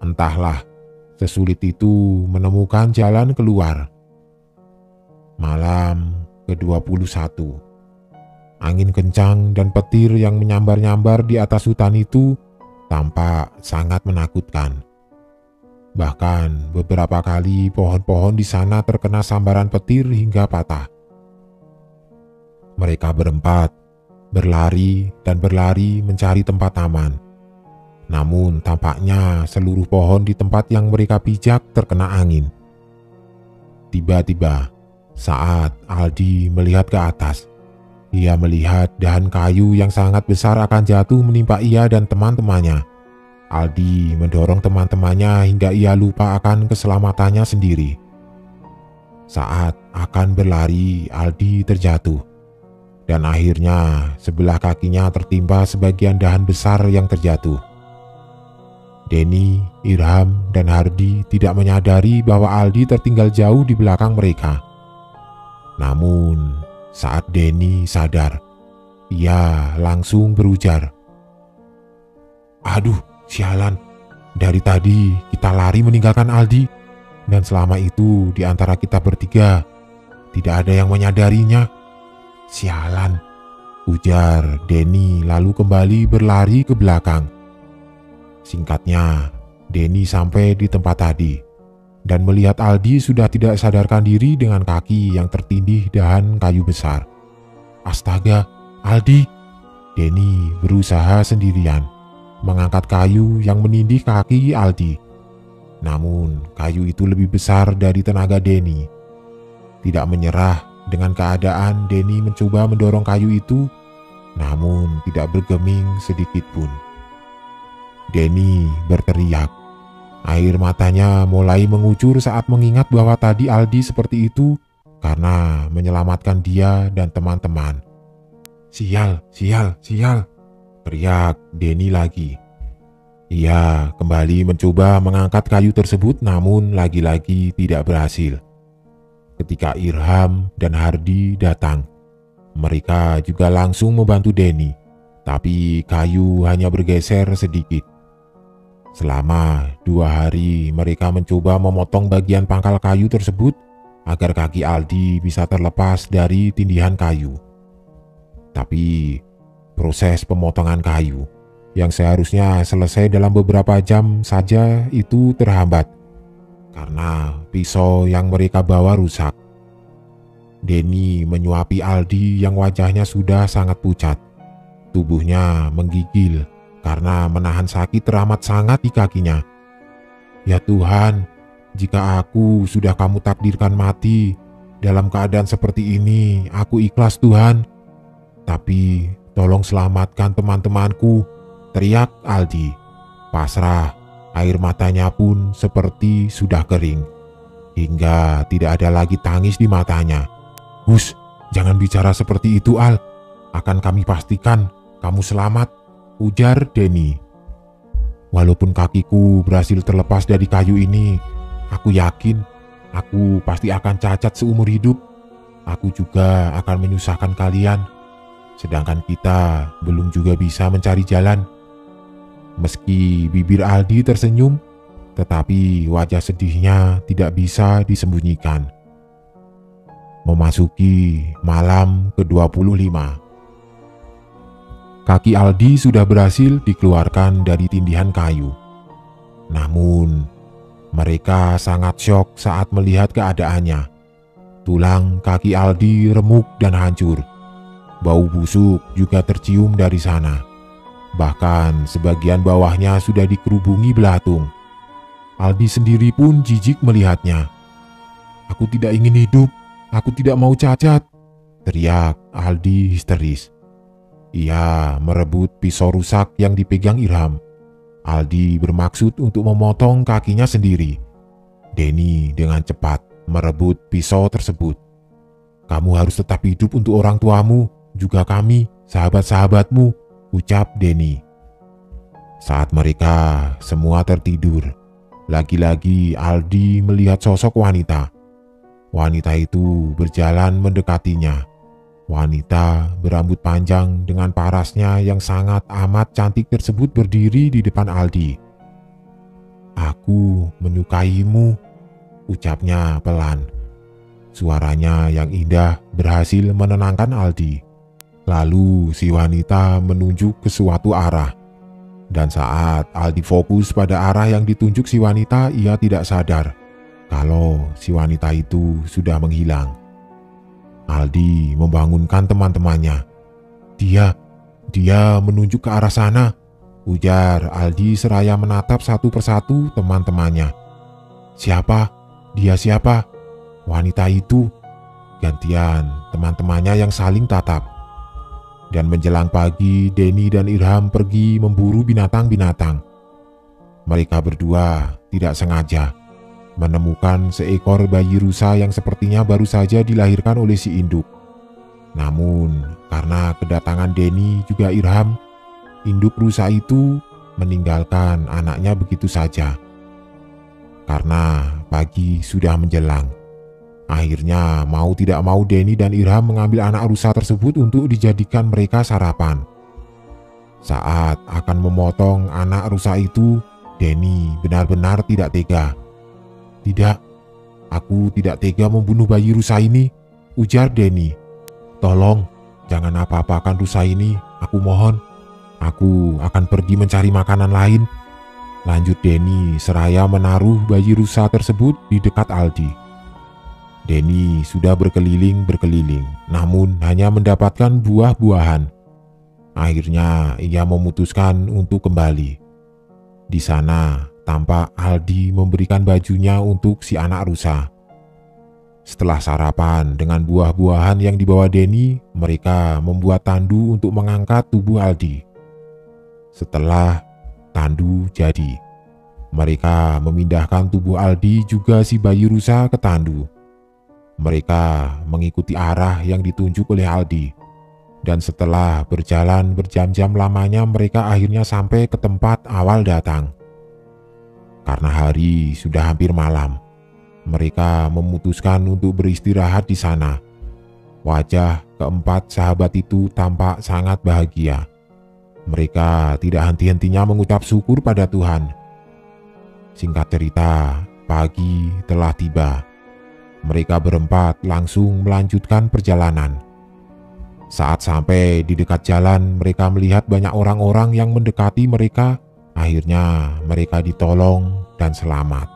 Entahlah, sesulit itu menemukan jalan keluar. Malam ke-21. Angin kencang dan petir yang menyambar-nyambar di atas hutan itu tampak sangat menakutkan. Bahkan beberapa kali pohon-pohon di sana terkena sambaran petir hingga patah. Mereka berempat berlari dan berlari mencari tempat aman. Namun tampaknya seluruh pohon di tempat yang mereka pijak terkena angin. Tiba-tiba, saat Aldi melihat ke atas, ia melihat dahan kayu yang sangat besar akan jatuh menimpa ia dan teman-temannya. Aldi mendorong teman-temannya hingga ia lupa akan keselamatannya sendiri. Saat akan berlari, Aldi terjatuh. Dan akhirnya sebelah kakinya tertimpa sebagian dahan besar yang terjatuh. Denny, Irham, dan Hardi tidak menyadari bahwa Aldi tertinggal jauh di belakang mereka. Namun saat Denny sadar, ia langsung berujar, "Aduh, sialan, dari tadi kita lari meninggalkan Aldi, dan selama itu di antara kita bertiga tidak ada yang menyadarinya. Sialan," ujar Denny lalu kembali berlari ke belakang. Singkatnya, Denny sampai di tempat tadi dan melihat Aldi sudah tidak sadarkan diri dengan kaki yang tertindih dahan kayu besar. "Astaga, Aldi!" Denny berusaha sendirian mengangkat kayu yang menindih kaki Aldi. Namun kayu itu lebih besar dari tenaga Denny. Tidak menyerah dengan keadaan, Denny mencoba mendorong kayu itu, namun tidak bergeming sedikit pun. Denny berteriak. Air matanya mulai mengucur saat mengingat bahwa tadi Aldi seperti itu karena menyelamatkan dia dan teman-teman. "Sial, sial, sial!" teriak Denny lagi. Ia kembali mencoba mengangkat kayu tersebut, namun lagi-lagi tidak berhasil. Ketika Irham dan Hardi datang, mereka juga langsung membantu Denny, tapi kayu hanya bergeser sedikit. Selama 2 hari mereka mencoba memotong bagian pangkal kayu tersebut agar kaki Aldi bisa terlepas dari tindihan kayu. Tapi proses pemotongan kayu yang seharusnya selesai dalam beberapa jam saja itu terhambat karena pisau yang mereka bawa rusak. Denny menyuapi Aldi yang wajahnya sudah sangat pucat. Tubuhnya menggigil karena menahan sakit teramat sangat di kakinya. "Ya Tuhan, jika aku sudah kamu takdirkan mati dalam keadaan seperti ini, aku ikhlas Tuhan. Tapi tolong selamatkan teman-temanku," teriak Aldi. Pasrah, air matanya pun seperti sudah kering, hingga tidak ada lagi tangis di matanya. "Hus, jangan bicara seperti itu Al. Akan kami pastikan kamu selamat," ujar Denny. "Walaupun kakiku berhasil terlepas dari kayu ini, aku yakin aku pasti akan cacat seumur hidup. Aku juga akan menyusahkan kalian. Sedangkan kita belum juga bisa mencari jalan." Meski bibir Aldi tersenyum, tetapi wajah sedihnya tidak bisa disembunyikan. Memasuki malam ke-25. Kaki Aldi sudah berhasil dikeluarkan dari tindihan kayu. Namun, mereka sangat syok saat melihat keadaannya. Tulang kaki Aldi remuk dan hancur. Bau busuk juga tercium dari sana. Bahkan sebagian bawahnya sudah dikerubungi belatung. Aldi sendiri pun jijik melihatnya. "Aku tidak ingin hidup, aku tidak mau cacat," teriak Aldi histeris. Ia merebut pisau rusak yang dipegang Irham. Aldi bermaksud untuk memotong kakinya sendiri. Denny dengan cepat merebut pisau tersebut. "Kamu harus tetap hidup untuk orang tuamu, juga kami, sahabat-sahabatmu," ucap Denny. Saat mereka semua tertidur, lagi-lagi Aldi melihat sosok wanita. Wanita itu berjalan mendekatinya. Wanita berambut panjang dengan parasnya yang sangat amat cantik tersebut berdiri di depan Aldi. "Aku menyukaimu," ucapnya pelan. Suaranya yang indah berhasil menenangkan Aldi. Lalu si wanita menunjuk ke suatu arah. Dan saat Aldi fokus pada arah yang ditunjuk si wanita, ia tidak sadar kalau si wanita itu sudah menghilang. Aldi membangunkan teman-temannya. Dia menunjuk ke arah sana," ujar Aldi seraya menatap satu persatu teman-temannya. "Siapa? Dia siapa? Wanita itu?" Gantian teman-temannya yang saling tatap. Dan menjelang pagi, Denny dan Irham pergi memburu binatang-binatang. Mereka berdua tidak sengaja menemukan seekor bayi rusa yang sepertinya baru saja dilahirkan oleh si induk. Namun, karena kedatangan Denny juga Irham, induk rusa itu meninggalkan anaknya begitu saja. Karena pagi sudah menjelang, akhirnya mau tidak mau Denny dan Irham mengambil anak rusa tersebut untuk dijadikan mereka sarapan. Saat akan memotong anak rusa itu, Denny benar-benar tidak tega. "Tidak, aku tidak tega membunuh bayi rusa ini," ujar Denny. "Tolong, jangan apa-apakan rusa ini, aku mohon. Aku akan pergi mencari makanan lain," lanjut Denny seraya menaruh bayi rusa tersebut di dekat Aldi. Denny sudah berkeliling, namun hanya mendapatkan buah-buahan. Akhirnya ia memutuskan untuk kembali. Di sana tampak Aldi memberikan bajunya untuk si anak rusa. Setelah sarapan dengan buah-buahan yang dibawa Denny, mereka membuat tandu untuk mengangkat tubuh Aldi. Setelah tandu jadi, mereka memindahkan tubuh Aldi juga si bayi rusa ke tandu. Mereka mengikuti arah yang ditunjuk oleh Aldi. Dan setelah berjalan berjam-jam lamanya, mereka akhirnya sampai ke tempat awal datang. Karena hari sudah hampir malam, mereka memutuskan untuk beristirahat di sana. Wajah keempat sahabat itu tampak sangat bahagia. Mereka tidak henti-hentinya mengucap syukur pada Tuhan. Singkat cerita, pagi telah tiba. Mereka berempat langsung melanjutkan perjalanan. Saat sampai di dekat jalan, mereka melihat banyak orang-orang yang mendekati mereka. Akhirnya mereka ditolong dan selamat.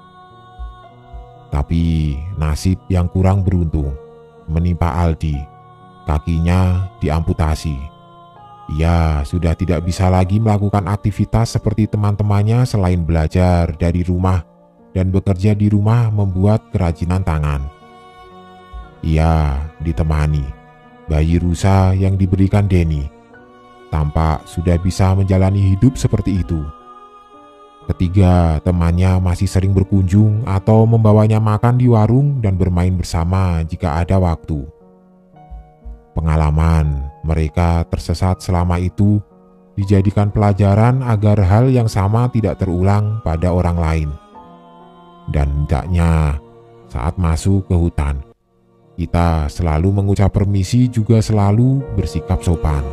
Tapi nasib yang kurang beruntung menimpa Aldi. Kakinya diamputasi. Ia sudah tidak bisa lagi melakukan aktivitas seperti teman-temannya selain belajar dari rumah dan bekerja di rumah membuat kerajinan tangan. Ia ditemani bayi rusa yang diberikan Denny. Tampak sudah bisa menjalani hidup seperti itu. Ketiga temannya masih sering berkunjung atau membawanya makan di warung dan bermain bersama jika ada waktu. Pengalaman mereka tersesat selama itu dijadikan pelajaran agar hal yang sama tidak terulang pada orang lain. Dan hendaknya saat masuk ke hutan, kita selalu mengucap permisi, juga selalu bersikap sopan.